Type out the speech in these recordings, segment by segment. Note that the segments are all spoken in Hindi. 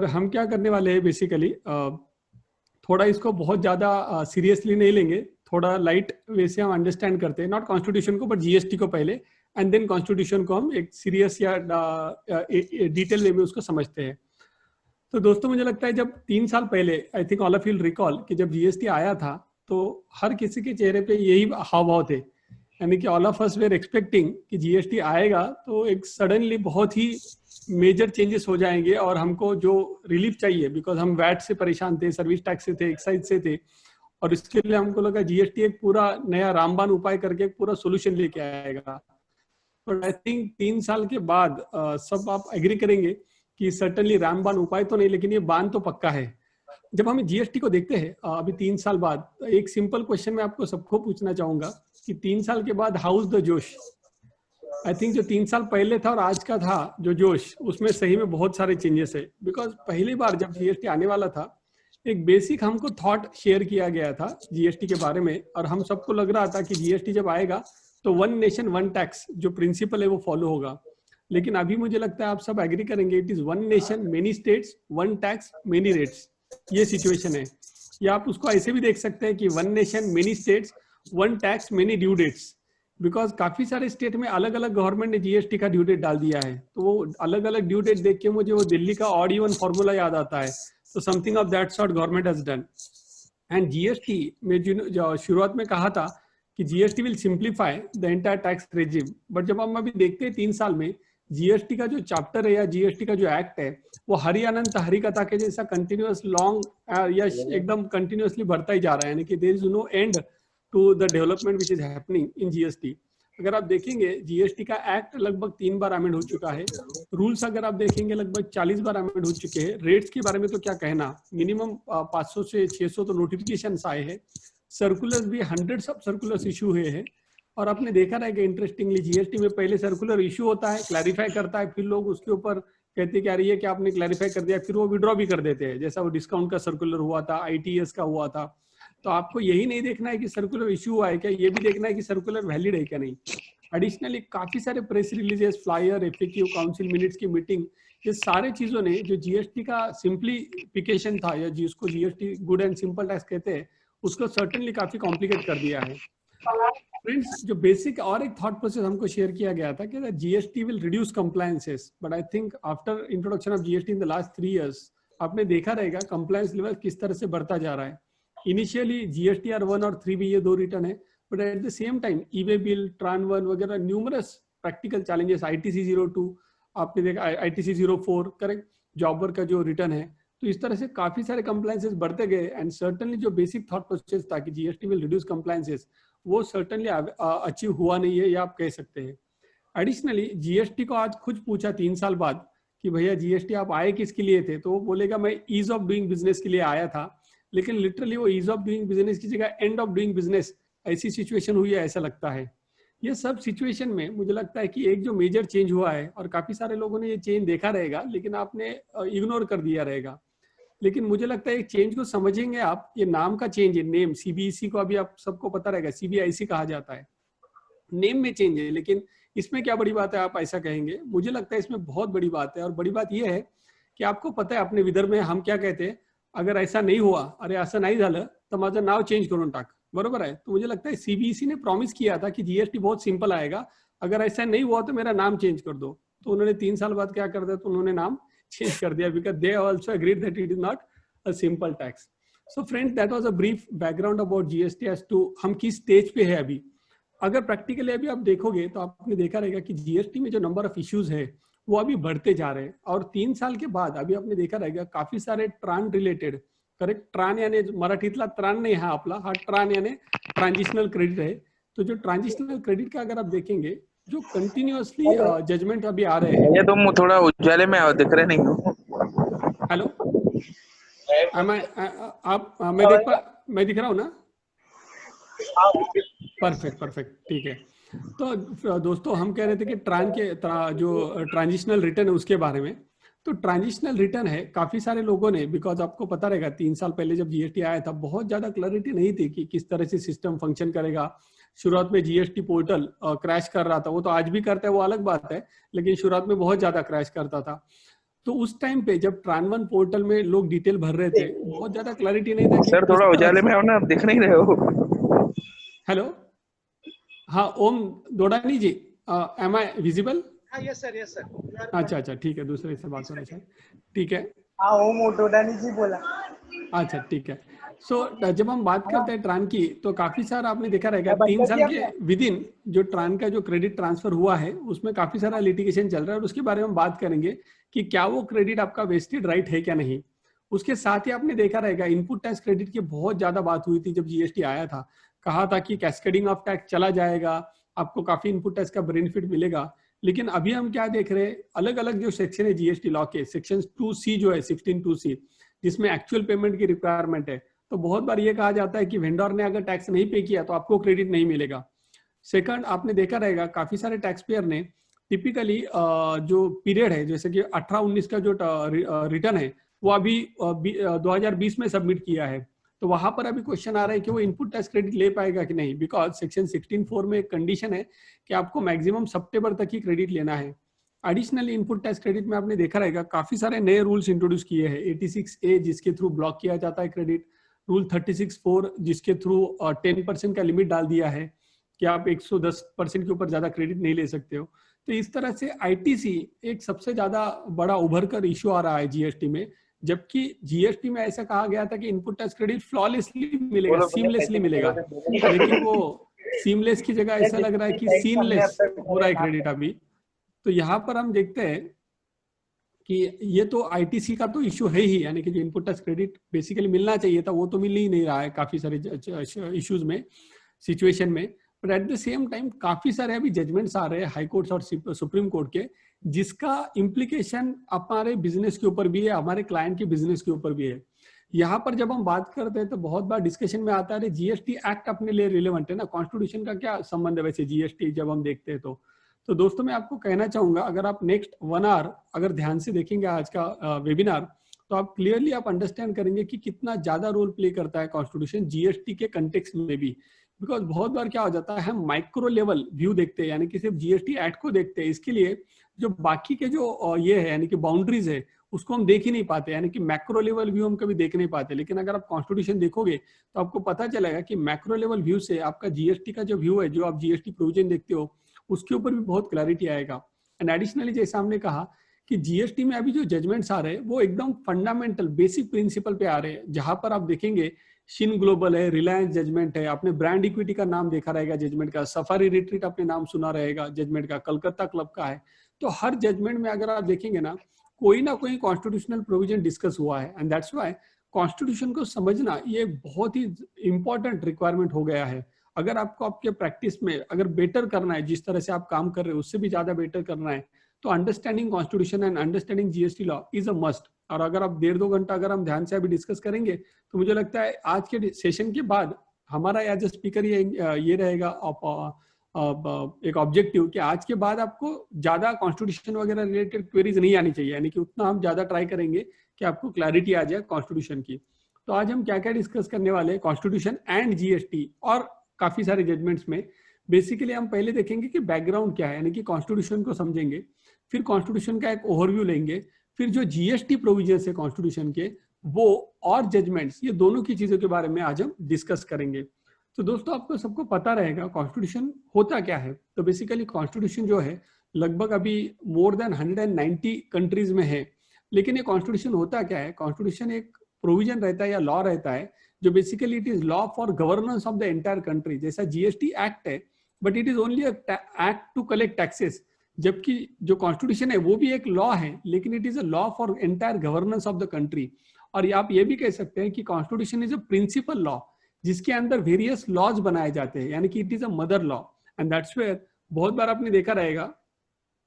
हम क्या करने वाले हैं बेसिकली, थोड़ा इसको बहुत ज्यादा सीरियसली नहीं लेंगे, थोड़ा लाइट वे से हम अंडरस्टैंड करते हैं, नॉट कॉन्स्टिट्यूशन को बट जीएसटी को पहले, एंड देन कॉन्स्टिट्यूशन को हम एक सीरियस या डिटेल वे में उसको समझते हैं। तो दोस्तों मुझे लगता है जब 3 साल पहले, आई think all of you recall कि जब जीएसटी आया था तो हर किसी के चेहरे पे यही हाव भाव थे, यानी कि all of us were expecting कि जीएसटी आएगा तो एक सडनली बहुत ही मेजर चेंजेस हो जाएंगे और हमको जो रिलीफ चाहिए, बिकॉज हम वैट से परेशान थे, सर्विस टैक्स से थे, एक्साइज से थे, और इसके लिए हमको लगा जीएसटी एक पूरा नया रामबाण उपाय करके एक पूरा सोल्यूशन लेके आएगा। बट आई थिंक 3 साल के बाद सब आप एग्री करेंगे कि सर्टनली रामबाण उपाय तो नहीं, लेकिन ये बाण तो पक्का है। जब हम जीएसटी को देखते हैं अभी 3 साल बाद, तो एक सिंपल क्वेश्चन मैं आपको सबको पूछना चाहूंगा कि 3 साल के बाद हाउ इज द जोश? आई थिंक जो 3 साल पहले था और आज का था जो जोश, उसमें सही में बहुत सारे चेंजेस है। बिकॉज पहली बार जब जीएसटी आने वाला था, एक बेसिक हमको थॉट शेयर किया गया था जीएसटी के बारे में, और हम सबको लग रहा था कि जीएसटी जब आएगा तो वन नेशन वन टैक्स जो प्रिंसिपल है वो फॉलो होगा। लेकिन अभी मुझे लगता है आप सब एग्री करेंगे, it is one nation many states, one tax many rates, ये सिचुएशन है। या आप उसको ऐसे भी देख सकते हैं कि one nation many states, one tax many due dates, because काफी सारे स्टेट में अलग अलग गवर्नमेंट ने जीएसटी का ड्यू डेट डाल दिया है। तो वो अलग अलग ड्यू डेट देख के मुझे वो दिल्ली का ऑड इवन फॉर्मूला याद आता है। तो something of that sort government has done. And GST में जो शुरुआत में कहा था कि GST will simplify the entire tax regime, but जब हम अभी देखते हैं 3 साल में जीएसटी का जो चैप्टर है या जीएसटी का जो एक्ट है वो हरियाणा हरी कथा के जैसा कंटिन्यूअस लॉन्ग या एकदम कंटिन्यूअसली बढ़ता ही जा रहा है, यानी कि there is no end to the development which is happening in GST. अगर आप देखेंगे जीएसटी का एक्ट लगभग 3 बार अमेंड हो चुका है, रूल्स अगर आप देखेंगे लगभग 40 बार अमेंड हो चुके हैं, रेट्स के बारे में तो क्या कहना, मिनिमम 500 से 600 तो नोटिफिकेशन आए हैं, सर्कुलर्स भी हंड्रेड्स ऑफ सर्कुलर्स इशू हुए हैं। और आपने देखा रहेगा इंटरेस्टिंगली जीएसटी में पहले सर्कुलर इशू होता है, क्लैरिफाई करता है, फिर लोग उसके ऊपर कहते हैं कि यार ये क्या आपने क्लैरिफाई कर दिया, फिर वो विड्रॉ भी कर देते हैं, जैसा वो डिस्काउंट का सर्कुलर हुआ था, आईटीएस का हुआ था। तो आपको यही नहीं देखना है कि सर्कुलर इशू हुआ है क्या, ये भी देखना है कि सर्कुलर वैलिड है क्या नहीं। एडिशनली काफी सारे press releases, flyer, FAQ, council minutes की मीटिंग, ये सारे चीजों ने जो जीएसटी का सिंप्लीफिकेशन था या जिसको GST good and simple tax कहते हैं उसको सर्टेनली काफी कॉम्प्लिकेट कर दिया है। फ्रेंड्स, जो बेसिक और एक थॉट प्रोसेस हमको शेयर किया गया था कि GST will reduce compliances, but I think after introduction of GST in the last 3 years आपने देखा रहेगा कंप्लायंस लेवल किस तरह से बढ़ता जा रहा है। इनिशियली जीएसटीआर 1 और 3 भी ये 2 रिटर्न है, but at the same time e way bill, ट्रान 1 वगैरह न्यूमरस प्रैक्टिकल चैलेंजेस, आईटीसी 02 आपने देखा, आईटीसी 04 करेक्ट, जॉबर का जो रिटर्न है, तो इस तरह से काफी सारे कंप्लायंसेस बढ़ते गए। एंड सर्टेनली जो बेसिक थॉट प्रोसेस था कि जीएसटी विल रिड्यूस कंप्लायंसेस, वो सर्टेनली अचीव हुआ नहीं है, ये आप कह सकते हैं। एडिशनली जीएसटी को आज खुद पूछा 3 साल बाद कि भैया जीएसटी आप आए किसके लिए थे, तो वो बोलेगा मैं ईज ऑफ डूइंग बिजनेस के लिए आया था, लेकिन लिटरली वो ईज ऑफ डूइंग बिजनेस की जगह एंड ऑफ डूइंग बिजनेस ऐसी सिचुएशन हुई है, ऐसा लगता है। ये सब सिचुएशन में मुझे लगता है कि एक जो मेजर चेंज हुआ है, और काफी सारे लोगों ने ये चेंज देखा रहेगा लेकिन आपने इग्नोर कर दिया रहेगा, लेकिन मुझे लगता है एक चेंज को समझेंगे आप, ये नाम का चेंज है, नेम सीबीएसई को अभी आप सबको पता रहेगा सीबीआईसी कहा जाता है, नेम में चेंज है, लेकिन इसमें क्या बड़ी बात है आप ऐसा कहेंगे। मुझे लगता है इसमें बहुत बड़ी बात है, और बड़ी बात यह है कि आपको पता है अपने विदर्भ में हम क्या कहते हैं, अगर ऐसा नहीं हुआ, अरे असं नाही झालं तर माझं नाव चेंज करून टाक, बरोबर है। तो मुझे लगता है सीबीएसई ने प्रॉमिस किया था कि जीएसटी बहुत सिंपल आएगा, अगर ऐसा नहीं हुआ तो मेरा नाम चेंज कर दो। तो उन्होंने 3 साल बाद क्या कर दिया, तो उन्होंने नाम चेंज कर दिया, because they also agreed that it is not a simple tax. So friends, that was a brief background about GST as to हम किस स्टेज पे है अभी। अगर प्रैक्टिकली अभी आप देखोगे तो आपने देखा रहेगा कि जीएसटी में जो नंबर ऑफ इश्यूज है वो अभी बढ़ते जा रहे हैं, और 3 साल के बाद अभी आपने देखा रहेगा काफी सारे ट्रान रिलेटेड, करेक्ट, ट्रान यानी मराठीतला त्राण नाही हा आपला, हा ट्रान यानी ट्रांजिशनल क्रेडिट है। तो जो ट्रांजिशनल क्रेडिट का अगर आप देखेंगे, जो कंटिन्यूअसली जजमेंट अभी आ रहे हैं। ये तुम थोड़ा उजाले में आओ, दिख रहे नहीं हो। हेलो, आप मैं दिख रहा हूँ ना? परफेक्ट, ठीक है। तो दोस्तों हम कह रहे थे कि जो ट्रांजिशनल रिटर्न है उसके बारे में। तो ट्रांजिशनल रिटर्न है, काफी सारे लोगों ने, बिकॉज आपको पता रहेगा 3 साल पहले जब जीएसटी आया था बहुत ज्यादा क्लैरिटी नहीं थी कि किस तरह से सिस्टम फंक्शन करेगा। शुरुआत में जीएसटी पोर्टल क्रैश कर रहा था, वो तो आज भी करता है, वो अलग बात है, लेकिन शुरुआत में बहुत ज्यादा क्रैश करता था। तो उस टाइम पे जब ट्रांवन पोर्टल में लोग डिटेल भर रहे थे, बहुत ज्यादा क्लैरिटी नहीं था कि सर किस थोड़ा तरह उजाले से। में हो ना, आप दिख नहीं रहे हो। हेलो, हाँ ओम दोडानी जी, एम आई विजिबल? हाँ, यस सर, यस सर। अच्छा अच्छा, ठीक है, दूसरे से बात हो रही है, ठीक है। हाँ, ओम डोडानी जी बोला। अच्छा ठीक है। सो जब हम बात करते हैं ट्रान की, तो काफी सारा आपने देखा रहेगा, बंद 3 कर साल दिया के आपने? विद इन जो ट्रान का जो क्रेडिट ट्रांसफर हुआ है, उसमें काफी सारा लिटिगेशन चल रहा है, और उसके बारे में हम बात करेंगे कि क्या वो क्रेडिट आपका वेस्टेड राइट है क्या नहीं। उसके साथ ही आपने देखा रहेगा इनपुट टैक्स क्रेडिट की बहुत ज्यादा बात हुई थी जब जीएसटी आया था। कहा था कि कैस्केडिंग ऑफ टैक्स चला जाएगा, आपको काफी इनपुट टैक्स का बेनिफिट मिलेगा। लेकिन अभी हम क्या देख रहे हैं, अलग अलग जो सेक्शन है जीएसटी लॉ के, सेक्शन 2C जो है 16(2)C, जिसमें एक्चुअल पेमेंट की रिक्वायरमेंट है, तो बहुत बार ये कहा जाता है कि वेंडर ने अगर टैक्स नहीं पे किया तो आपको क्रेडिट नहीं मिलेगा। सेकंड, आपने देखा रहेगा काफी सारे टैक्स पेयर ने टिपिकली जो पीरियड है, जैसे कि 18-19 का जो रिटर्न है, वो अभी 2020 में सबमिट किया है, तो वहां पर अभी क्वेश्चन आ रहा है कि वो इनपुट टैक्स क्रेडिट ले पाएगा कि नहीं, बिकॉज सेक्शन 16(4) में एक कंडीशन है कि आपको मैक्सिमम सितंबर तक ही क्रेडिट लेना है। एडिशनली इनपुट टैक्स क्रेडिट में आपने देखा रहेगा काफी सारे नए रूल्स इंट्रोड्यूस किए हैं। 86A जिसके थ्रू ब्लॉक किया जाता है क्रेडिट, रूल 36(4) जिसके थ्रू 10% का लिमिट डाल दिया है कि आप 110% के ऊपर ज्यादा क्रेडिट नहीं ले सकते हो। तो इस तरह से आईटीसी एक सबसे ज्यादा बड़ा उभर कर इश्यू आ रहा है जीएसटी में, जबकि जीएसटी में ऐसा कहा गया था कि इनपुट टैक्स क्रेडिट फ्लॉलेसली मिलेगा, बोलो भैया, सीमलेसली पैसे मिलेगा, कितने लेकिन वो सीमलेस की जगह ऐसा लग रहा है कि सीनलेस हो रहा है क्रेडिट अभी। तो यहाँ पर हम देखते हैं कि ये तो आईटीसी का तो इश्यू है ही, यानी कि जो इनपुट टैक्स क्रेडिट बेसिकली मिलना चाहिए था वो तो मिल ही नहीं रहा है काफी सारे इश्यूज में, सिचुएशन में। But at the same time काफी सारे अभी जजमेंट्स आ रहे हैं हाई कोर्ट और सुप्रीम कोर्ट के, जिसका इम्प्लीकेशन हमारे बिजनेस के ऊपर भी है, हमारे क्लाइंट के बिजनेस के ऊपर भी है। यहाँ पर जब हम बात करते हैं तो बहुत बार डिस्कशन में आता है जीएसटी एक्ट अपने लिए रिलेवेंट है ना, कॉन्स्टिट्यूशन का क्या संबंध है वैसे जीएसटी जब हम देखते हैं तो दोस्तों मैं आपको कहना चाहूंगा, अगर आप नेक्स्ट 1 आवर अगर ध्यान से देखेंगे आज का वेबिनार, तो आप क्लियरली आप अंडरस्टैंड करेंगे कि कितना ज्यादा रोल प्ले करता है कॉन्स्टिट्यूशन जीएसटी के कंटेक्स्ट में भी। बिकॉज बहुत बार क्या हो जाता है, हम माइक्रो लेवल व्यू देखते हैं, यानी कि सिर्फ जीएसटी एक्ट को देखते हैं, इसके लिए जो बाकी के जो ये है यानी कि बाउंड्रीज है उसको हम देख ही नहीं पाते, यानी कि मैक्रो लेवल व्यू हम कभी देख नहीं पाते। लेकिन अगर आप कॉन्स्टिट्यूशन देखोगे तो आपको पता चलेगा कि मैक्रो लेवल व्यू से आपका जीएसटी का जो व्यू है, जो आप जीएसटी प्रोविजन देखते हो, उसके ऊपर भी बहुत क्लैरिटी आएगा। एंड एडिशनली जैसे हमने कहा कि जीएसटी में अभी जो जजमेंट्स आ रहे हैं वो एकदम फंडामेंटल बेसिक प्रिंसिपल पे आ रहे हैं, जहां पर आप देखेंगे शिन ग्लोबल है, रिलायंस जजमेंट है, आपने ब्रांड इक्विटी का नाम देखा रहेगा जजमेंट का, सफारी रिट्रीट आपने नाम सुना रहेगा जजमेंट का, कलकत्ता क्लब का है। तो हर जजमेंट में अगर आप देखेंगे ना कोई कॉन्स्टिट्यूशनल प्रोविजन डिस्कस हुआ है, एंड दैट्स व्हाई कॉन्स्टिट्यूशन को समझना ये बहुत ही इंपॉर्टेंट रिक्वायरमेंट हो गया है। अगर आपको आपके प्रैक्टिस में अगर बेटर करना है, जिस तरह से आप काम कर रहे हो उससे भी ज्यादा बेटर करना है, तो understanding constitution and understanding GST law is a must. और अगर आप 1.5-2 घंटा अगर हम ध्यान से अभी डिस्कस करेंगे तो मुझे लगता है आज के सेशन के बाद हमारा एज अ स्पीकर ये रहेगा एक ऑब्जेक्टिव कि आज के बाद आपको ज्यादा कॉन्स्टिट्यूशन वगैरह रिलेटेड क्वेरीज नहीं आनी चाहिए, यानी कि उतना हम ज्यादा ट्राई करेंगे कि आपको क्लैरिटी आ जाए कॉन्स्टिट्यूशन की। तो आज हम क्या क्या डिस्कस करने वाले हैं कॉन्स्टिट्यूशन एंड जीएसटी और काफी सारे जजमेंट्स में। बेसिकली हम पहले देखेंगे कि बैकग्राउंड क्या है, यानी कि कॉन्स्टिट्यूशन को समझेंगे, फिर कॉन्स्टिट्यूशन का एक ओवरव्यू लेंगे, फिर जो जीएसटी प्रोविजन है कॉन्स्टिट्यूशन के वो और जजमेंट्स, ये दोनों की चीजों के बारे में आज हम डिस्कस करेंगे। तो दोस्तों आपको सबको पता रहेगा कॉन्स्टिट्यूशन होता क्या है। तो बेसिकली कॉन्स्टिट्यूशन जो है लगभग अभी मोर देन 190 कंट्रीज में है। लेकिन ये कॉन्स्टिट्यूशन होता क्या है, कॉन्स्टिट्यूशन एक प्रोविजन रहता है या लॉ रहता है जो basically it is law for governance of the entire country. जैसा जीएसटी एक्ट है but it is only act to collect taxes, जबकि जो कॉन्स्टिट्यूशन है वो भी एक लॉ है लेकिन it is a law for entire governance of the country. और आप ये भी कह सकते हैं कि constitution is a principal law जिसके अंदर वेरियस लॉज बनाए जाते हैं, यानी कि it is a mother law. And that's where बहुत बार आपने देखा रहेगा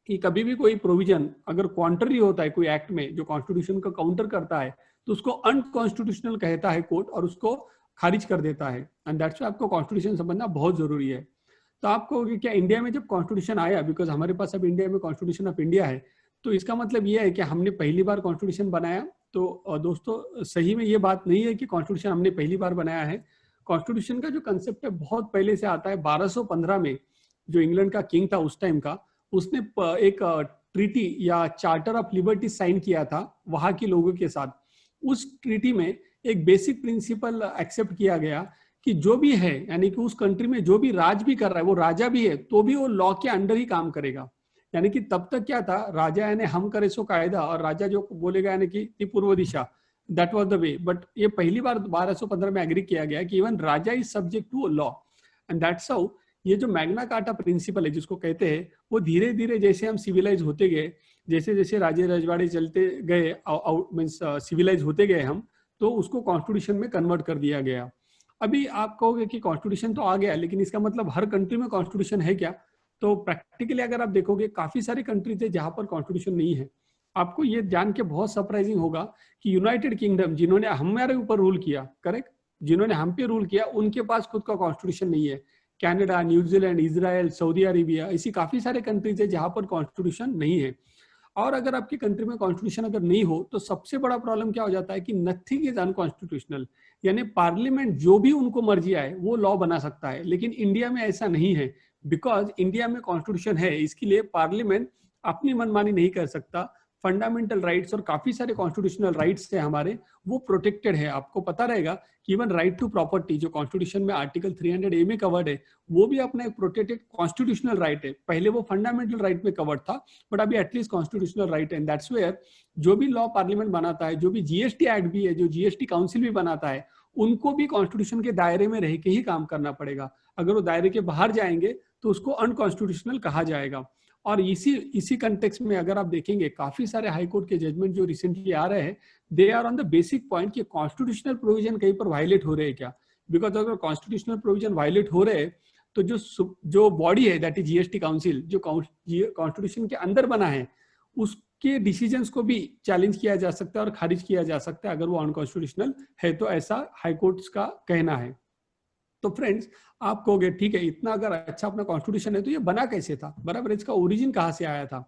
कि कभी भी कोई प्रोविजन अगर कॉन्ट्ररी होता है कोई एक्ट में जो कॉन्स्टिट्यूशन को काउंटर करता है तो उसको अनकॉन्स्टिट्यूशनल कहता है कोर्ट और उसको खारिज कर देता है। एंड दैट्स व्हाई आपको कॉन्स्टिट्यूशन समझना बहुत जरूरी है। तो आपको क्या इंडिया में जब कॉन्स्टिट्यूशन आया, बिकॉज हमारे पास अब इंडिया में कॉन्स्टिट्यूशन ऑफ इंडिया है, तो इसका मतलब ये है कि हमने पहली बार कॉन्स्टिट्यूशन बनाया। तो दोस्तों सही में ये बात नहीं है कि कॉन्स्टिट्यूशन हमने पहली बार बनाया है। कॉन्स्टिट्यूशन का जो कंसेप्ट है बहुत पहले से आता है। 1215 में जो इंग्लैंड का किंग था उस टाइम का, उसने एक ट्रीटी या चार्टर ऑफ लिबर्टी साइन किया था वहां के लोगों के साथ, उस ट्रीटी में एक बेसिक प्रिंसिपल एक्सेप्ट किया गया कि जो भी है, यानी कि उस कंट्री में जो भी राज भी कर रहा है, वो राजा भी है तो भी वो लॉ के अंडर ही काम करेगा। यानी कि तब तक क्या था, राजा यानी हम करे सो कायदा, और राजा जो बोलेगा यानी कि पूर्व दिशा, that was the way. But ये पहली बार 1215 में एग्री किया गया कि इवन राजा is subject to law, and that's how ये जो मैग्ना कार्टा प्रिंसिपल है जिसको कहते हैं, वो धीरे धीरे जैसे हम सिविलाइज होते गए, जैसे जैसे राजे रजवाड़े चलते गए, मीन्स सिविलाइज होते गए हम, तो उसको कॉन्स्टिट्यूशन में कन्वर्ट कर दिया गया। अभी आप कहोगे कि कॉन्स्टिट्यूशन तो आ गया, लेकिन इसका मतलब हर कंट्री में कॉन्स्टिट्यूशन है क्या? तो प्रैक्टिकली अगर आप देखोगे काफी सारे कंट्री थे जहां पर कॉन्स्टिट्यूशन नहीं है। आपको ये जान के बहुत सरप्राइजिंग होगा कि यूनाइटेड किंगडम, जिन्होंने हमारे ऊपर रूल किया, करेक्ट, जिन्होंने हम पे रूल किया, उनके पास खुद का कॉन्स्टिट्यूशन नहीं है। Canada, New Zealand, Israel, Saudi Arabia, ऐसी काफी सारे कंट्रीज है जहां पर कॉन्स्टिट्यूशन नहीं है। और अगर आपकी कंट्री में कॉन्स्टिट्यूशन अगर नहीं हो तो सबसे बड़ा प्रॉब्लम क्या हो जाता है कि नथिंग इज अनकॉन्स्टिट्यूशनल, यानी पार्लियामेंट जो भी उनको मर्जी आए वो लॉ बना सकता है। लेकिन इंडिया में ऐसा नहीं है, बिकॉज इंडिया में कॉन्स्टिट्यूशन है, इसके लिए पार्लियामेंट अपनी मनमानी नहीं कर सकता। फंडामेंटल राइट्स और काफी सारे कॉन्स्टिट्यूशनल राइट्स है हमारे, वो प्रोटेक्टेड है। आपको पता रहेगा कि इवन राइट टू प्रॉपर्टी जो कॉन्स्टिट्यूशन में आर्टिकल 300A में कवर्ड है, वो भी अपना एक प्रोटेक्टेड कॉन्स्टिट्यूशनल राइट है। पहले वो फंडामेंटल राइट में कवर्ड था, बट अभी एटलीस्ट कॉन्स्टिट्यूशनल राइट है। एंड दैट्स वेयर जो भी लॉ पार्लियामेंट बनाता है, जो भी जीएसटी एक्ट भी है, जो जीएसटी काउंसिल भी बनाता है, उनको भी कॉन्स्टिट्यूशन के दायरे में रह के ही काम करना पड़ेगा। अगर वो दायरे के बाहर जाएंगे तो उसको अनकॉन्स्टिट्यूशनल कहा जाएगा। और इसी कंटेक्स्ट में अगर आप देखेंगे काफी सारे हाईकोर्ट के जजमेंट जो रिसेंटली आ रहे हैं, they are on the basic point कि कॉन्स्टिट्यूशनल प्रोविजन कहीं पर वायलेट हो रहे हैं क्या। बिकॉज अगर कॉन्स्टिट्यूशनल प्रोविजन वायलेट हो रहे हैं तो जो बॉडी है, दैट इज जीएसटी काउंसिल, जो कॉन्स्टिट्यूशन के अंदर बना है, उसके डिसीजंस को भी चैलेंज किया जा सकता है और खारिज किया जा सकता है अगर वो अनकॉन्स्टिट्यूशनल है। तो ऐसा हाईकोर्ट का कहना है। तो फ्रेंड्स, आप कहोगे ठीक है, इतना अगर अच्छा अपना कॉन्स्टिट्यूशन है तो ये बना कैसे था, बराबर, इसका ओरिजिन कहाँ से आया था?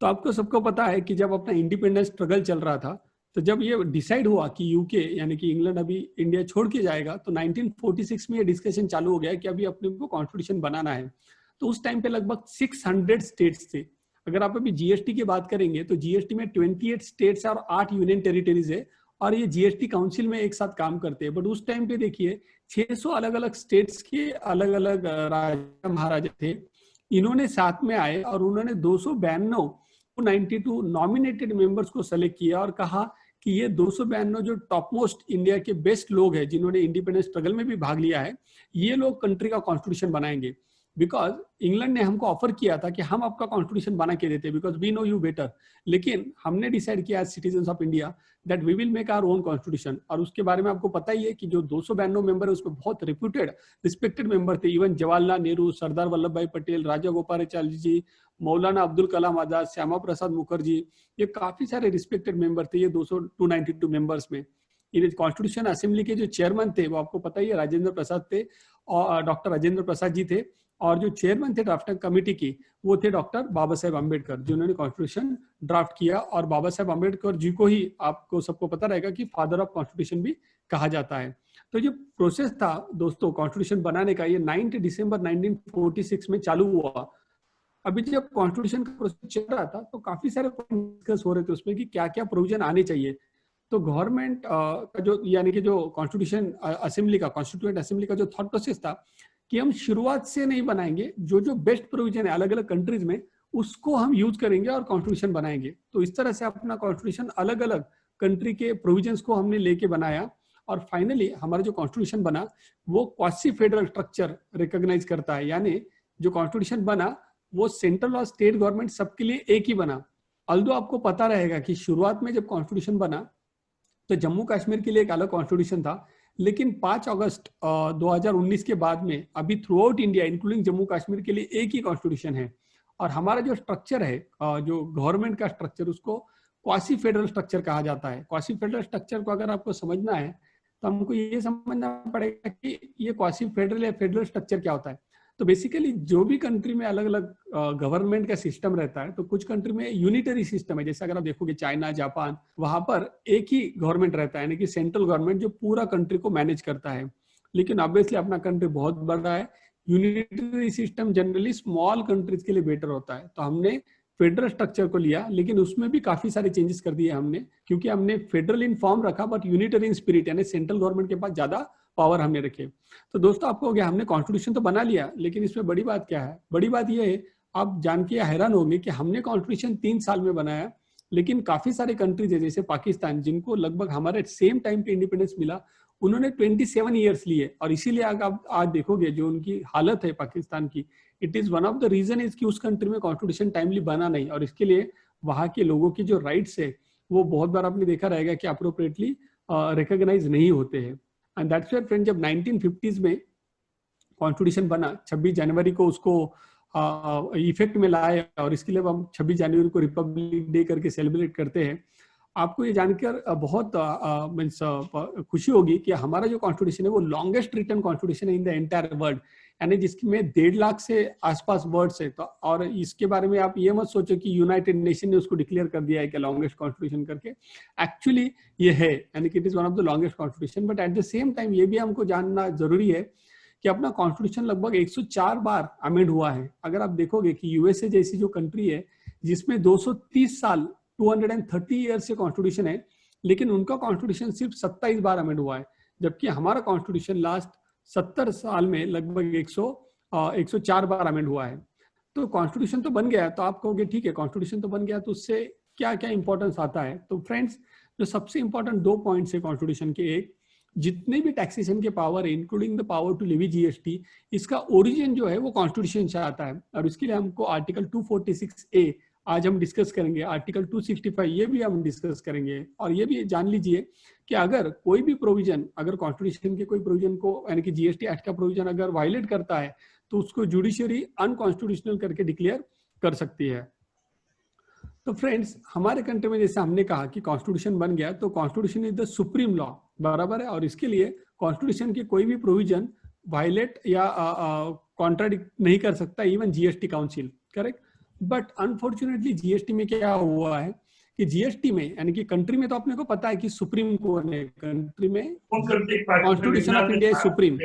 तो आपको सबको पता है कि जब अपना इंडिपेंडेंस स्ट्रगल चल रहा था, तो जब ये डिसाइड हुआ कि यूके यानी कि इंग्लैंड अभी इंडिया छोड़ के जाएगा, तो 1946 में ये डिस्कशन चालू हो गया कि अभी अपने को कॉन्स्टिट्यूशन बनाना है। तो उस टाइम पे लगभग 600 स्टेट्स थे। अगर आप अभी जीएसटी की बात करेंगे तो जीएसटी में 28 स्टेट्स और 8 यूनियन टेरिटरीज है, और ये जीएसटी काउंसिल में एक साथ काम करते हैं। बट उस टाइम पे देखिए 600 अलग अलग स्टेट्स के अलग अलग राजा महाराजा थे। इन्होंने साथ में आए और उन्होंने 292 नॉमिनेटेड मेंबर्स को सेलेक्ट किया और कहा कि ये 292 जो टॉप मोस्ट इंडिया के बेस्ट लोग हैं, जिन्होंने इंडिपेंडेंस स्ट्रगल में भी भाग लिया है, ये लोग कंट्री का कॉन्स्टिट्यूशन बनाएंगे। बिकॉज इंग्लैंड ने हमको ऑफर किया था कि हम आपका कॉन्स्टिट्यूशन बना के देते, because we know you better. लेकिन हमने डिसाइड किया as citizens of India that we will make our own constitution. और उसके बारे में आपको पता ही है कि जो 292 मेंबर है उसमें बहुत रिप्यूटेड, रिस्पेक्टेड मेंबर थे। इवन जवाहरलाल नेहरू, सरदार वल्लभ भाई पटेल, राजा गोपालाचारी जी, मौलाना अब्दुल कलाम आजाद, श्यामा प्रसाद मुखर्जी, ये काफी सारे रिस्पेक्टेड मेंबर थे ये 292 मेंबर्स में। ये कॉन्स्टिट्यूशन असेंबली के जो चेयरमैन थे वो आपको पता ही है, राजेंद्र प्रसाद थे, और डॉक्टर राजेंद्र प्रसाद जी थे। और जो चेयरमैन थे ड्राफ्टिंग कमेटी की, वो थे डॉक्टर बाबा साहेब अम्बेडकर, जिन्होंने कॉन्स्टिट्यूशन ड्राफ्ट किया। और बाबा साहेब अम्बेडकर जी को ही आपको सबको पता रहेगा कि फादर ऑफ कॉन्स्टिट्यूशन भी कहा जाता है। तो जो प्रोसेस था दोस्तों कॉन्स्टिट्यूशन बनाने का, ये 9 दिसंबर 1946 में चालू हुआ। अभी जब कॉन्स्टिट्यूशन का प्रोसेस चल रहा था तो काफी सारे डिस्कस हो रहे थे उसमें कि क्या क्या प्रोविजन आने चाहिए। तो गवर्नमेंट का जो यानी कि जो कॉन्स्टिट्यूशन असेंबली का, कॉन्स्टिट्यूएंट असेंबली का जो थॉट प्रोसेस था कि हम शुरुआत से नहीं बनाएंगे, जो बेस्ट प्रोविजन है अलग अलग कंट्रीज में उसको हम यूज करेंगे और कॉन्स्टिट्यूशन बनाएंगे। तो इस तरह से अपना कॉन्स्टिट्यूशन अलग अलग कंट्री के प्रोविजंस को हमने लेके बनाया, और फाइनली हमारा जो कॉन्स्टिट्यूशन बना वो क्वासी फेडरल स्ट्रक्चर रिकॉग्नाइज करता है। यानी जो कॉन्स्टिट्यूशन बना वो सेंट्रल और स्टेट गवर्नमेंट सबके लिए एक ही बना। अल्दो आपको पता रहेगा कि शुरुआत में जब कॉन्स्टिट्यूशन बना तो जम्मू कश्मीर के लिए एक अलग कॉन्स्टिट्यूशन था, लेकिन 5 अगस्त 2019 के बाद में अभी through out India including Jammu Kashmir के लिए एक ही कॉन्स्टिट्यूशन है। और हमारा जो स्ट्रक्चर है, जो गवर्नमेंट का स्ट्रक्चर, उसको क्वासी फेडरल स्ट्रक्चर कहा जाता है। क्वासी फेडरल स्ट्रक्चर को अगर आपको समझना है तो हमको ये समझना पड़ेगा कि ये क्वासी फेडरल या फेडरल स्ट्रक्चर क्या होता है। तो बेसिकली जो भी कंट्री में अलग अलग गवर्नमेंट का सिस्टम रहता है, तो कुछ कंट्री में यूनिटरी सिस्टम है। जैसे अगर आप देखोगे चाइना, जापान, वहां पर एक ही गवर्नमेंट रहता है, यानी कि सेंट्रल गवर्नमेंट जो पूरा कंट्री को मैनेज करता है। लेकिन ऑब्वियसली अपना कंट्री बहुत बड़ा है, unitary system generally small countries के लिए बेटर होता है। तो हमने फेडरल स्ट्रक्चर को लिया, लेकिन उसमें भी काफी सारे चेंजेस कर दिए हमने, क्योंकि हमने फेडरल इन फॉर्म रखा बट यूनिटरी इन स्पिरिट, यानी सेंट्रल गवर्नमेंट के पास ज्यादा पावर हमने रखे। तो दोस्तों आपको हो गया, हमने कॉन्स्टिट्यूशन तो बना लिया, लेकिन इसमें बड़ी बात क्या है? बड़ी बात यह है, आप जान के हैरान होंगे कि हमने कॉन्स्टिट्यूशन 3 साल में बनाया, लेकिन काफी सारे कंट्रीज है जैसे पाकिस्तान, जिनको लगभग हमारे सेम टाइम पे इंडिपेंडेंस मिला, उन्होंने 27 ईयर्स लिए। और इसीलिए आप आज देखोगे जो उनकी हालत है पाकिस्तान की, it is one of the reason is कि उस कंट्री में कॉन्स्टिट्यूशन टाइमली बना नहीं, और इसके लिए वहां के लोगों की जो राइट्स है वो बहुत बार आपने देखा रहेगा कि अप्रोप्रिएटली रिकॉग्नाइज नहीं होते हैं। एंड दैट्स व्हाई फ्रेंड, जब 1950s में कॉन्स्टिट्यूशन बना, 26 जनवरी को उसको इफेक्ट में लाए, और इसके लिए हम 26 जनवरी को रिपब्लिक डे करके सेलिब्रेट करते हैं। आपको ये जानकर बहुत मीन्स खुशी होगी कि हमारा जो कॉन्स्टिट्यूशन है वो लॉन्गेस्ट रिटन कॉन्स्टिट्यूशन है इन द एंटायर वर्ल्ड, यानी जिसमें 1.5 लाख से आसपास वर्ड्स है। तो और इसके बारे में आप ये मत सोचो कि यूनाइटेड नेशन ने उसको डिक्लेयर कर दिया है कि लॉन्गेस्ट कॉन्स्टिट्यूशन करके, एक्चुअली ये है, यानी कि it is one of the longest constitution. But at the same time ये भी हमको जानना जरूरी है कि अपना कॉन्स्टिट्यूशन लगभग 104 बार अमेंड हुआ है। अगर आप देखोगे कि यूएसए जैसी जो कंट्री है जिसमें 230 साल 230 ईयर से कॉन्स्टिट्यूशन है, लेकिन उनका कॉन्स्टिट्यूशन सिर्फ 27 बार अमेंड हुआ है, जबकि हमारा कॉन्स्टिट्यूशन लास्ट 70 साल में लगभग 104 बार अमेंड हुआ है। तो कॉन्स्टिट्यूशन तो बन गया, तो आप कहोगे ठीक है कॉन्स्टिट्यूशन तो बन गया, तो उससे क्या क्या इंपॉर्टेंस आता है? तो फ्रेंड्स, जो सबसे इंपॉर्टेंट 2 पॉइंट्स है कॉन्स्टिट्यूशन के, एक, जितने भी टैक्सेशन के पावर है including the power to levy GST, इसका ओरिजिन जो है वो कॉन्स्टिट्यूशन से आता है। और इसके लिए हमको आर्टिकल 246A आज हम डिस्कस करेंगे, आर्टिकल 265 ये भी हम डिस्कस करेंगे। और ये भी जान लीजिए कि अगर कोई भी प्रोविजन, अगर कॉन्स्टिट्यूशन के कोई प्रोविजन को, यानी कि जीएसटी एक्ट का प्रोविजन अगर वायलेट करता है तो उसको जुडिशरी अनकॉन्स्टिट्यूशनल करके डिक्लेयर कर सकती है। तो फ्रेंड्स, हमारे कंट्री में जैसे हमने कहा कि कॉन्स्टिट्यूशन बन गया, तो constitution is the supreme law, बराबर है, और इसके लिए कॉन्स्टिट्यूशन के कोई भी प्रोविजन वायलेट या कॉन्ट्राडिक्ट नहीं कर सकता, even GST council, correct. But unfortunately GST में क्या हुआ है कि जीएसटी में, यानी कि कंट्री में तो अपने को पता है कि सुप्रीम कौन है, कंट्री में constitution of India supreme,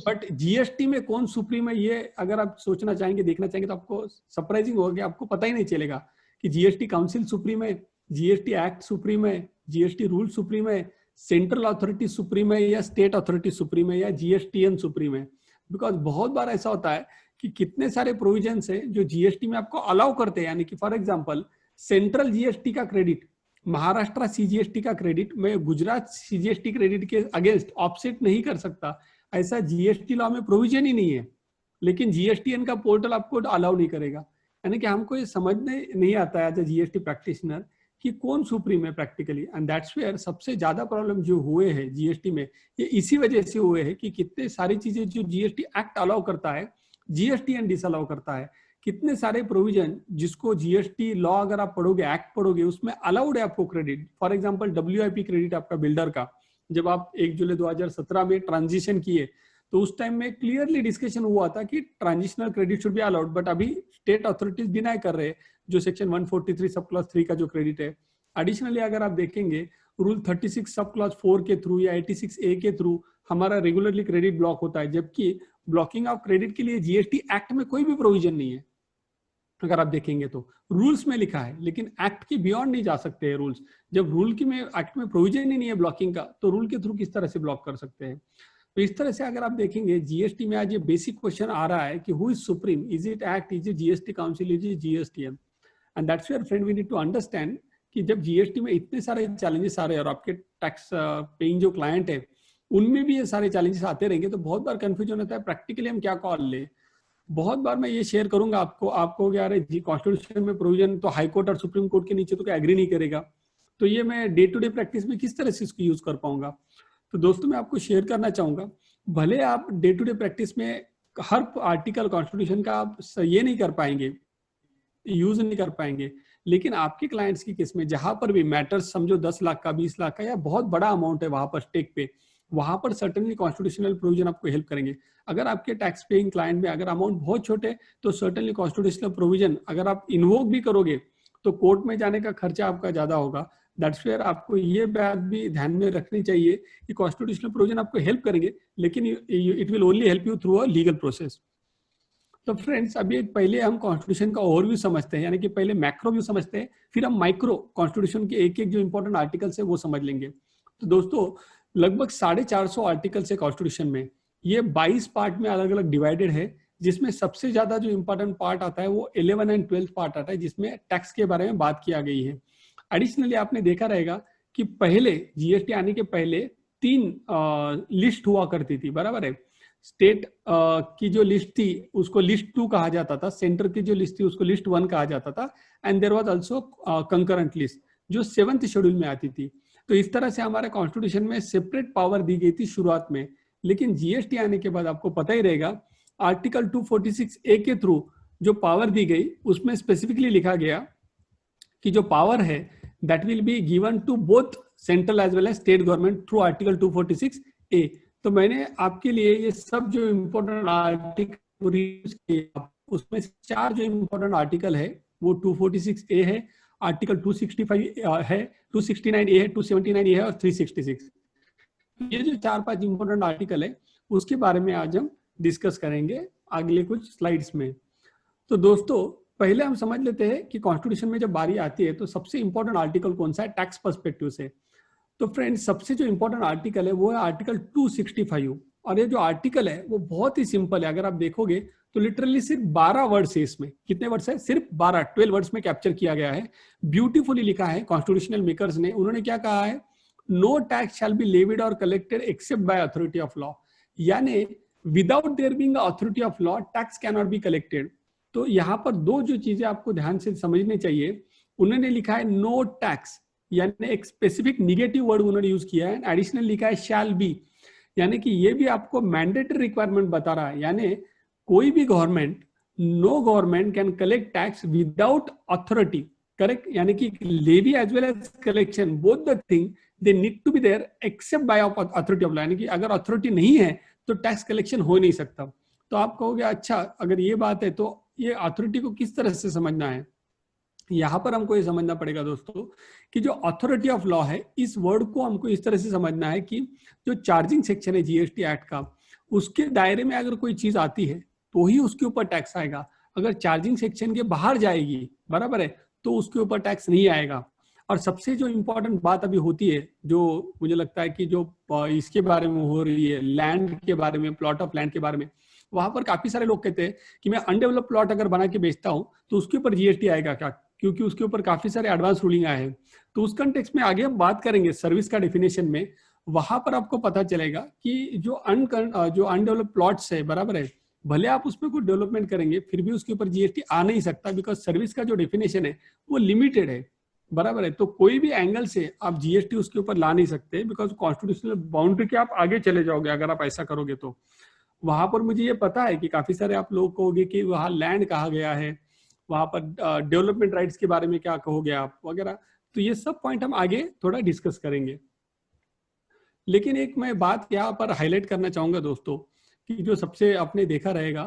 but GST में कौन सुप्रीम है ये अगर आप सोचना चाहेंगे, देखना चाहेंगे, तो आपको सरप्राइजिंग होगा कि आपको पता ही नहीं चलेगा कि जीएसटी काउंसिल सुप्रीम है, जीएसटी एक्ट सुप्रीम है, जीएसटी रूल सुप्रीम है, सेंट्रल अथॉरिटी सुप्रीम है, या स्टेट अथॉरिटी सुप्रीम है, या जीएसटीएन सुप्रीम है। बिकॉज बहुत बार ऐसा होता है कि कितने सारे प्रोविजंस है जो जीएसटी में आपको अलाउ करते हैं, यानी कि फॉर एग्जांपल सेंट्रल जीएसटी का क्रेडिट, महाराष्ट्र सीजीएसटी का क्रेडिट मैं गुजरात सीजीएसटी क्रेडिट के अगेंस्ट ऑफसेट नहीं कर सकता, ऐसा जीएसटी लॉ में प्रोविजन ही नहीं है, लेकिन जीएसटीएन का पोर्टल आपको अलाउ नहीं करेगा। यानी कि हमको ये समझने नहीं आता है एज ए जीएसटी प्रैक्टिशनर कि कौन सुप्रीम है प्रैक्टिकली, एंड दैट्स वेयर सबसे ज्यादा प्रॉब्लम जो हुए हैं जीएसटी में, ये इसी वजह से हुए हैं कि कितने सारी चीजें जो जीएसटी एक्ट अलाउ करता है जीएसटीएन डिसअलाउ करता है। कितने सारे प्रोविजन जिसको जीएसटी लॉ अगर आप पढ़ोगे, एक्ट पढ़ोगे, उसमें अलाउड है आपको credit. For example WIP credit आपका बिल्डर का, जब आप 1 जुलाई 2017 में ट्रांजिशन किए तो उस टाइम में क्लियरली डिस्कशन हुआ था कि transitional credit should be allowed, but अभी स्टेट अथॉरिटीज डिनाई कर रहे हैं जो सेक्शन 143 सब क्लॉज 3 का जो क्रेडिट है। एडिशनली अगर आप देखेंगे रूल 36 सब क्लॉज 4 के थ्रू या 86A के थ्रू हमारा रेगुलरली क्रेडिट ब्लॉक होता है, जबकि ब्लॉकिंग ऑफ क्रेडिट के लिए जीएसटी एक्ट में कोई भी प्रोविजन नहीं है। अगर आप देखेंगे तो रूल्स में लिखा है, लेकिन एक्ट के बियॉन्ड नहीं जा सकते हैं रूल्स। जब रूल की में एक्ट में प्रोविजन ही नहीं है ब्लॉकिंग का, तो रूल के थ्रू किस तरह से ब्लॉक कर सकते हैं? तो इस तरह से अगर आप देखेंगे जीएसटी में आज ये बेसिक क्वेश्चन आ रहा है कि who is supreme, is it act, is it GST council, is it GSTN? And that's where friend we need to understand कि जब जीएसटी में इतने सारे चैलेंजेस आ रहे हैं और आपके टैक्स पेइंग जो क्लाइंट है उनमें भी ये सारे चैलेंजेस आते रहेंगे, तो बहुत बार कंफ्यूजन होता है प्रैक्टिकली हम क्या कॉल ले। बहुत बार मैं ये शेयर करूंगा आपको यार जी कॉन्स्टिट्यूशन में प्रोविजन तो हाई कोर्ट और सुप्रीम कोर्ट के नीचे तो क्या एग्री नहीं करेगा, तो ये मैं डे टू डे प्रैक्टिस में किस तरह से इसको यूज कर पाऊंगा? तो दोस्तों मैं आपको शेयर करना चाहूंगा, भले आप डे टू डे प्रैक्टिस में हर आर्टिकल कॉन्स्टिट्यूशन का आप ये नहीं कर पाएंगे, यूज नहीं कर पाएंगे, लेकिन आपके क्लाइंट्स की केस में जहां पर भी मैटर्स समझो 10 लाख का, 20 लाख का या बहुत बड़ा अमाउंट है वहां पर स्टेक पे, वहां पर सर्टेनली कॉन्स्टिट्यूशनल प्रोविजन आपको हेल्प करेंगे। अगर आपके टैक्स पेइंग क्लाइंट में अगर अमाउंट बहुत छोटे, तो सर्टेनली कॉन्स्टिट्यूशनल प्रोविजन अगर आप इन्वोक भी करोगे तो कोर्ट में जाने का खर्चा आपका ज्यादा होगा। दैट्स वेयर आपको ये बात भी ध्यान में रखनी चाहिए कि कॉन्स्टिट्यूशनल प्रोविजन आपको हेल्प करेंगे, लेकिन it will only help you through a legal process. तो फ्रेंड्स अभी पहले हम कॉन्स्टिट्यूशन का ओवरव्यू समझते हैं, यानी कि पहले मैक्रो व्यू समझते हैं, फिर हम माइक्रो कॉन्स्टिट्यूशन के एक एक जो इंपॉर्टेंट आर्टिकल्स है वो समझ लेंगे। तो दोस्तों लगभग 450 आर्टिकल्स है कॉन्स्टिट्यूशन में, ये 22 पार्ट में अलग अलग डिवाइडेड है, जिसमें सबसे ज्यादा जो इंपॉर्टेंट पार्ट आता है वो 11 एंड 12 पार्ट आता है, जिसमें टैक्स के बारे में बात किया गई है। एडिशनली आपने देखा रहेगा कि पहले जीएसटी आने के पहले 3 लिस्ट हुआ करती थी, बराबर है। स्टेट की जो लिस्ट थी उसको लिस्ट 2 कहा जाता था, सेंटर की जो लिस्ट थी उसको लिस्ट 1 कहा जाता था, and there was also concurrent list जो 7th शेड्यूल में आती थी। तो इस तरह से हमारे कॉन्स्टिट्यूशन में सेपरेट पावर दी गई थी शुरुआत में, लेकिन जीएसटी आने के बाद आपको पता ही रहेगा आर्टिकल 246A के थ्रू जो पावर दी गई उसमें स्पेसिफिकली लिखा गया कि जो पावर है that will be given to both central as well as state government through article 246A। तो मैंने आपके लिए ये सब जो इम्पोर्टेंट आर्टिकल उसमें 4 जो इम्पोर्टेंट आर्टिकल है वो 246A है, आर्टिकल 265 है, 269A है, 279A है और 366। ये जो 4-5 इंपॉर्टेंट आर्टिकल है उसके बारे में आज हम डिस्कस करेंगे अगले कुछ स्लाइड्स में। तो दोस्तों पहले हम समझ लेते हैं कि कॉन्स्टिट्यूशन में जब बारी आती है तो सबसे इंपॉर्टेंट आर्टिकल कौन सा है टैक्स पर्सपेक्टिव से। तो फ्रेंड्स सबसे जो इंपॉर्टेंट आर्टिकल है वो है आर्टिकल 265, और ये जो आर्टिकल है वो बहुत ही सिंपल है। अगर आप देखोगे तो लिटरली सिर्फ 12 वर्ड्स है इसमें। कितने वर्ड्स है? सिर्फ 12 वर्ड्स में कैप्चर किया गया है। ब्यूटीफुली लिखा है कॉन्स्टिट्यूशनल मेकर्स ने। उन्होंने क्या कहा है? No tax shall be levied और collected except by authority of law, यानी without their being authority of law tax can not be collected. तो यहाँ पर 2 जो चीजें आपको ध्यान से समझनी चाहिए, उन्होंने लिखा है नो टैक्स, यानी एक स्पेसिफिक निगेटिव वर्ड उन्होंने यूज किया है। एडिशनल लिखा है शैल बी, यानी कि ये भी आपको मैंडेटरी रिक्वायरमेंट बता रहा है, यानी कोई भी government, no government can collect tax without authority, correct, यानी कि levy as well as collection both the thing they need to be there except by authority of law, यानी कि अगर अथॉरिटी नहीं है तो टैक्स कलेक्शन हो नहीं सकता। तो आप कहोगे अच्छा अगर ये बात है तो ये अथॉरिटी को किस तरह से समझना है? यहां पर हमको ये समझना पड़ेगा दोस्तों कि जो अथॉरिटी ऑफ लॉ है इस वर्ड को हमको इस तरह से समझना है कि जो चार्जिंग सेक्शन है जीएसटी एक्ट का, उसके दायरे में अगर कोई चीज आती है तो ही उसके ऊपर टैक्स आएगा। अगर चार्जिंग सेक्शन के बाहर जाएगी, बराबर है, तो उसके ऊपर टैक्स नहीं आएगा। और सबसे जो इंपॉर्टेंट बात अभी होती है, जो मुझे लगता है कि जो इसके बारे में हो रही है, लैंड के बारे में, प्लॉट ऑफ लैंड के बारे में, वहां पर काफी सारे लोग कहते हैं कि मैं अनडेवलप प्लॉट अगर बना के बेचता हूं तो उसके ऊपर जीएसटी आएगा क्या, क्योंकि उसके ऊपर काफी सारे एडवांस रूलिंग आए हैं। तो उस कंटेक्स्ट में आगे हम बात करेंगे सर्विस का डेफिनेशन में, वहां पर आपको पता चलेगा कि जो अनडेवलप प्लॉट्स है, बराबर है, भले आप उसमें कुछ डेवलपमेंट करेंगे फिर भी उसके ऊपर जीएसटी आ नहीं सकता, बिकॉज सर्विस का जो डेफिनेशन है वो लिमिटेड है, बराबर है। तो कोई भी एंगल से आप जीएसटी उसके ऊपर ला नहीं सकते, बिकॉज कॉन्स्टिट्यूशनल बाउंड्री के आप आगे चले जाओगे अगर आप ऐसा करोगे। तो वहां पर मुझे ये पता है कि काफी सारे आप लोग कहोगे कि वहां लैंड कहा गया है, वहां पर डेवलपमेंट राइट्स के बारे में क्या कहोगे आप वगैरह। तो ये सब पॉइंट हम आगे थोड़ा डिस्कस करेंगे। लेकिन एक मैं बात यहाँ पर हाईलाइट करना चाहूंगा दोस्तों कि जो सबसे आपने देखा रहेगा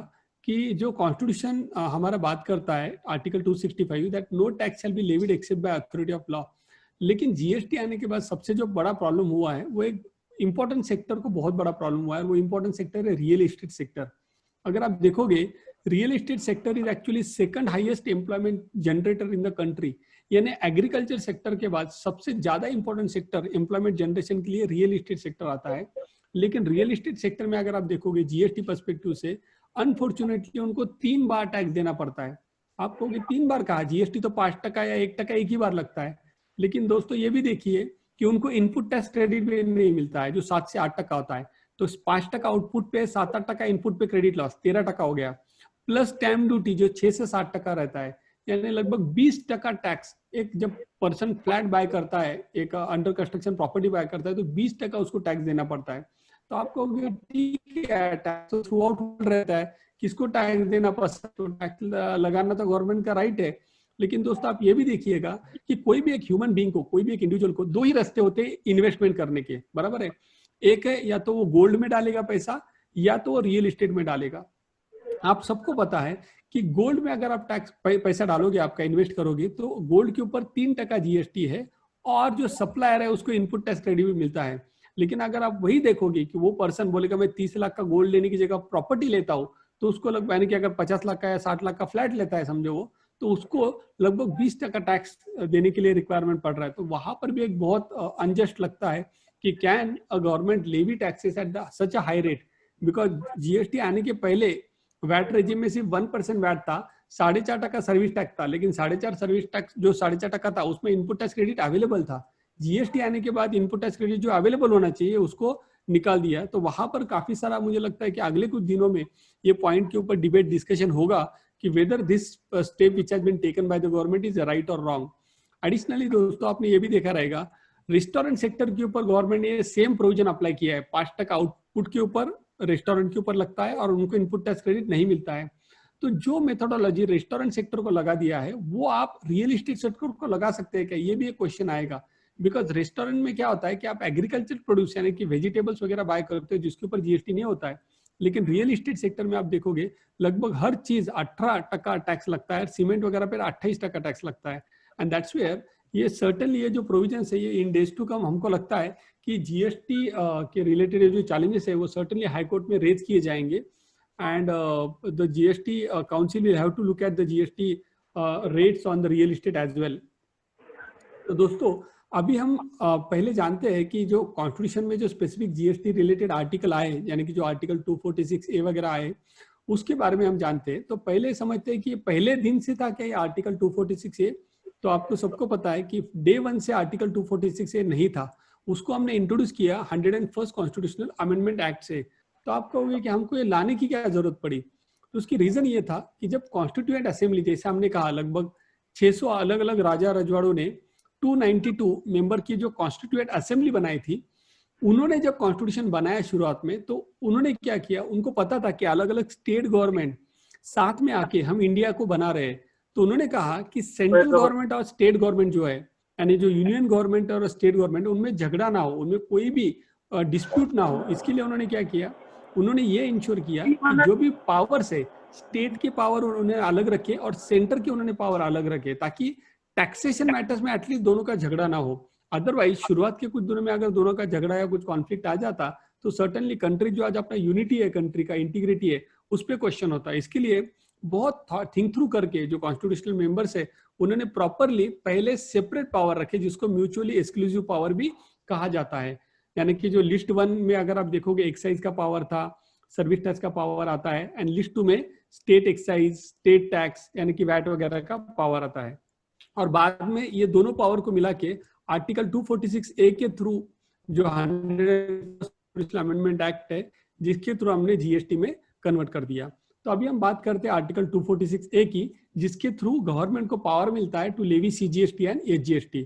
कि जो कॉन्स्टिट्यूशन हमारा बात करता है article 265 that no tax shall be levied except by authority of law, लेकिन जीएसटी आने के बाद सबसे जो बड़ा प्रॉब्लम हुआ है वो एक इंपॉर्टेंट सेक्टर को बहुत बड़ा प्रॉब्लम हुआ है। वो इंपॉर्टेंट सेक्टर है रियल एस्टेट सेक्टर। अगर आप देखोगे real estate sector is actually second highest employment generator in the country, यानी एग्रीकल्चर सेक्टर के बाद सबसे ज्यादा इंपॉर्टेंट सेक्टर एम्प्लॉयमेंट जनरेशन के लिए रियल एस्टेट सेक्टर आता है। लेकिन रियल एस्टेट सेक्टर में अगर आप देखोगे जीएसटी पर्सपेक्टिव से, अनफॉर्चुनेटली उनको 3 बार टैक्स देना पड़ता है। आप कहोगे 3 बार कहा, जीएसटी तो 5% या 1% एक ही बार लगता है। लेकिन दोस्तों ये भी देखिए कि उनको इनपुट टैक्स क्रेडिट भी नहीं मिलता है जो 7 से 8% होता है। तो 5% आउटपुट पे, 7-8% इनपुट पे क्रेडिट लॉस, 13% हो गया, प्लस स्टैम्प ड्यूटी जो 6 से 7% रहता है, यानी लगभग 20% टैक्स। एक जब पर्सन फ्लैट बाय करता है, एक अंडर कंस्ट्रक्शन प्रॉपर्टी बाय करता है, तो 20% उसको टैक्स देना पड़ता है। तो आपको ठीक है टैक्स तो थ्रू आउट रहता है, किसको टैक्स देना पसंद, तो टैक्स लगाना तो गवर्नमेंट का राइट है। लेकिन दोस्तों आप ये भी देखिएगा कि कोई भी एक ह्यूमन बीइंग को, कोई भी एक इंडिविजुअल को 2 ही रास्ते होते हैं इन्वेस्टमेंट करने के, बराबर है। एक है या तो वो गोल्ड में डालेगा पैसा, या तो वो रियल एस्टेट में डालेगा। आप सबको पता है कि गोल्ड में अगर आप टैक्स पैसा डालोगे, आपका इन्वेस्ट करोगे, तो गोल्ड के ऊपर 3% जीएसटी है, और जो सप्लायर है उसको इनपुट टैक्स क्रेडिट भी मिलता है। लेकिन अगर आप वही देखोगे कि वो पर्सन बोलेगा मैं 30 लाख का गोल्ड लेने की जगह प्रॉपर्टी लेता हूँ, तो उसको लगभग यानी कि अगर 50 लाख का या 60 लाख का फ्लैट लेता है समझो वो, तो उसको लगभग 20% टैक्स देने के लिए रिक्वायरमेंट पड़ रहा है। तो वहां पर भी एक बहुत अनजस्ट लगता है कि can a government levy taxes at such a high rate, because GST आने के पहले वैट रेजिम में सिर्फ 1% वैट था, 4.5% सर्विस टैक्स था, लेकिन 4.5% सर्विस टैक्स जो 4.5% था उसमें इनपुट टैक्स क्रेडिट अवेलेबल था। जीएसटी आने के बाद इनपुट टैक्स क्रेडिट जो अवेलेबल होना चाहिए उसको निकाल दिया। तो वहां पर काफी सारा मुझे लगता है कि अगले कुछ दिनों में ये पॉइंट के ऊपर डिबेट डिस्कशन होगा कि whether this step which has been taken by the government is right और रॉन्ग। एडिशनली दोस्तों आपने ये भी देखा रहेगा, रेस्टोरेंट सेक्टर के ऊपर गवर्नमेंट ने सेम प्रोविजन अप्लाई किया है, 5% आउटपुट के ऊपर रेस्टोरेंट के ऊपर लगता है और उनको इनपुट टैक्स क्रेडिट नहीं मिलता है। तो जो मेथोडोलॉजी रेस्टोरेंट सेक्टर को लगा दिया है वो आप रियल एस्टेट सेक्टर को लगा सकते हैं क्या, ये भी एक क्वेश्चन आएगा। बिकॉज रेस्टोरेंट में क्या होता है कि आप एग्रीकल्चर प्रोड्यूस यानी कि वेजिटेबल्स वगैरह बाय करते हो जिसके ऊपर जीएसटी नहीं होता है, लेकिन रियल एस्टेट सेक्टर में आप देखोगे लगभग हर चीज 18% टैक्स लगता है, सीमेंट वगैरह पर 28% टैक्स लगता है। एंड दैट्स वेयर ये सर्टेनली ये जो प्रोविजन है ये इन डेज टू कम हमको लगता है कि जीएसटी के रिलेटेड जो चैलेंजेस है वो सर्टेनली हाईकोर्ट में रेज किए जाएंगे। and the GST council will have to look at the GST rates on the real estate as well. तो दोस्तों अभी हम पहले जानते हैं कि जो कॉन्स्टिट्यूशन में जो स्पेसिफिक जीएसटी रिलेटेड आर्टिकल आए यानी कि जो आर्टिकल 246A वगैरह आए उसके बारे में हम जानते हैं। तो पहले समझते हैं कि पहले दिन से था क्या ये आर्टिकल 246A, तो आपको सबको पता है कि डे 1 से आर्टिकल 246A नहीं था, उसको हमने इंट्रोड्यूस किया 101st कॉन्स्टिट्यूशनल अमेंडमेंट एक्ट से। तो आप कहोगे कि हमको ये लाने की क्या जरूरत पड़ी, तो उसकी रीजन ये था कि जब कॉन्स्टिट्यूएंट असेंबली जैसे हमने कहा लगभग 600 अलग अलग राजा रजवाड़ों ने 292 मेंबर की जो कॉन्स्टिट्यूएंट असेंबली बनाई थी, उन्होंने जब कॉन्स्टिट्यूशन बनाया शुरुआत में तो उन्होंने क्या किया, उनको पता था कि अलग अलग स्टेट गवर्नमेंट साथ में आके हम इंडिया को बना रहे हैं। तो उन्होंने कहा कि सेंट्रल गवर्नमेंट और स्टेट गवर्नमेंट जो है यानी जो यूनियन गवर्नमेंट और स्टेट गवर्नमेंट उनमें झगड़ा ना हो, उनमें कोई भी डिस्प्यूट ना हो। इसके लिए उन्होंने क्या किया, उन्होंने ये इंश्योर किया कि जो भी पावर्स है स्टेट के पावर उन्होंने अलग रखे और सेंटर के उन्होंने पावर अलग रखे, ताकि टैक्सेशन मैटर्स में एटलीस्ट दोनों का झगड़ा ना हो। अदरवाइज शुरुआत के कुछ दिनों में अगर दोनों का झगड़ा या कुछ कॉन्फ्लिक्ट आ जाता तो सर्टेनली कंट्री जो आज अपना यूनिटी है, कंट्री का इंटीग्रिटी है, उस पर क्वेश्चन होता है। इसके लिए बहुत थिंक थ्रू करके जो कॉन्स्टिट्यूशनल मेंबर्स है उन्होंने प्रॉपरली पहले सेपरेट पावर रखे जिसको म्यूचुअली एक्सक्लूसिव पावर भी कहा जाता है। यानी कि जो लिस्ट 1 में अगर आप देखोगे एक्साइज का पावर था, सर्विस टैक्स का पावर आता है, एंड लिस्ट 2 में स्टेट एक्साइज, स्टेट टैक्स यानी कि वैट वगैरह का पावर आता है। और बाद में ये दोनों पावर को मिला के आर्टिकल 246A के थ्रू जो 100 अमेंडमेंट एक्ट है जिसके थ्रू हमने जीएसटी में कन्वर्ट कर दिया। तो अभी हम बात करते हैं आर्टिकल 246A की, जिसके थ्रू गवर्नमेंट को पावर मिलता है to levy CGST and HGST.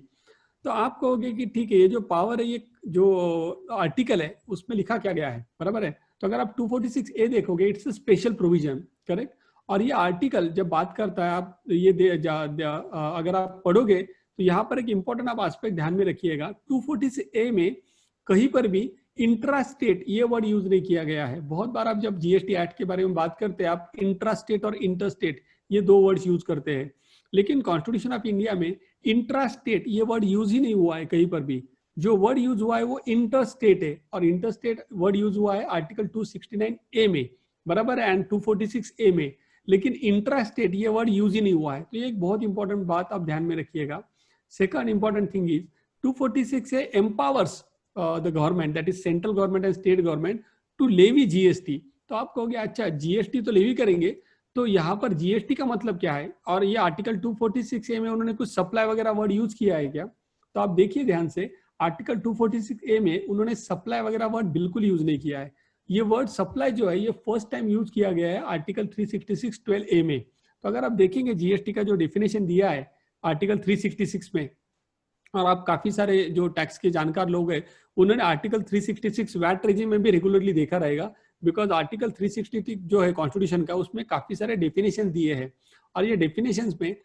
तो आप कहोगे कि ठीक है, ये जो पावर है, ये जो आर्टिकल है उसमें लिखा क्या गया है, बराबर है। तो अगर आप 246A देखोगे, it's a special provision, correct. और ये आर्टिकल जब बात करता है, आप ये अगर आप पढ़ोगे तो यहाँ पर एक इंपॉर्टेंट आप एस्पेक्ट ध्यान में रखिएगा, 246A में कहीं पर भी इंट्रा स्टेट ये वर्ड यूज नहीं किया गया है। बहुत बार आप जब जीएसटी एक्ट के बारे में बात करते हैं आप इंट्रा स्टेट और इंटर स्टेट ये दो वर्ड्स यूज करते हैं, लेकिन कॉन्स्टिट्यूशन ऑफ इंडिया में इंट्रा स्टेट ये वर्ड यूज ही नहीं हुआ है कहीं पर भी। जो वर्ड यूज हुआ है वो इंटर स्टेट है, और इंटर स्टेट वर्ड यूज हुआ है आर्टिकल 269A में, बराबर है, एंड 246A में, लेकिन इंट्रा स्टेट ये वर्ड यूज ही नहीं हुआ है। तो ये एक बहुत इंपॉर्टेंट बात आप ध्यान में रखिएगा। Second important thing is 246A empowers the government, that is central government and state government, to levy GST. तो आप कहोगे अच्छा जीएसटी तो लेवी करेंगे, तो यहाँ पर जीएसटी का मतलब क्या है, और ये आर्टिकल 246A में उन्होंने कुछ सप्लाई वगैरह वर्ड यूज किया है क्या। तो आप देखिए ध्यान से, आर्टिकल 246A में उन्होंने सप्लाई वगैरह वर्ड बिल्कुल यूज नहीं किया है। ये वर्ड सप्लाई जो है ये फर्स्ट टाइम यूज किया गया है आर्टिकल 366(12)A में। तो अगर आप देखेंगे जीएसटी का जो डेफिनेशन दिया है आर्टिकल 366 में, और आप काफी सारे जो टैक्स के जानकार लोग हैं उन्होंने आर्टिकल 366 वैट रेजिम में भी रेगुलरली देखा रहेगा, बिकॉज आर्टिकल 366 जो है कॉन्स्टिट्यूशन का उसमें काफी सारे डेफिनेशन दिए हैं, और ये डेफिनेशंस में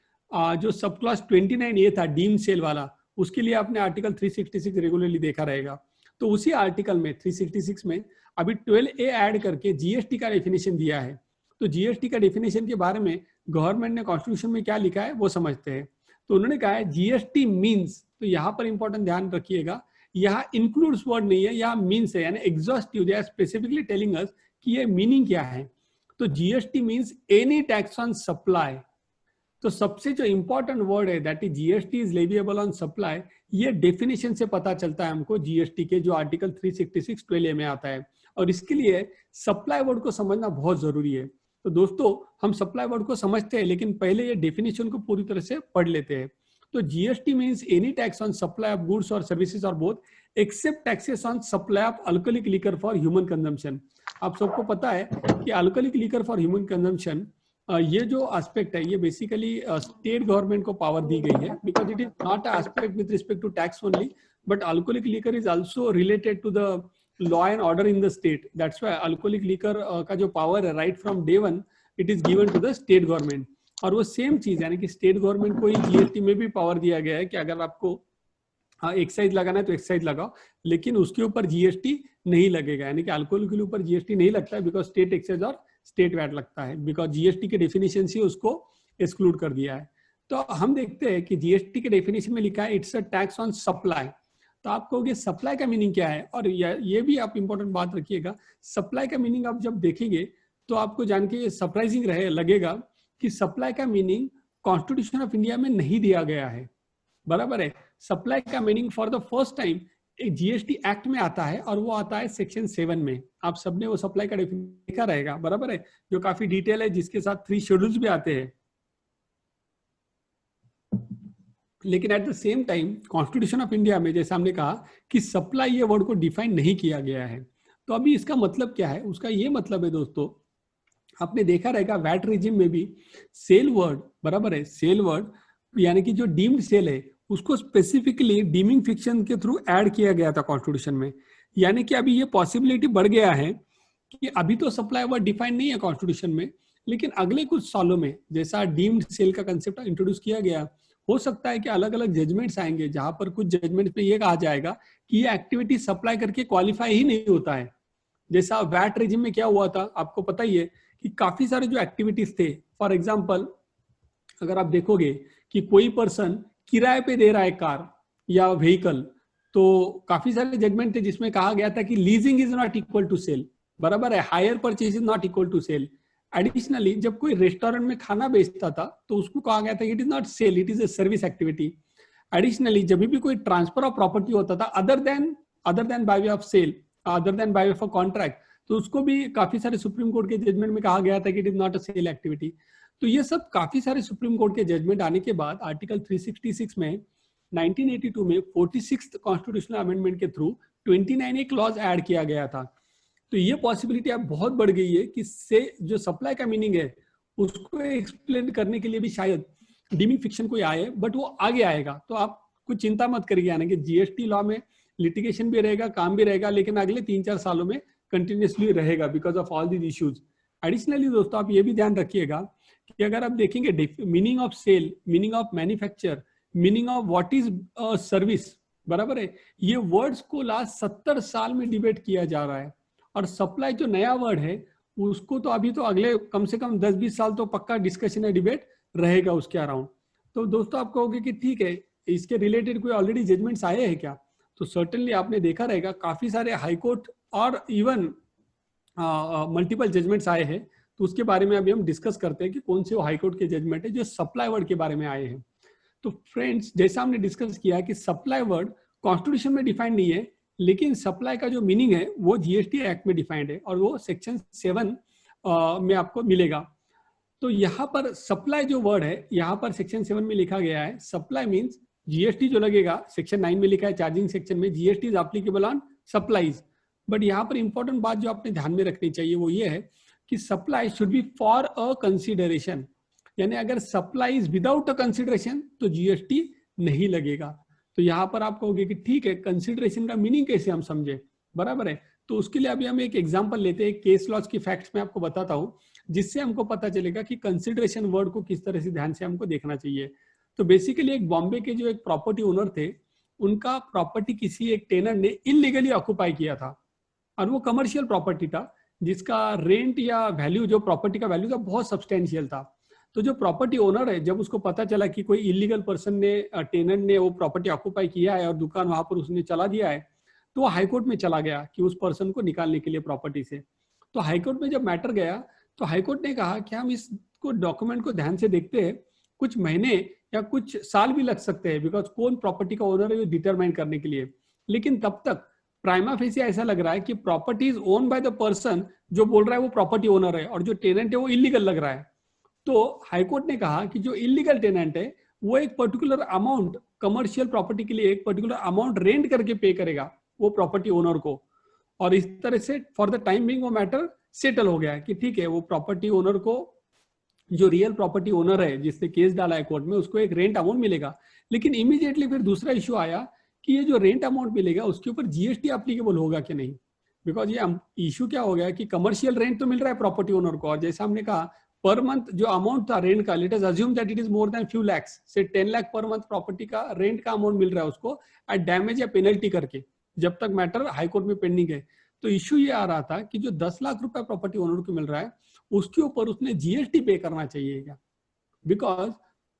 जो सब क्लॉज 29A था डीम सेल वाला, उसके लिए आपने आर्टिकल 366 रेगुलरली देखा रहेगा। तो उसी आर्टिकल में 366 में अभी 12A ऐड करके जीएसटी का डेफिनेशन दिया है। तो जीएसटी का डेफिनेशन के बारे में गवर्नमेंट ने कॉन्स्टिट्यूशन में क्या लिखा है वो समझते हैं। तो उन्होंने कहा है जीएसटी मीन्स, तो यहाँ पर इंपॉर्टेंट ध्यान रखिएगा, यहाँ इंक्लूड्स वर्ड नहीं है, यहाँ मीन्स है, यानी exhaustive, they are specifically telling us कि ये मीनिंग क्या है। तो GST means any tax on supply. तो सबसे जो इंपॉर्टेंट वर्ड है that is GST is leviable on supply, ये डेफिनेशन से पता चलता है हमको जीएसटी के, जो आर्टिकल 366(12)A में आता है। और इसके लिए सप्लाई वर्ड को समझना बहुत जरूरी है। तो दोस्तों हम सप्लाई वर्ड को समझते हैं, लेकिन पहले ये डेफिनेशन को पूरी तरह से पढ़ लेते हैं। तो GST means any tax on supply of goods और सर्विसेज और both except taxes on supply of alcoholic liquor for human consumption. आप सबको पता है कि alcoholic liquor for human consumption, ये जो एस्पेक्ट है ये बेसिकली स्टेट गवर्नमेंट को पावर दी गई है, because it is not a aspect with respect to tax only, but alcoholic liquor is also related to the law and order in the state. That's why alcoholic liquor का जो पावर है right from day one it is given to the state government. और वो सेम चीज यानी कि स्टेट गवर्नमेंट को ही जीएसटी में भी पावर दिया गया है कि अगर आपको एक्साइज लगाना है तो एक्साइज लगाओ, लेकिन उसके ऊपर जीएसटी नहीं लगेगा। यानी कि अल्कोहल के ऊपर जीएसटी नहीं लगता है, बिकॉज स्टेट एक्साइज और स्टेट वैट लगता है, बिकॉज जीएसटी के डेफिनेशन से उसको एक्सक्लूड कर दिया है। तो हम देखते हैं कि जीएसटी के डेफिनेशन में लिखा है it's a tax on supply. तो आप कहोगे सप्लाई का मीनिंग क्या है, और ये भी आप इंपॉर्टेंट बात रखिएगा, सप्लाई का मीनिंग आप जब देखेंगे तो आपको जान के सरप्राइजिंग लगेगा कि सप्लाई का मीनिंग कॉन्स्टिट्यूशन ऑफ इंडिया में नहीं दिया गया है। बराबर है, सप्लाई का meaning for the first time एक जीएसटी एक्ट में आता है, और वो आता है सेक्शन 7 में। आप सबने वो सप्लाई का डेफिनेशन देखा रहेगा, बराबर है, जो काफी डिटेल है, जिसके साथ 3 शेड्यूल्स भी आते हैं। लेकिन eight the same time constitution of India में जैसे हमने कहा कि सप्लाई ये वर्ड को डिफाइन नहीं किया गया है। तो अभी इसका मतलब क्या है, उसका ये मतलब है दोस्तों, आपने देखा रहेगा वैट रिजिम में भी सेल वर्ड, बराबर है, सेल वर्ड यानी कि जो डीम्ड सेल है उसको स्पेसिफिकली डीमिंग फिक्शन के थ्रू ऐड किया गया था कॉन्स्टिट्यूशन में। यानी कि अभी ये पॉसिबिलिटी बढ़ गया है कि अभी तो सप्लाई वर्ड डिफाइन नहीं है कॉन्स्टिट्यूशन में, लेकिन अगले कुछ सालों में जैसा डीम्ड सेल का कंसेप्ट इंट्रोड्यूस किया गया, हो सकता है कि अलग अलग जजमेंट्स आएंगे जहां पर कुछ जजमेंट्स में ये कहा जाएगा कि ये एक्टिविटी सप्लाई करके क्वालिफाई ही नहीं होता है। जैसा वैट रिजिम में क्या हुआ था, आपको पता ही है कि काफी सारे जो एक्टिविटीज थे, फॉर एग्जाम्पल अगर आप देखोगे कि कोई पर्सन किराए पे दे रहा है कार या व्हीकल, तो काफी सारे जजमेंट थे जिसमें कहा गया था कि leasing is not equal to sale, बराबर है, hire purchase is not equal to sale. Additionally जब कोई रेस्टोरेंट में खाना बेचता था तो उसको कहा गया था it is not sale, it is a service activity. Additionally जब भी कोई ट्रांसफर ऑफ प्रॉपर्टी होता था other than by way of sale, other than by way of contract, तो उसको भी काफी सारे सुप्रीम कोर्ट के जजमेंट में कहा गया था कि it is not a sale activity. तो ये सब काफी सारे सुप्रीम कोर्ट के जजमेंट आने के बाद आर्टिकल 366 में 1982 में 46th कॉन्स्टिट्यूशनल अमेंडमेंट के थ्रू 29 एक क्लॉज ऐड किया गया था। तो ये पॉसिबिलिटी अब बहुत बढ़ गई है कि से जो सप्लाई का मीनिंग है उसको एक्सप्लेन करने के लिए भी शायद डीमिंग फिक्शन कोई आए, बट वो आगे आएगा। तो आप कुछ चिंता मत करिए, यानी कि जीएसटी लॉ में लिटिगेशन भी रहेगा, काम भी रहेगा, लेकिन अगले 3-4 सालों में कंटिन्यूसली रहेगा because of all these issues. Additionally दोस्तों आप ये भी ध्यान रखिएगा कि अगर आप देखेंगे meaning of sale, meaning of manufacture, meaning of what is service, बराबर है, ये वर्ड्स को लास्ट 70 साल में डिबेट किया जा रहा है। और सप्लाई जो नया वर्ड है उसको तो अभी तो अगले कम से कम 10-20 साल तो पक्का डिस्कशन है, डिबेट रहेगा उसके अराउंड। तो दोस्तों आप कहोगे कि ठीक है, इसके रिलेटेड कोई ऑलरेडी जजमेंट्स आए हैं क्या, तो सर्टेनली आपने देखा रहेगा काफी सारे हाईकोर्ट और इवन मल्टीपल जजमेंट्स आए हैं। तो उसके बारे में अभी हम डिस्कस करते हैं कि कौन से वो हाईकोर्ट के जजमेंट है जो सप्लाई वर्ड के बारे में आए हैं। तो फ्रेंड्स जैसा हमने डिस्कस किया कि सप्लाई वर्ड कॉन्स्टिट्यूशन में डिफाइंड नहीं है, लेकिन सप्लाई का जो मीनिंग है वो जीएसटी एक्ट में डिफाइंड है और वो सेक्शन 7 में आपको मिलेगा। तो यहाँ पर सप्लाई जो वर्ड है, यहाँ पर सेक्शन 7 में लिखा गया है सप्लाई मीन्स जीएसटी जो लगेगा, सेक्शन 9 में लिखा है चार्जिंग सेक्शन में GST is applicable on supplies. But यहाँ पर इंपॉर्टेंट बात जो आपने ध्यान में रखनी चाहिए वो ये है कि supply should be for a consideration, यानी अगर supply is without a consideration तो जीएसटी नहीं लगेगा। तो यहाँ पर आप कहोगे कि ठीक है, कंसिडरेशन का मीनिंग कैसे हम समझे, बराबर है। तो उसके लिए अभी हम एक एग्जांपल लेते हैं, केस लॉज की फैक्ट्स में आपको बताता हूँ, जिससे हमको पता चलेगा कि कंसिडरेशन वर्ड को किस तरह से ध्यान से हमको देखना चाहिए। तो बेसिकली एक बॉम्बे के जो एक प्रॉपर्टी ओनर थे, उनका प्रॉपर्टी किसी एक टेनर ने इलीगली ऑक्युपाई किया था और वो कमर्शियल प्रॉपर्टी था जिसका रेंट या वैल्यू, जो प्रॉपर्टी का वैल्यू था बहुत सब्सटेंशियल था। तो जो प्रॉपर्टी ओनर है, जब उसको पता चला कि कोई इलीगल पर्सन ने, टेनर ने वो प्रॉपर्टी ऑक्युपाई किया है और दुकान वहां पर उसने चला दिया है, तो वो हाईकोर्ट में चला गया कि उस पर्सन को निकालने के लिए प्रॉपर्टी से। तो हाईकोर्ट में जब मैटर गया तो हाईकोर्ट ने कहा कि हम इसको डॉक्यूमेंट को ध्यान से देखते हैं, कुछ महीने या कुछ साल भी लग सकते हैं, बिकॉज कौन प्रॉपर्टी का ओनर है ये डिटरमाइन करने के लिए। लेकिन तब तक प्राइमा फेसी ऐसा लग रहा है कि property is own by the person जो बोल रहा है वो प्रॉपर्टी ओनर है, और जो टेनेंट है वो इलीगल लग रहा है। तो हाईकोर्ट ने कहा कि जो इलीगल टेनेंट है वो एक पर्टिकुलर अमाउंट कमर्शियल प्रॉपर्टी के लिए एक पर्टिकुलर अमाउंट रेंट करके पे करेगा वो प्रॉपर्टी ओनर को, और इस तरह से फॉर द टाइम बिंग वो मैटर सेटल हो गया है कि ठीक है, वो प्रॉपर्टी ओनर को, जो रियल प्रॉपर्टी ओनर है जिसने केस डाला है कोर्ट में, उसको एक रेंट अमाउंट मिलेगा। लेकिन इमीडिएटली फिर दूसरा इश्यू आया कि ये जो रेंट अमाउंट मिलेगा उसके ऊपर जीएसटी एप्लीकेबल होगा कि नहीं, बिकॉज ये इश्यू क्या हो गया कि कमर्शियल रेंट तो मिल रहा है प्रॉपर्टी ओनर को, और जैसे हमने कहा पर मंथ जो अमाउंट था रेंट का, let us assume that it is more than few lakhs, से 10 लाख पर मंथ प्रॉपर्टी का रेंट का अमाउंट मिल रहा है उसको एट डैमेज या पेनल्टी करके, जब तक मैटर हाईकोर्ट में पेंडिंग है। तो इश्यू ये आ रहा था कि जो 10 लाख रुपए प्रॉपर्टी ओनर को मिल रहा है उसके ऊपर उसने जीएसटी पे करना चाहिए क्या, बिकॉज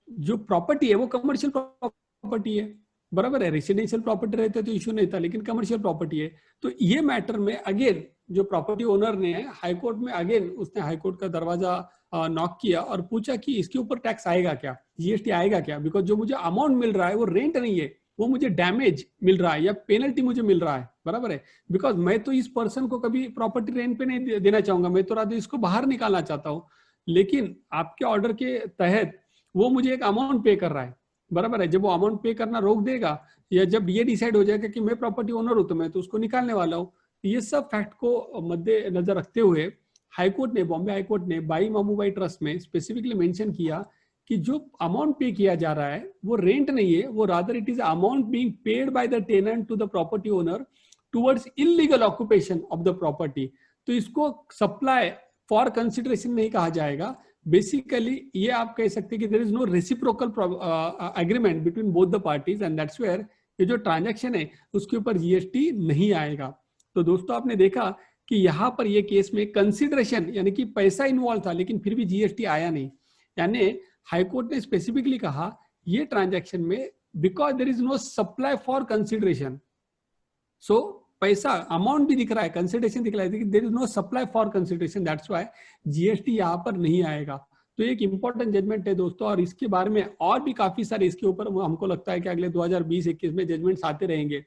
जो प्रॉपर्टी है वो कमर्शियल प्रॉपर्टी है, बराबर है। रेसिडेंशियल प्रॉपर्टी रहते तो इश्यू नहीं था, लेकिन कमर्शियल प्रॉपर्टी है। तो ये मैटर में अगेन जो प्रॉपर्टी ओनर ने हाईकोर्ट में अगेन उसने हाईकोर्ट का दरवाजा नॉक किया और पूछा कि इसके ऊपर टैक्स आएगा क्या, जीएसटी आएगा क्या, बिकॉज जो मुझे अमाउंट मिल रहा है वो रेंट नहीं है, वो मुझे डैमेज मिल रहा है या पेनल्टी मुझे मिल रहा है, बराबर है। बिकॉज मैं तो इस पर्सन को कभी प्रॉपर्टी रेंट पे नहीं देना चाहूंगा, मैं तो रात इसको बाहर निकालना चाहता हूँ, लेकिन आपके ऑर्डर के तहत वो मुझे एक अमाउंट पे कर रहा है, बराबर है। जब वो अमाउंट पे करना रोक देगा या जब ये डिसाइड हो जाएगा कि मैं प्रॉपर्टी ओनर हूं तो मैं तो उसको निकालने वाला हूँ, ये सब फैक्ट को मद्देनजर रखते हुए हाईकोर्ट ने, बॉम्बे हाईकोर्ट ने बाई मामूबाई ट्रस्ट में स्पेसिफिकली मेंशन किया कि जो अमाउंट पे किया जा रहा है वो रेंट नहीं है, वो rather it is amount being paid by the tenant to the property owner towards illegal occupation of the property. तो इसको सप्लाई फॉर कंसिडरेशन नहीं कहा जाएगा। बेसिकली ये आप कह सकते हैं कि there is no reciprocal agreement between both the parties and that's where ये जो ट्रांजैक्शन है उसके ऊपर जीएसटी नहीं आएगा। तो दोस्तों आपने देखा कि यहाँ पर ये केस में कंसिडरेशन यानी कि पैसा इन्वॉल्व था, लेकिन फिर भी जीएसटी आया नहीं। यानी हाईकोर्ट ने स्पेसिफिकली कहा ये ट्रांजैक्शन में because there is no supply for consideration, so पैसा अमाउंट भी दिख रहा है, कंसिडरेशन दिख रहा है, there is no supply for consideration, that's why GST यहाँ पर नहीं आएगा। तो एक इंपॉर्टेंट जजमेंट है दोस्तों, और इसके बारे में और भी काफी सारे इसके ऊपर हमको लगता है कि अगले 2020-21 में जजमेंट्स आते रहेंगे।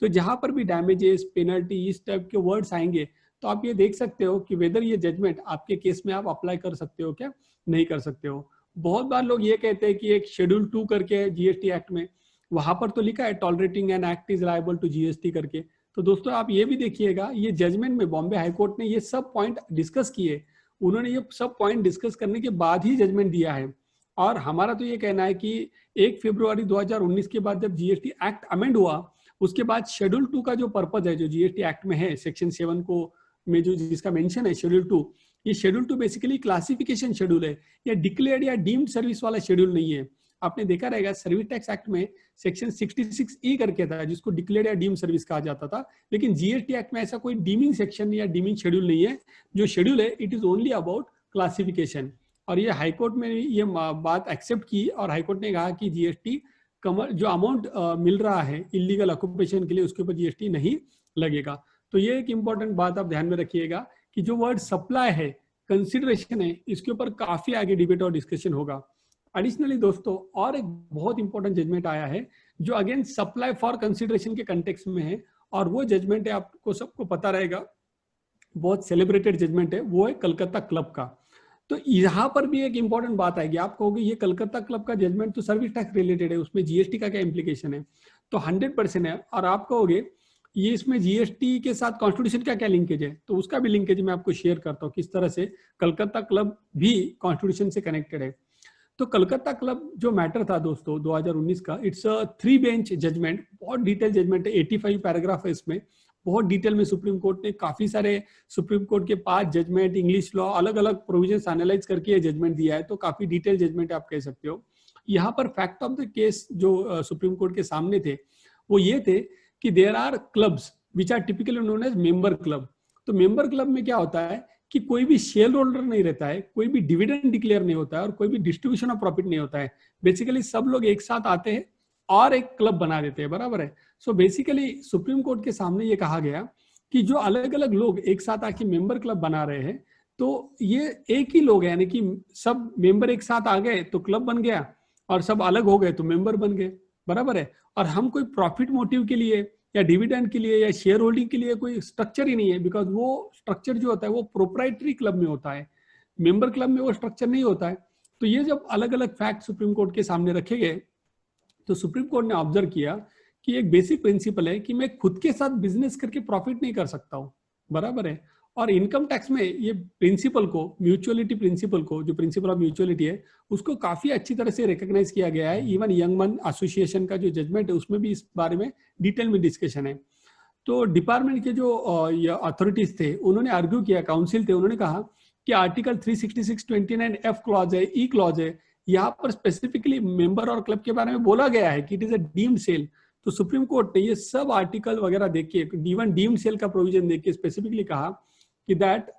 तो जहां पर भी डैमेजेस, पेनल्टी, इस टाइप के वर्ड्स आएंगे तो आप ये देख सकते हो कि वेदर ये जजमेंट आपके केस में आप अप्लाई कर सकते हो क्या, नहीं कर सकते हो। बहुत बार लोग ये कहते हैं कि एक शेड्यूल 2 करके जीएसटी एक्ट में, वहां पर तो लिखा है tolerating an act is liable to GST करके। तो दोस्तों आप ये भी देखिएगा, ये जजमेंट में बॉम्बे हाईकोर्ट ने ये सब पॉइंट डिस्कस किए, उन्होंने ये सब पॉइंट डिस्कस करने के बाद ही जजमेंट दिया है। और हमारा तो ये कहना है कि 1 फरवरी 2019 के बाद जब जीएसटी एक्ट अमेंड हुआ उसके बाद शेड्यूल 2 का जो पर्पज है जो जीएसटी एक्ट में है सेक्शन 7 को में जो जिसका मेंशन है शेड्यूल 2, ये शेड्यूल 2 बेसिकली क्लासिफिकेशन शेड्यूल है, या डिक्लेयर्ड या डीम्ड सर्विस वाला शेड्यूल नहीं है। आपने देखा रहेगा सर्विस टैक्स एक्ट में सेक्शन 66E करके था जिसको डिक्लेयर्ड या डीम्ड सर्विस कहा जाता था, लेकिन जीएसटी एक्ट में ऐसा कोई डीमिंग सेक्शन या डीमिंग शेड्यूल नहीं है। जो शेड्यूल है it is only about classification, और ये हाईकोर्ट में ये बात एक्सेप्ट की और हाईकोर्ट ने कहा कि जीएसटी जो अमाउंट मिल रहा है इलीगल ऑक्यूपेशन के लिए उसके ऊपर जीएसटी नहीं लगेगा। तो ये एक इंपॉर्टेंट बात आप ध्यान में रखिएगा कि जो वर्ड सप्लाई है, कंसिडरेशन है, इसके ऊपर काफी आगे डिबेट और डिस्कशन होगा। एडिशनली दोस्तों और एक बहुत इंपॉर्टेंट जजमेंट आया है जो अगेन सप्लाई फॉर कंसिडरेशन के कंटेक्स्ट में है, और वो जजमेंट है आपको सबको पता रहेगा, बहुत सेलिब्रेटेड जजमेंट है, वो है कलकत्ता क्लब का। तो यहाँ पर भी एक इंपॉर्टेंट बात आएगी, आप कहोगे ये कलकत्ता क्लब का जजमेंट तो सर्विस टैक्स रिलेटेड है, उसमें जीएसटी का क्या इंप्लीकेशन है, तो 100% है। और आप कहोगे ये इसमें जीएसटी के साथ कॉन्स्टिट्यूशन का क्या लिंकेज है, तो उसका भी लिंकेज मैं आपको शेयर करता हूँ किस तरह से कलकत्ता क्लब भी कॉन्स्टिट्यूशन से कनेक्टेड है। तो कलकत्ता क्लब जो मैटर था दोस्तों 2019 का, इट्स अ 3 बेंच जजमेंट, बहुत डिटेल जजमेंट है, 85 पैराग्राफ है इसमें, बहुत डिटेल में सुप्रीम कोर्ट ने काफी सारे सुप्रीम कोर्ट के 5 जजमेंट, इंग्लिश लॉ, अलग अलग प्रोविजंस एनालाइज करके ये जजमेंट दिया है, तो काफी डिटेल जजमेंट आप कह सकते हो। यहाँ पर फैक्ट ऑफ द केस जो सुप्रीम कोर्ट के सामने थे वो ये थे कि there are clubs which are typically known as member club. तो मेंबर क्लब में क्या होता है कि कोई भी शेयर होल्डर नहीं रहता है, कोई भी डिविडेंड डिक्लेयर नहीं होता है और कोई भी डिस्ट्रीब्यूशन ऑफ प्रॉफिट नहीं होता है। बेसिकली सब लोग एक साथ आते हैं और एक क्लब बना देते हैं, बराबर है। सो बेसिकली सुप्रीम कोर्ट के सामने ये कहा गया कि जो अलग अलग लोग एक साथ आके मेंबर क्लब बना रहे हैं तो ये एक ही लोग हैं, यानी कि सब मेंबर एक साथ आ गए तो क्लब बन गया, और सब अलग हो गए तो मेंबर बन गए, बराबर है। और हम कोई प्रॉफिट मोटिव के लिए या डिविडेंड के लिए या शेयर होल्डिंग के लिए कोई स्ट्रक्चर ही नहीं है, बिकॉज वो स्ट्रक्चर जो होता है वो प्रोप्राइटरी क्लब में होता है, मेंबर क्लब में वो स्ट्रक्चर नहीं होता है। तो ये जब अलग अलग फैक्ट सुप्रीम कोर्ट के सामने रखे गए तो सुप्रीम कोर्ट ने ऑब्जर्व किया कि एक बेसिक प्रिंसिपल है कि मैं खुद के साथ बिजनेस करके प्रॉफिट नहीं कर सकता हूँ, बराबर है। और इनकम टैक्स में ये प्रिंसिपल को, म्यूचुअलिटी प्रिंसिपल को, जो प्रिंसिपल ऑफ म्यूचुअलिटी है, उसको काफी अच्छी तरह से रिकॉग्नाइज किया गया है। इवन यंग मन एसोसिएशन का जो जजमेंट है उसमें भी इस बारे में डिटेल में डिस्कशन है। तो डिपार्टमेंट के जो अथॉरिटीज थे उन्होंने आर्ग्यू किया, काउंसिल थे, उन्होंने कहा कि आर्टिकल 366(29)F क्लॉज है, ई क्लॉज है, यहाँ पर स्पेसिफिकली मेंबर और क्लब के बारे में बोला गया है कि it is a deemed sale. तो सुप्रीम कोर्ट ने ये सब आर्टिकल वगैरह देख के, इवन डीम्ड सेल का प्रोविजन देख के स्पेसिफिकली कहा कि that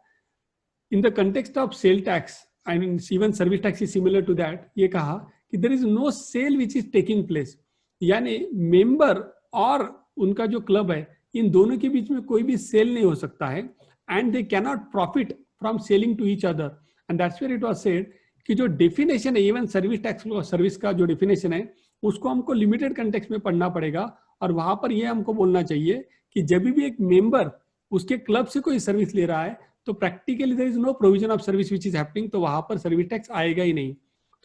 in the context of sale tax and even service tax is similar to that, ये कहा कि there is no sale which is taking place, यानी मेंबर और उनका जो क्लब है इन दोनों के बीच में कोई भी सेल नहीं हो सकता है, and they cannot profit from selling to each other. And that's where it was said कि जो डेफिनेशन है, इवन सर्विस टैक्स सर्विस का जो डेफिनेशन है उसको हमको लिमिटेड कंटेक्स्ट में पढ़ना पड़ेगा, और वहां पर ये हमको बोलना चाहिए कि जब भी एक मेंबर उसके क्लब से कोई सर्विस ले रहा है तो practically there is no provision of service which is happening, तो वहां पर सर्विस टैक्स आएगा ही नहीं।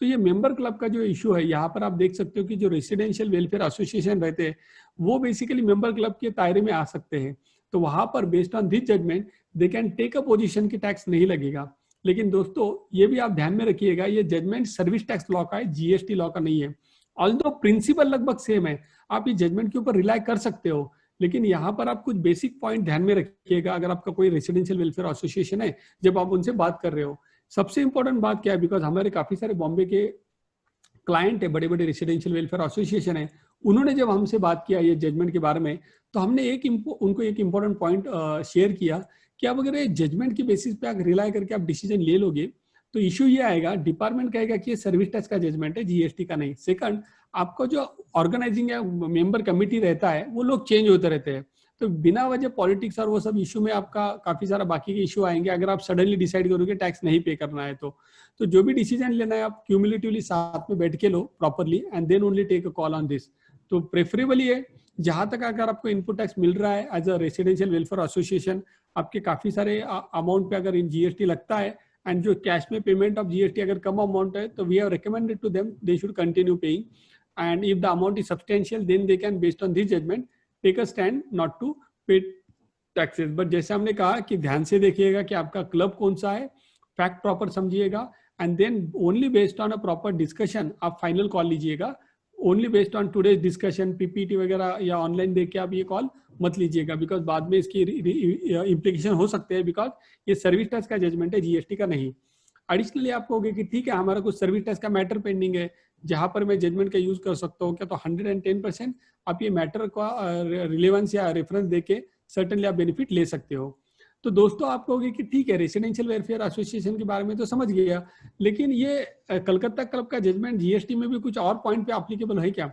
तो ये मेंबर क्लब का जो इशू है, यहाँ पर आप देख सकते हो कि जो रेसिडेंशियल वेलफेयर एसोसिएशन रहते हैं वो बेसिकली मेंबर क्लब के दायरे में आ सकते हैं। तो वहां पर based on this judgment they can take a position की टैक्स नहीं लगेगा। लेकिन दोस्तों ये भी आप ध्यान में रखिएगा, ये जजमेंट सर्विस टैक्स लॉ का है, जीएसटी लॉ का नहीं है। ऑल्दो प्रिंसिपल लगभग सेम है, आप इस जजमेंट के ऊपर रिलाई कर सकते हो, लेकिन यहाँ पर आप कुछ बेसिक पॉइंट ध्यान में रखिएगा अगर आपका कोई रेसिडेंशियल वेलफेयर एसोसिएशन है, जब आप उनसे बात कर रहे हो। सबसे इंपॉर्टेंट बात क्या है, बिकॉज हमारे काफी सारे बॉम्बे के क्लाइंट है, बड़े बड़े रेसिडेंशियल वेलफेयर एसोसिएशन है, उन्होंने जब हमसे बात किया ये जजमेंट के बारे में, तो हमने उनको एक इंपॉर्टेंट पॉइंट शेयर किया कि आप अगर जजमेंट की बेसिस पे आप रिलाई करके आप डिसीजन ले लोगे तो इशू ये आएगा, डिपार्टमेंट कहेगा कि ये सर्विस टैक्स का जजमेंट है, जीएसटी का नहीं। सेकंड, आपका जो ऑर्गेनाइजिंग या मेंबर कमेटी रहता है वो लोग चेंज होते रहते हैं, तो बिना वजह पॉलिटिक्स और वो सब इशू में आपका काफी सारा बाकी के इशू आएंगे अगर आप सडनली डिसाइड करोगे टैक्स नहीं पे करना है। तो जो भी डिसीजन लेना है आप क्यूमुलेटिवली साथ में बैठ के लो properly, and then only take a call on this. तो प्रेफरेबली है, जहां तक अगर आपको इनपुट टैक्स मिल रहा है as a residential welfare association, आपके काफी सारे अमाउंट पे अगर इन जीएसटी लगता है, एंड जो कैश में पेमेंट ऑफ जीएसटी अगर कम अमाउंट है, तो we have recommended to them they should continue paying, and if the amount is substantial then they can based on this judgment take a stand not to pay taxes. But जैसे हमने कहा कि ध्यान से देखिएगा कि आपका क्लब कौन सा है, फैक्ट प्रॉपर समझिएगा, and then only based on a proper discussion आप फाइनल कॉल लीजिएगा। Only based on today's discussion PPT वगैरह या ऑनलाइन देख के आप ये कॉल मत लीजिएगा, बिकॉज बाद में इसकी इम्प्लीकेशन हो सकते हैं, बिकॉज ये सर्विस टैक्स का जजमेंट है, जीएसटी का नहीं। एडिशनली आप कहोगे कि ठीक है हमारा कुछ सर्विस टैक्स का मैटर पेंडिंग है जहां पर मैं जजमेंट का यूज कर सकता हूँ क्या, तो 110% आप ये मैटर का रिलेवेंस या रेफरेंस देके सर्टेनली आप बेनिफिट ले सकते हो। तो दोस्तों आप कहोगे कि ठीक है रेसिडेंशियल वेलफेयर एसोसिएशन के बारे में तो समझ गया, लेकिन ये कलकत्ता क्लब का जजमेंट जीएसटी में भी कुछ और पॉइंट पे एप्लीकेबल है क्या?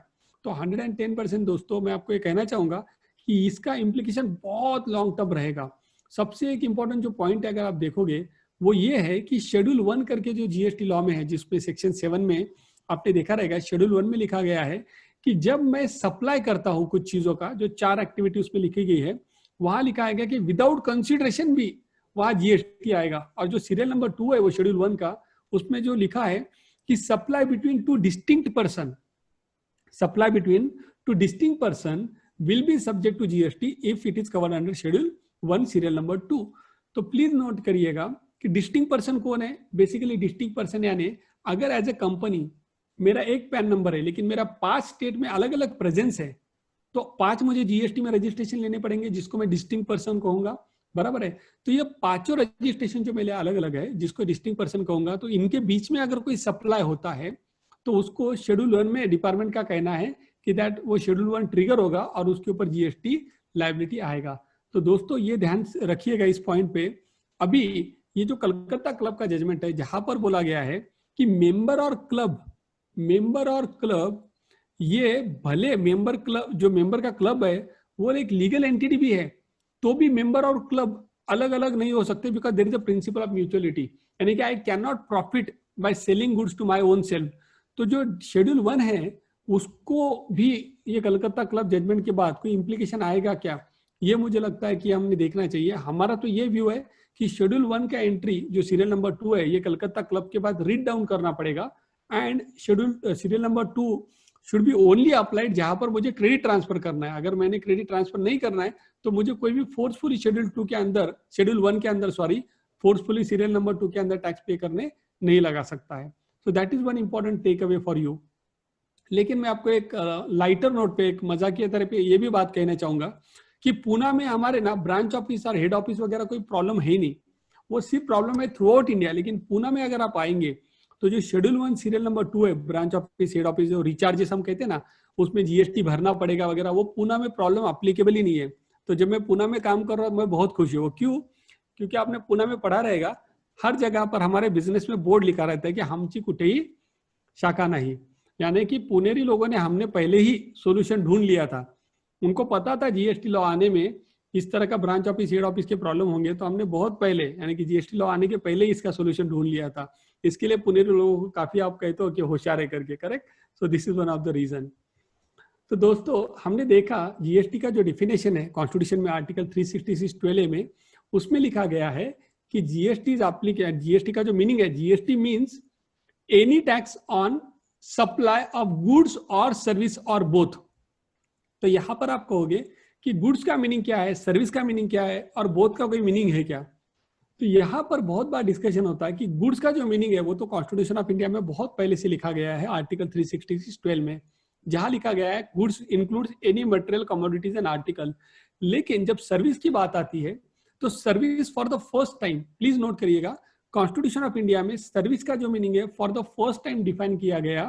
तो 110% दोस्तों मैं आपको ये कहना चाहूंगा कि इसका इम्प्लीकेशन बहुत लॉन्ग टर्म रहेगा। सबसे एक इंपॉर्टेंट जो पॉइंट है अगर आप देखोगे वो ये है कि शेड्यूल 1 करके जो जीएसटी लॉ में है, जिसपे सेक्शन 7 में आपने देखा रहेगा, शेड्यूल 1 में लिखा गया है कि जब मैं सप्लाई करता हूं कुछ चीजों का, जो 4 एक्टिविटी उसमें लिखी गई है, वहां लिखा है कि विदाउट कंसिडरेशन भी वहां जीएसटी आएगा। और जो सीरियल नंबर 2 है वो शेड्यूल 1 का, उसमें जो लिखा है कि supply between two distinct person, supply between two distinct person will be subject to GST if it is covered under schedule 1 serial number 2। तो प्लीज नोट करिएगा कि डिस्टिंक्ट पर्सन कौन है। बेसिकली डिस्टिंक्ट पर्सन यानी अगर एज ए कंपनी मेरा एक पैन नंबर है लेकिन मेरा 5 स्टेट में अलग अलग प्रेजेंस है, तो 5 मुझे जीएसटी में रजिस्ट्रेशन लेने पड़ेंगे, जिसको मैं डिस्टिंक्ट पर्सन कहूंगा, बराबर है। तो ये 5 रजिस्ट्रेशन जो मेरे अलग अलग है, जिसको डिस्टिंक्ट पर्सन कहूंगा, तो इनके बीच में अगर कोई सप्लाई होता है तो उसको शेड्यूल 1 में डिपार्टमेंट का कहना है कि दैट वो शेड्यूल 1 ट्रिगर होगा और उसके ऊपर जीएसटी लायबिलिटी आएगा। तो दोस्तों ये ध्यान रखिएगा इस पॉइंट पे। अभी ये जो कलकत्ता क्लब का जजमेंट है, जहां पर बोला गया है कि मेंबर और क्लब ये भले मेंबर क्लब, जो मेंबर का क्लब है वो एक लीगल एंटिटी भी है, तो भी मेंबर और क्लब अलग अलग नहीं हो सकते because there is a principle of mutuality, यानी कि I can not profit by selling goods to my own self. तो जो शेड्यूल 1 है उसको भी ये कलकत्ता क्लब जजमेंट के बाद कोई इंप्लीकेशन आएगा क्या, ये मुझे लगता है कि हमने देखना चाहिए। हमारा तो ये व्यू है कि शेड्यूल 1 का एंट्री जो सीरियल नंबर 2 है ये कलकत्ता क्लब के बाद रीड डाउन करना पड़ेगा, and serial number 2 should be only applied जहां पर मुझे क्रेडिट ट्रांसफर करना है। अगर मैंने क्रेडिट ट्रांसफर नहीं करना है तो मुझे कोई भी फोर्सफुली शेड्यूल 1 के अंदर फोर्सफुली सीरियल नंबर 2 के अंदर टैक्स पे करने नहीं लगा सकता है। So that is one important take away for you. लेकिन मैं आपको एक लाइटर नोट पे, एक मजाकिया तरह पे ये भी बात कहना चाहूंगा कि पूना में हमारे ना ब्रांच ऑफिस और हेड ऑफिस वगैरह कोई प्रॉब्लम है ही नहीं, वो सिर्फ प्रॉब्लम है थ्रू आउट इंडिया। लेकिन पूना में अगर आप आएंगे तो जो शेड्यूल 1 सीरियल नंबर 2 है, ब्रांच ऑफिस हेड ऑफिस जो रिचार्जेस हम कहते हैं ना, उसमें जीएसटी भरना पड़ेगा वगैरह, वो पूना में प्रॉब्लम अप्लीकेबल ही नहीं है। तो जब मैं पूना में काम कर रहा हूँ मैं बहुत खुश हूँ। क्यों? क्योंकि आपने पूना में पढ़ा रहेगा हर जगह पर हमारे बिजनेस में बोर्ड लिखा रहता है कि हमची कुठेही शाखा नहीं, यानी कि पुनेरी लोगों ने, हमने पहले ही सोल्यूशन ढूंढ लिया था। उनको पता था जीएसटी लॉ आने में इस तरह का ब्रांच ऑफिस हेड ऑफिस के प्रॉब्लम होंगे, तो हमने बहुत पहले, यानी कि जीएसटी लॉ आने के पहले ही इसका सोल्यूशन ढूंढ लिया था। इसके लिए पुनेरी लोगों को काफी आप कहते हो कि होशियार है करके, correct? So this is one of the reason. तो दोस्तों हमने देखा जीएसटी का जो डिफिनेशन है कॉन्स्टिट्यूशन में आर्टिकल 366(12) में, उसमें लिखा गया है कि जीएसटी इज एप्लीकेबल। जीएसटी का जो मीनिंग है, GST means any tax on supply of goods और सर्विस और बोथ। तो यहां पर आप कहोगे कि गुड्स का मीनिंग क्या है, सर्विस का मीनिंग क्या है, और बोथ का कोई मीनिंग है क्या? तो यहां पर बहुत बार डिस्कशन होता है कि गुड्स का जो मीनिंग है वो तो कॉन्स्टिट्यूशन ऑफ इंडिया में बहुत पहले से लिखा गया है आर्टिकल 366(12) में, जहां लिखा गया है goods includes any material commodities and article. लेकिन जब सर्विस की बात आती है तो service for the first time, please note करिएगा, कॉन्स्टिट्यूशन ऑफ इंडिया में सर्विस का जो मीनिंग है for the first time define किया गया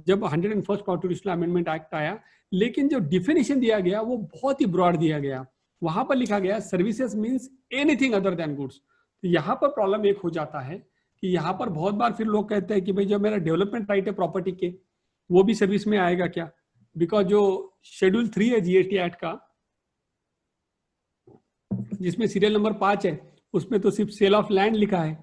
जब 101st कॉन्स्टिट्यूशनल अमेंडमेंट एक्ट आया। लेकिन जो डिफिनेशन दिया गया वो बहुत ही ब्रॉड दिया गया। वहां पर लिखा गया services means anything other than goods. तो यहाँ पर प्रॉब्लम एक हो जाता है कि यहाँ पर बहुत बार फिर लोग कहते हैं कि भाई जो मेरा डेवलपमेंट राइट है प्रॉपर्टी के, वो भी सर्विस में आएगा क्या? बिकॉज जो शेड्यूल 3 है जीएसटी एक्ट का, जिसमें सीरियल नंबर 5 है, उसमें तो सिर्फ सेल ऑफ लैंड लिखा है,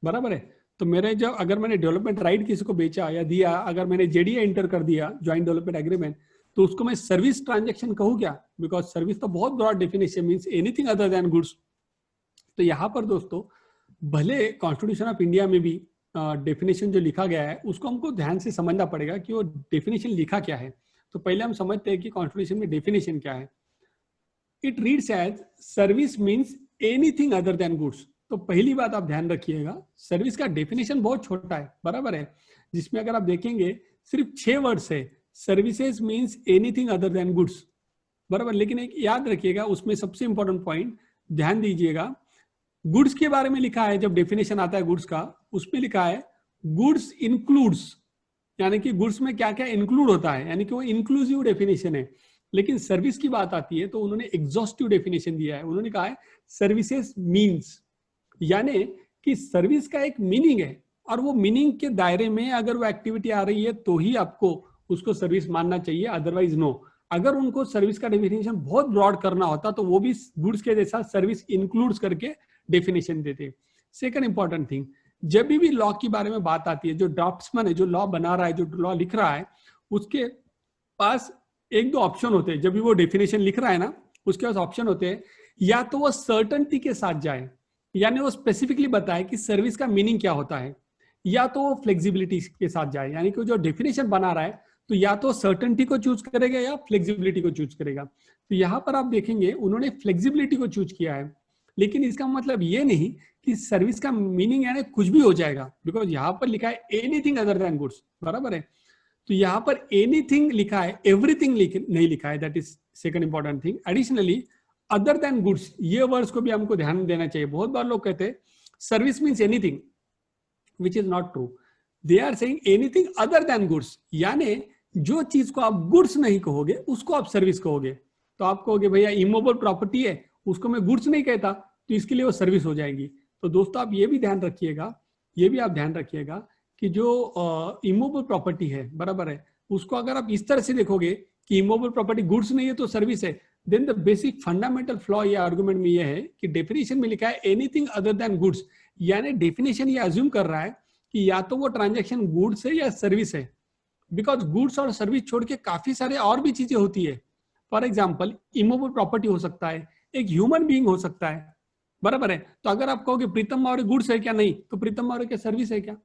बराबर है। तो मेरे जो, अगर मैंने डेवलपमेंट राइट किसी को बेचा या दिया, अगर मैंने जेडीए एंटर कर दिया, ज्वाइंट डेवलपमेंट एग्रीमेंट, तो उसको मैं सर्विस ट्रांजैक्शन कहूँ क्या? बिकॉज सर्विस तो बहुत broad definition means anything other than goods. तो यहाँ पर दोस्तों भले कॉन्स्टिट्यूशन ऑफ इंडिया में भी डेफिनेशन जो लिखा गया है उसको हमको ध्यान से समझना पड़ेगा कि वो डेफिनेशन लिखा क्या है। तो पहले हम समझते हैं कि कॉन्स्टिट्यूशन में डेफिनेशन क्या है। It reads as service means anything other than goods. तो पहली बात आप ध्यान रखिएगा, सर्विस का डेफिनेशन बहुत छोटा है, बराबर है, जिसमें अगर आप देखेंगे सिर्फ 6 वर्ड्स है, services means anything other than goods, बराबर। लेकिन एक याद रखिएगा, उसमें सबसे इंपॉर्टेंट पॉइंट ध्यान दीजिएगा, गुड्स के बारे में लिखा है, जब डेफिनेशन आता है गुड्स का, उसमें लिखा है गुड्स इंक्लूड्स, यानी कि गुड्स में क्या क्या इंक्लूड होता है, यानी कि वो इंक्लूसिव डेफिनेशन है। लेकिन सर्विस की बात आती है तो उन्होंने एग्जॉस्टिव डेफिनेशन दिया है। उन्होंने कहा है सर्विसेज मीन्स, यानी कि सर्विस का एक मीनिंग है और वो मीनिंग के दायरे में अगर वो एक्टिविटी आ रही है तो ही आपको उसको सर्विस मानना चाहिए, अदरवाइज नो। अगर उनको सर्विस का डेफिनेशन बहुत ब्रॉड करना होता तो वो भी गुड्स के जैसा सर्विस इंक्लूड्स करके डेफिनेशन देते। सेकंड इंपॉर्टेंट थिंग, जब भी लॉ के बारे में बात आती है, जो ड्राफ्ट्समैन है, जो लॉ बना रहा है, जो लॉ लिख रहा है, उसके पास 1-2 ऑप्शन होते हैं। जब भी वो डेफिनेशन लिख रहा है ना, उसके पास ऑप्शन होते हैं, या तो वो सर्टेनिटी के साथ जाए, यानी वो स्पेसिफिकली बताए कि सर्विस का मीनिंग क्या होता है, या तो वो फ्लेक्सिबिलिटी के साथ जाए, यानी कि जो डेफिनेशन बना रहा है तो या तो सर्टेनिटी को चूज करेगा या फ्लेक्सिबिलिटी को चूज करेगा। तो यहां पर आप देखेंगे उन्होंने फ्लेक्सिबिलिटी को चूज किया है, लेकिन इसका मतलब ये नहीं कि सर्विस का मीनिंग यानी कुछ भी हो जाएगा, बिकॉज यहाँ पर लिखा है एनीथिंग अदर देन गुड्स, बराबर है। तो यहाँ पर एनीथिंग लिखा है, एवरीथिंग नहीं लिखा है, that is second important thing. Additionally other than goods, ये वर्ड्स को भी हमको ध्यान देना चाहिए। बहुत बार लोग कहते हैं service means anything, which is not true. They are saying anything other than goods, यानी जो चीज को आप गुड्स नहीं कहोगे उसको आप सर्विस कहोगे। तो आप कहोगे भैया इमूवेबल प्रॉपर्टी है, उसको मैं गुड्स नहीं कहता, तो इसके लिए वो सर्विस हो जाएगी। तो दोस्तों आप ये भी ध्यान रखिएगा, ये भी आप ध्यान रखिएगा कि जो इमूवेबल प्रॉपर्टी है, बराबर है, उसको अगर आप इस तरह से देखोगे कि इमूवेबल प्रॉपर्टी गुड्स नहीं है तो सर्विस है, then the basic fundamental flaw ये आर्गुमेंट में ये है कि डेफिनेशन में लिखा है एनीथिंग अदर देन गुड्स, यानी डेफिनेशन ये अज्यूम कर रहा है कि या तो वो ट्रांजैक्शन गुड्स है या सर्विस है, बिकॉज गुड्स और सर्विस छोड़ के काफी सारे और भी चीजें होती है। फॉर एग्जाम्पल इमूवेबल प्रॉपर्टी हो सकता है, एक ह्यूमन बीइंग हो सकता है, बराबर है। तो अगर आप कहोगे प्रीतम मौर्य गुड्स है क्या, नहीं, तो प्रीतम मौर्य क्या सर्विस है क्या,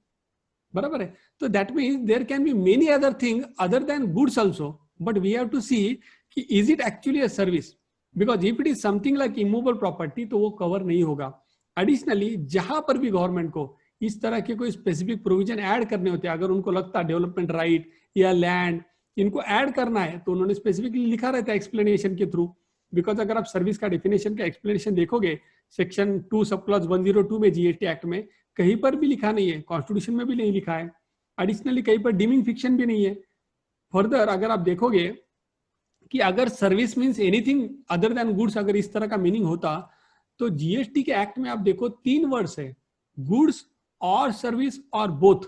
बराबर है। तो that means there can be many other thing other than goods also, but we have to see कि is it actually a service, because if it is something like immovable property तो वो कवर नहीं होगा। एडिशनली जहां पर भी गवर्नमेंट को इस तरह के कोई स्पेसिफिक प्रोविजन ऐड करने होते हैं, अगर उनको लगता है डेवलपमेंट राइट या लैंड इनको ऐड करना है, तो उन्होंने स्पेसिफिकली लिखा रहता है एक्सप्लेनेशन के थ्रू। बिकॉज अगर आप सर्विस का डेफिनेशन का एक्सप्लेनेशन देखोगे सेक्शन 2 सब क्लॉज 102 में जीएसटी एक्ट में कहीं पर भी लिखा नहीं है, कॉन्स्टिट्यूशन में भी नहीं लिखा है, एडिशनली कहीं पर डीमिंग फिक्शन भी नहीं है। फर्दर अगर आप देखोगे कि अगर service means anything other than goods, अगर इस तरह का मीनिंग होता तो जीएसटी के एक्ट में आप देखो 3 वर्ड्स है, गुड्स और सर्विस और बोथ,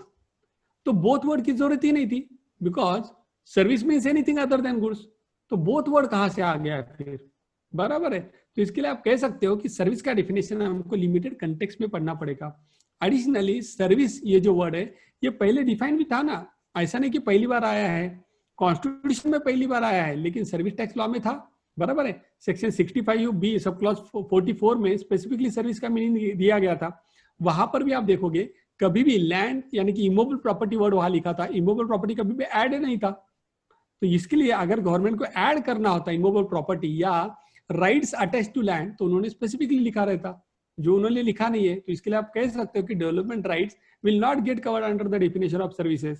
तो बोथ वर्ड की जरूरत ही नहीं थी, because service means anything other than goods, तो बोथ वर्ड कहां से आ गया फिर, बराबर है। तो इसके लिए आप कह सकते हो कि सर्विस का डेफिनेशन हमको लिमिटेड कंटेक्स्ट में पढ़ना पड़ेगा। एडिशनली सर्विस ये जो वर्ड है ये पहले डिफाइन भी था ना, ऐसा नहीं कि पहली बार आया है, कॉन्स्टिट्यूशन में पहली बार आया है, लेकिन सर्विस टैक्स लॉ में था, बराबर है। सेक्शन 65 सब क्लॉज 44 में स्पेसिफिकली सर्विस का मीनिंग दिया गया था। वहां पर भी आप देखोगे कभी भी लैंड यानी कि इमूवेबल प्रॉपर्टी वर्ड वहां लिखा था, इमूवेबल प्रॉपर्टी कभी भी ऐड नहीं था। तो इसके लिए अगर गवर्नमेंट को ऐड करना होता इमूवेबल प्रॉपर्टी या राइट्स अटैच टू लैंड तो उन्होंने स्पेसिफिकली लिखा रहता, जो उन्होंने लिखा नहीं है। तो इसके लिए आप कह सकते हो कि development rights will not get covered under the definition of services.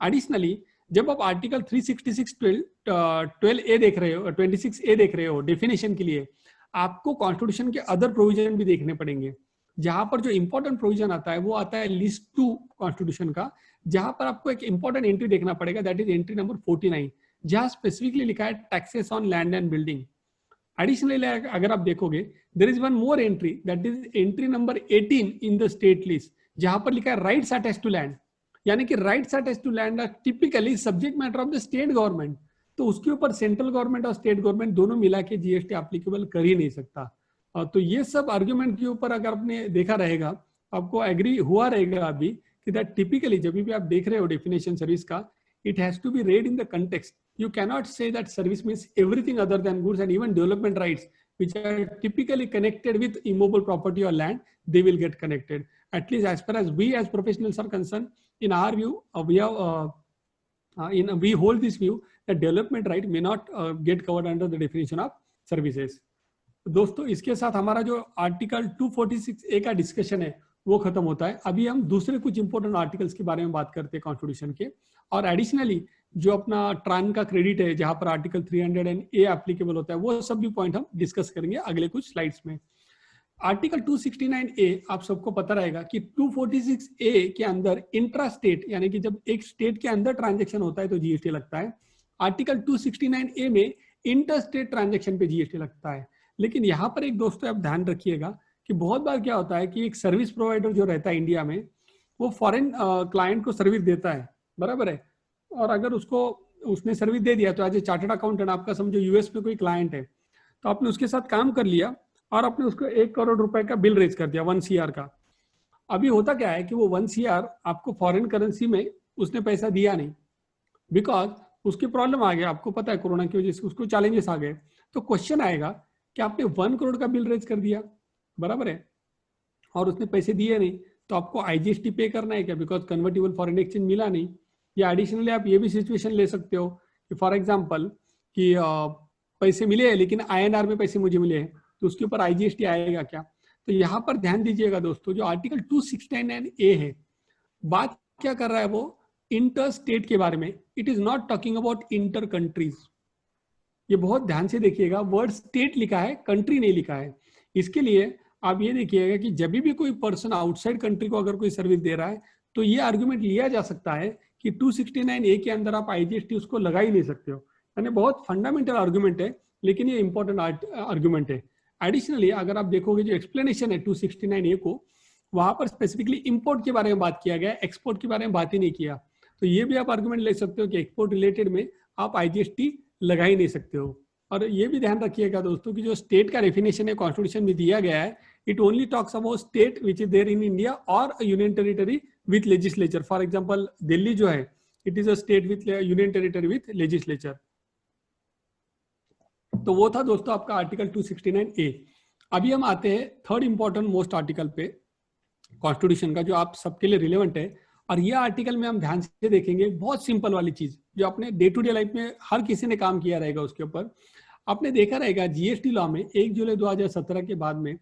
Additionally जब आप आर्टिकल 366(12) देख रहे हो, 26A देख रहे हो डेफिनेशन के लिए, आपको कॉन्स्टिट्यूशन के अदर प्रोविजन भी देखने पड़ेंगे। जहां पर जो इंपॉर्टेंट प्रोविजन आता है वो आता है लिस्ट 2 कॉन्स्टिट्यूशन का, जहां पर आपको एक इंपॉर्टेंट एंट्री देखना पड़ेगा, दैट इज एंट्री नंबर 49, जहां स्पेसिफिकली लिखा है taxes on land and building. Additionally अगर आप देखोगे there is one more entry, that is entry number 18 in the state list, जहां पर लिखा है राइट्स अटैच टू लैंड, यानी कि rights attach to land are typically subject matter of the state government. तो उसके ऊपर सेंट्रल गवर्नमेंट और स्टेट गवर्नमेंट दोनों मिला के जीएसटी एप्लीकेबल कर ही नहीं सकता। तो ये सब आर्ग्यूमेंट के ऊपर अगर आपने देखा रहेगा, आपको एग्री हुआ रहेगा अभी कि दैट टिपिकली जब भी आप देख रहे हो डेफिनेशन सर्विस का, it has to be read in the context. You cannot say that service means everything other than goods, and even development rights, which are typically connected with immovable property or land, they will get connected. At least as far as we as professionals are concerned, in our view, we hold this view that development right may not get covered under the definition of services. दोस्तों इसके साथ हमारा जो आर्टिकल 246A का डिस्कशन है वो खत्म होता है। अभी हम दूसरे कुछ इंपॉर्टेंट आर्टिकल्स के बारे में बात करते हैं कॉन्स्टिट्यूशन के, और एडिशनली जो अपना ट्रान का क्रेडिट है जहां पर आर्टिकल 300A एप्लीकेबल होता है, वो सब भी पॉइंट हम डिस्कस करेंगे अगले कुछ स्लाइड्स में। आर्टिकल 269A आप सबको पता रहेगा कि 246A के अंदर इंट्रा स्टेट यानी कि जब एक स्टेट के अंदर ट्रांजेक्शन होता है तो जीएसटी लगता है। आर्टिकल 269A में इंटर स्टेट ट्रांजेक्शन पे जीएसटी लगता है। लेकिन यहाँ पर एक दोस्तों आप ध्यान रखिएगा कि बहुत बार क्या होता है कि एक सर्विस प्रोवाइडर जो रहता है इंडिया में, वो फॉरेन क्लाइंट को सर्विस देता है, बराबर है, और अगर उसने सर्विस दे दिया तो एज ए चार्टर्ड अकाउंटेंट आपका समझो यूएस में कोई क्लाइंट है, तो आपने उसके साथ काम कर लिया और आपने उसको 1 करोड़ रुपए का बिल रेज कर दिया 1 CR का। अभी होता क्या है कि वो 1 CR आपको फॉरेन करेंसी में उसने पैसा दिया नहीं, बिकॉज उसकी प्रॉब्लम आ गया, आपको पता है कोरोना की वजह से उसको चैलेंजेस आ गए। तो क्वेश्चन आएगा कि आपने 1 करोड़ का बिल रेज कर दिया, बराबर है, और उसने पैसे दिए नहीं, तो आपको आईजीएसटी पे करना है क्या, बिकॉज कन्वर्टेबल फॉरेन एक्सचेंज मिला नहीं। या एडिशनली आप ये भी सिचुएशन ले सकते हो कि फॉर एग्जांपल कि पैसे मिले हैं लेकिन INR में पैसे मुझे मिले हैं, तो उसके ऊपर आईजीएसटी आएगा क्या। तो यहाँ पर ध्यान दीजिएगा दोस्तों, जो आर्टिकल 269A है बात क्या कर रहा है, वो इंटर स्टेट के बारे में, it is not talking about inter countries. ये बहुत ध्यान से देखिएगा, वर्ड स्टेट लिखा है, कंट्री नहीं लिखा है। इसके लिए आप ये देखिएगा कि जब भी कोई पर्सन आउटसाइड कंट्री को अगर कोई सर्विस दे रहा है तो ये आर्गुमेंट लिया जा सकता है कि 269A के अंदर आप आईजीएसटी उसको लगा ही नहीं सकते हो। यानी बहुत फंडामेंटल आर्गुमेंट है, लेकिन ये इंपॉर्टेंट आर्गुमेंट है। एडिशनली अगर आप देखोगे जो एक्सप्लेनेशन है 269A को, वहां पर स्पेसिफिकली इंपोर्ट के बारे में बात किया गया, एक्सपोर्ट के बारे में बात ही नहीं किया। तो ये भी आप आर्गुमेंट ले सकते हो कि एक्सपोर्ट रिलेटेड में आप आईजीएसटी लगा ही नहीं सकते हो। और ये भी ध्यान रखिएगा दोस्तों कि जो स्टेट का डेफिनेशन है कॉन्स्टिट्यूशन में दिया गया है, it only talks about state which is there in India और union territory with legislature. For example Delhi जो है it is a state with union territory with legislature. तो वो था दोस्तों आपका आर्टिकल 269A. अभी हम आते हैं थर्ड इंपॉर्टेंट मोस्ट आर्टिकल पे कॉन्स्टिट्यूशन का, जो आप सबके लिए रिलेवेंट है. और ये आर्टिकल में हम ध्यान से देखेंगे बहुत सिंपल वाली चीज जो अपने डे टू डे लाइफ में हर किसी ने काम किया रहेगा. उसके ऊपर आपने देखा रहेगा जीएसटी लॉ में 1 जुलाई 2017 के बाद में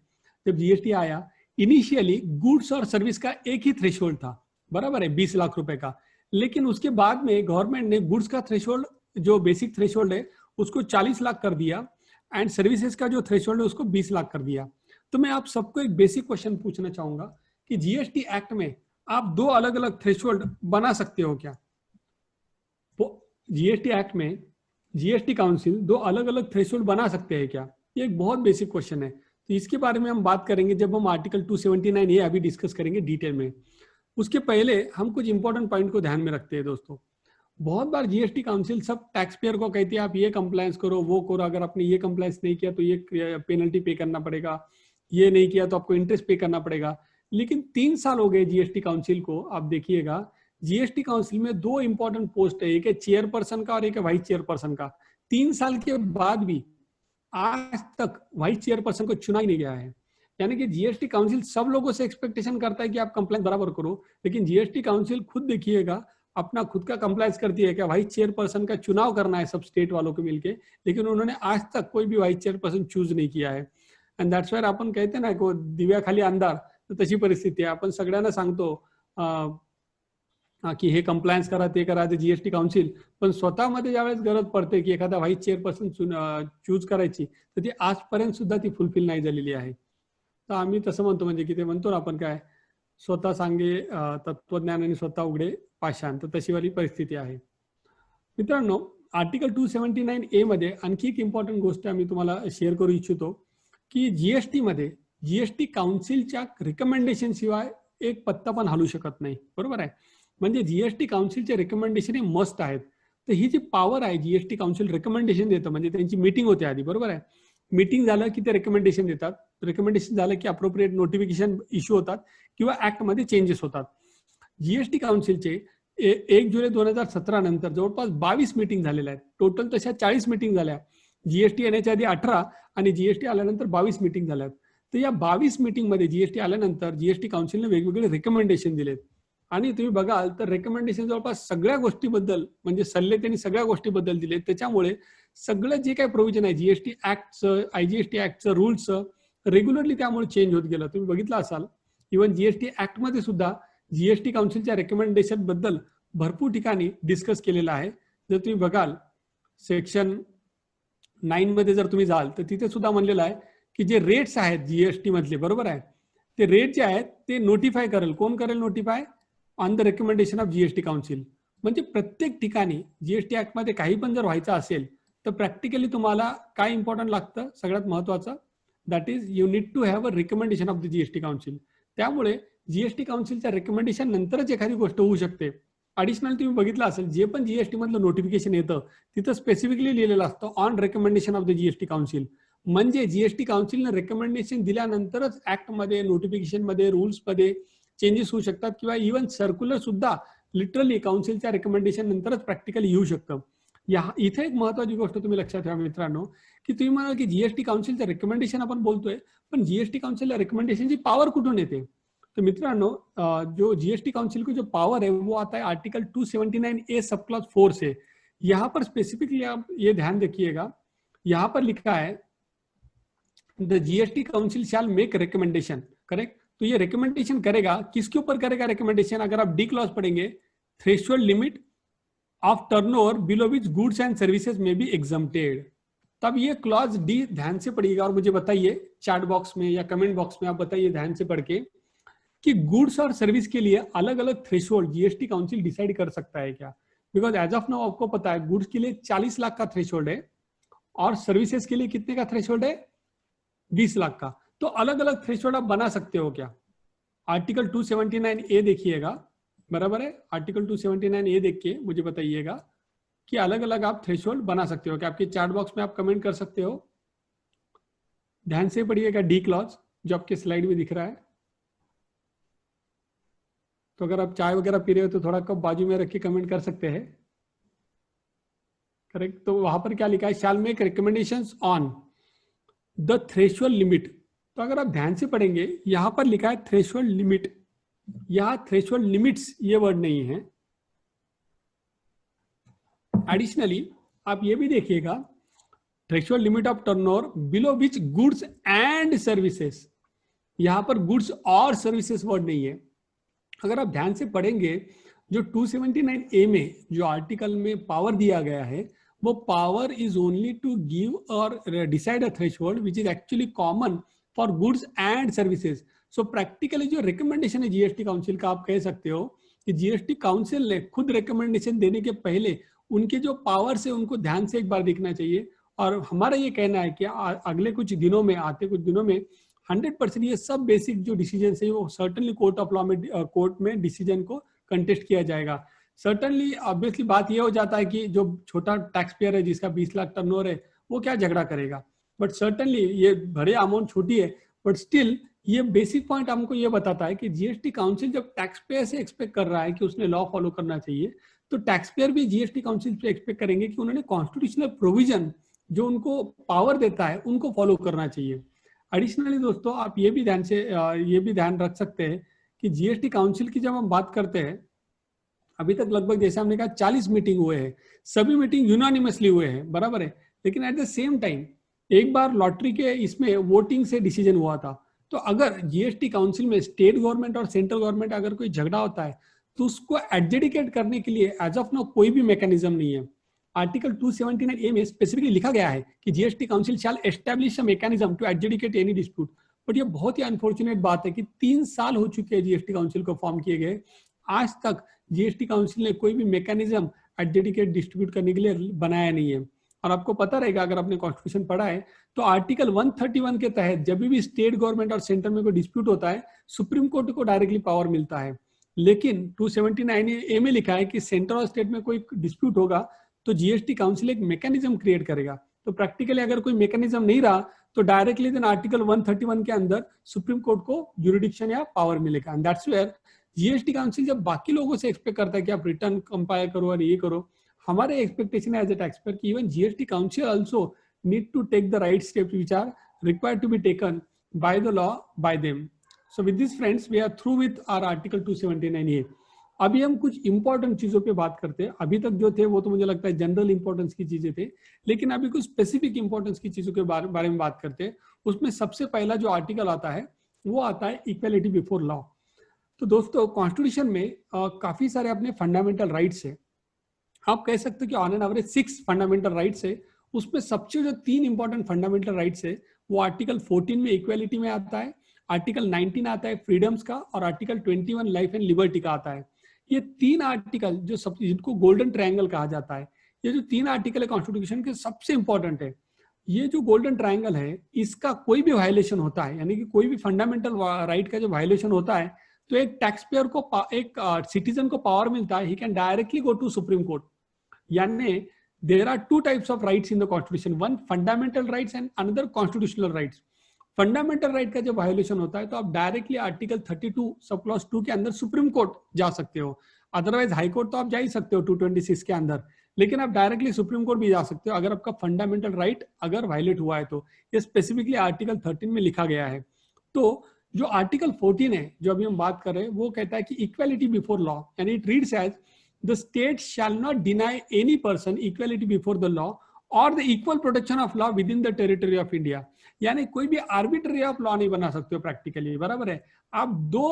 जब जीएसटी आया, इनिशियली गुड्स और सर्विस का एक ही थ्रेशोल्ड था, बराबर है, 20 लाख रुपए का. लेकिन उसके बाद में गवर्नमेंट ने गुड्स का थ्रेशोल्ड जो बेसिक थ्रेशोल्ड है उसको 40 लाख कर दिया एंड सर्विसेज का जो थ्रेशोल्ड है उसको 20 लाख कर दिया. तो मैं आप सबको एक बेसिक क्वेश्चन पूछना चाहूंगा कि जीएसटी एक्ट में आप दो अलग अलग थ्रेशोल्ड बना सकते हो क्या? जीएसटी एक्ट में जीएसटी काउंसिल दो अलग अलग थ्रेशोल्ड बना सकते हैं क्या? ये एक बहुत बेसिक क्वेश्चन है. तो इसके बारे में हम बात करेंगे जब हम आर्टिकल 279 ये अभी डिस्कस करेंगे डिटेल में. उसके पहले हम कुछ इंपॉर्टेंट पॉइंट को ध्यान में रखते हैं दोस्तों. बहुत बार जीएसटी काउंसिल सब टैक्स पेयर को कहती है आप ये कंप्लायंस करो, वो करो, अगर आपने ये कंप्लायंस नहीं किया तो ये पेनल्टी पे करना पड़ेगा, ये नहीं किया तो आपको इंटरेस्ट पे करना पड़ेगा. लेकिन 3 साल हो गए जीएसटी काउंसिल को. आप देखिएगा जीएसटी काउंसिल में 2 इंपॉर्टेंट पोस्ट है, एक है चेयरपर्सन का और एक है वाइस चेयरपर्सन का. 3 साल के बाद भी आज तक वाइस चेयरपर्सन को चुना ही नहीं गया है. यानी कि जीएसटी काउंसिल सब लोगों से एक्सपेक्टेशन करता है कि आप कंप्लायंस बराबर करो, लेकिन जीएसटी काउंसिल खुद देखिएगा अपना खुद का कंप्लायंस करती है क्या? वाइस चेयरपर्सन का चुनाव करना है सब स्टेट वालों को मिलके, लेकिन उन्होंने आज तक कोई भी वाइस चेयरपर्सन चूज नाही किया है. एंड दॅट्स वाय आपण कहते ना को दिव्याखाली अंधार, तर तशी परिस्थिती आहे. आपण सगळ्यांना सांगतो की हे कंप्लायन्स करा, ते करा, ते जीएसटी काउन्सिल, पण स्वतःमध्ये ज्यावेळेस गरज पडते की एखादा व्हाईस चेअरपर्सन चूज करायची तर ती आजपर्यंत सुद्धा ती फुलफिल नाही झालेली आहे. तर आम्ही तसं म्हणतो म्हणजे की ते म्हणतो ना आपण काय, स्वतः सांगे तत्वज्ञान आणि स्वतः उघडे पाषाण, तर तशी वाली परिस्थिती आहे. मित्रांनो आर्टिकल 279A मध्ये आणखी एक इम्पॉर्टंट गोष्ट आम्ही तुम्हाला शेअर करू इच्छितो की जीएसटी मध्ये जीएसटी काउन्सिलच्या रिकमेंडेशन शिवाय एक पत्ता पण हलू शकत नाही, बरोबर आहे. म्हणजे जीएसटी काउन्सिलचे रिकमेंडेशन हे मस्ट आहेत. तर ही जी पॉवर आहे जीएसटी काउन्सिल रिकमेंडेशन देतं, म्हणजे त्यांची मीटिंग होते आधी, बरोबर आहे. मीटिंग झालं की ते रिकमेंडेशन देतात, रिकमेंडेशन झालं की अप्रोप्रिएट नोटिफिकेशन इश्यू होतात किंवा ऍक्ट मध्ये चेंजेस होतात. जीएसटी काउन्सिलचे 1 जुलै 2017 नंतर जवळपास 22 मीटिंग झालेल्या आहेत. टोटल तशा 40 मीटिंग झाल्या. जीएसटी येण्याच्या आधी 18 आणि जीएसटी आल्यानंतर 22 मीटिंग झाल्यात. तर या 22 मीटिंग मध्ये जीएसटी आल्यानंतर जीएसटी काउन्सिलने वेगवेगळे रिकमेंडेशन दिलेत आणि तुम्ही बघाल तर रिकमेंडेशन जवळपास सगळ्या गोष्टीबद्दल म्हणजे सल्ले त्यांनी सगळ्या गोष्टीबद्दल दिले. त्याच्यामुळे सगळं जे काही प्रोव्हिजन आहे जीएसटी ऍक्टचं, आयजीएसटी ऍक्टचं, रूल्सचं रेग्युलरली त्यामुळे चेंज होत गेलं. तुम्ही बघितलं असाल इव्हन जीएसटी ऍक्ट मध्ये सुद्धा जीएसटी काउन्सिलच्या रिकमेंडेशन बद्दल भरपूर ठिकाणी डिस्कस केलेलं आहे. जर तुम्ही बघाल सेक्शन 9 मध्ये जर तुम्ही जाल तर तिथे सुद्धा म्हणलेलं आहे की जे रेट्स आहेत जीएसटी मधले, बरोबर आहे, ते रेट जे आहेत ते नोटिफाय करेल. कोण करेल notify? On the recommendation of GST council. म्हणजे प्रत्येक ठिकाणी जीएसटी ऍक्ट मध्ये काही पण जर व्हायचं असेल तर प्रॅक्टिकली तुम्हाला काय इम्पॉर्टंट लागतं? सगळ्यात महत्वाचं that is you need to have a recommendation of the GST council. त्यामुळे जीएसटी काउन्सिलच्या रिकमेंडेशन नंतरच एखादी गोष्ट होऊ शकते. ऍडिशनल तुम्ही बघितलं असेल जे पण जीएसटी मधलं नोटिफिकेशन येतं तिथं स्पेसिफिकली लिहिलेलं असतं on recommendation of the GST council. म्हणजे जीएसटी काउन्सिलने रिकमेंडेशन दिल्यानंतरच ऍक्ट मध्ये, नोटिफिकेशन मध्ये, रूल्स मध्ये चेंजेस होऊ शकतात किंवा इव्हन सर्क्युलर सुद्धा लिटरली काउन्सिलच्या रिकमेंडेशन नंतरच प्रॅक्टिकली येऊ शकतं. इथे एक महत्वाची गोष्ट तुम्ही लक्षात ठेवा मित्रांनो की तुम्ही म्हणाल की जीएसटी काउन्सिलचं रिकमेंडेशन आपण बोलतोय, पण जीएसटी काउन्सिलला रिकमेंडेशनची पॉवर कुठून येते? तो मित्रांनो जो जीएसटी काउंसिल की जो पावर है वो आता है आर्टिकल 279A सब क्लॉज 4 से. यहाँ पर स्पेसिफिकली आप ये ध्यान रखिएगा, यहाँ पर लिखा है the GST council shell make recommendation, correct. तो ये रिकमेंडेशन करेगा, किसके ऊपर करेगा रिकमेंडेशन? अगर आप डी क्लॉज पढ़ेंगे, threshold limit of turnover below which goods and services में बी एग्जम्प्टेड. तब ये क्लॉज डी ध्यान से पढ़िएगा और मुझे बताइए चैट बॉक्स में या कमेंट बॉक्स में आप बताइए ध्यान से पढ़ के कि गुड्स और सर्विस के लिए अलग अलग थ्रेशोल्ड जीएसटी काउंसिल डिसाइड कर सकता है क्या? बिकॉज एज ऑफ नाउ आपको पता है गुड्स के लिए 40 लाख का थ्रेशोल्ड है और सर्विसेज के लिए कितने का थ्रेशोल्ड है? 20 लाख का. तो अलग अलग थ्रेशोल्ड आप बना सकते हो क्या? आर्टिकल 279A देखिएगा, बराबर है. आर्टिकल 279A देख के मुझे बताइएगा कि अलग अलग आप थ्रेशोल्ड बना सकते हो, कि आपके चैट बॉक्स में आप कमेंट कर सकते हो। ध्यान से पढ़िएगा डी क्लॉज जो आपके स्लाइड में दिख रहा है। तो अगर आप चाय वगैरह पी रहे हो तो थोड़ा कप बाजू में रख के कमेंट कर सकते हैं। करेक्ट। तो वहां पर क्या लिखा है, शैल make recommendations on the threshold limit. तो अगर आप ध्यान से पढ़ेंगे यहां पर लिखा है थ्रेशोल्ड लिमिट, यहां थ्रेशोल्ड लिमिट्स ये वर्ड नहीं है। एडिशनली आप ये भी देखिएगा threshold limit of turnover below which goods and services, यहां पर गुड्स और सर्विसेज वर्ड नहीं है। अगर आप ध्यान से पढ़ेंगे जो 279A में जो आर्टिकल में पावर दिया गया है, वो power is only to give और decide a threshold which is actually common for goods and services. So practically जो रिकमेंडेशन है जीएसटी काउंसिल का, आप कह सकते हो कि जीएसटी काउंसिल ने खुद रिकमेंडेशन देने के पहले उनके जो पावर्स है उनको ध्यान से एक बार देखना चाहिए। और हमारा ये कहना है कि अगले कुछ दिनों में, आते कुछ दिनों में 100% ये सब बेसिक जो डिसीजन है वो सर्टनली कोर्ट ऑफ लॉ में, कोर्ट में डिसीजन को कंटेस्ट किया जाएगा। सर्टनली ऑब्वियसली बात ये हो जाता है कि जो छोटा टैक्स पेयर है जिसका 20 लाख टर्नओवर है वो क्या झगड़ा करेगा, बट सर्टनली ये बड़े अमाउंट छोटी है, बट स्टिल ये बेसिक पॉइंट हमको ये बताता है कि जीएसटी काउंसिल जब टैक्स पेयर से एक्सपेक्ट कर रहा है कि उसने लॉ फॉलो करना चाहिए, तो टैक्स पेयर भी जीएसटी काउंसिल से एक्सपेक्ट करेंगे कि उन्होंने कॉन्स्टिट्यूशनल प्रोविजन जो उनको पावर देता है उनको फॉलो करना चाहिए। एडिशनली दोस्तों आप ये भी ध्यान रख सकते हैं कि जीएसटी काउंसिल की जब हम बात करते हैं, अभी तक लगभग जैसे हमने कहा 40 मीटिंग हुए हैं, सभी मीटिंग यूनानिमसली हुए हैं, बराबर है। लेकिन एट द सेम टाइम एक बार लॉटरी के इसमें वोटिंग से डिसीजन हुआ था। तो अगर जीएसटी काउंसिल में स्टेट गवर्नमेंट और सेंट्रल गवर्नमेंट अगर कोई झगड़ा होता है तो उसको एडजुडिकेट करने के लिए एज ऑफ नाउ कोई भी मैकेनिज्म नहीं है। आर्टिकल 279A में स्पेसिफिकली लिखा गया है कि GST council shall establish a mechanism to adjudicate any dispute. But ये बहुत ही अनफॉर्चुनेट बात है कि 3 साल हो चुके हैं जीएसटी काउंसिल को फॉर्म किए गए, आज तक जीएसटी काउंसिल ने कोई भी मैकेनिज्म एडजुडिकेट डिस्ट्रीब्यूट करने के लिए बनाया नहीं है। और आपको पता रहेगा अगर आपने कॉन्स्टिट्यूशन पढ़ा है तो आर्टिकल 131 के तहत जब भी स्टेट गवर्नमेंट और सेंटर में कोई डिस्प्यूट होता है सुप्रीम कोर्ट को डायरेक्टली पावर मिलता है। लेकिन 279A में लिखा है कि सेंटर और स्टेट में कोई डिस्प्यूट होगा तो जीएसटी काउंसिल एक मैकेनिज्म क्रिएट करेगा। तो प्रैक्टिकली अगर कोई मैकेनिज्म नहीं रहा तो डायरेक्टली देन आर्टिकल 131 के अंदर सुप्रीम कोर्ट को ज्यूरिडिक्शन या पावर मिलेगा। And that's where GST council जब बाकी लोगों से एक्सपेक्ट करता है कि आप रिटर्न कंपायर करो और ये करो, हमारे एक्सपेक्टेशन है एज ए टैक्स पेयर कि even GST council also need to take the right steps which are required to be taken by the law by them. So with this friends we are through with our article 279A। अभी हम कुछ इंपॉर्टेंट चीजों पे बात करते हैं। अभी तक जो थे वो तो मुझे लगता है जनरल इंपॉर्टेंस की चीजें थे, लेकिन अभी कुछ स्पेसिफिक इंपॉर्टेंस की चीजों के बारे में बात करते हैं। उसमें सबसे पहला जो आर्टिकल आता है वो आता है इक्वालिटी बिफोर लॉ। तो दोस्तों कॉन्स्टिट्यूशन में काफी सारे अपने फंडामेंटल राइट्स है, आप कह सकते हो कि on an average 6 fundamental rights है। उसमें सबसे जो 3 इंपॉर्टेंट फंडामेंटल राइट्स है वो आर्टिकल 14 में इक्वालिटी में आता है, आर्टिकल 19 आता है फ्रीडम्स का, और आर्टिकल 21 लाइफ एंड लिबर्टी का आता है। ये 3 आर्टिकल जो सब जिनको गोल्डन ट्रायंगल कहा जाता है, ये जो 3 आर्टिकल है कॉन्स्टिट्यूशन के सबसे इंपॉर्टेंट है। ये जो गोल्डन ट्रायंगल है इसका कोई भी वायलेशन होता है, यानी कि कोई भी फंडामेंटल राइट का जो वायलेशन होता है तो एक टैक्स पेयर को, एक सिटीजन को पावर मिलता है, he can directly go to supreme court. यानी there are 2 types of rights in the constitution, one fundamental rights and another constitutional rights. Fundamental right का जब वायोलेशन होता है तो आप डायरेक्टली आर्टिकल 32 सब क्लॉज 2 के अंदर सुप्रीम कोर्ट जा सकते हो। अदरवाइज हाई कोर्ट तो आप जा ही सकते हो 226 के अंदर, लेकिन आप डायरेक्टली सुप्रीम कोर्ट भी जा सकते हो अगर आपका फंडामेंटल राइट अगर वायलेट हुआ है तो। ये स्पेसिफिकली आर्टिकल 13 में लिखा गया है। तो जो आर्टिकल 14 है जो अभी हम बात कर रहे हैं वो कहता है कि इक्वालिटी बिफोर लॉ, यानी it reads as the state shall not deny any person equality before the law और the equal protection of law within the territory of India. यानी कोई भी आर्बिट्री ऑफ लॉ नहीं बना सकते हो प्रैक्टिकली, बराबर है। आप 2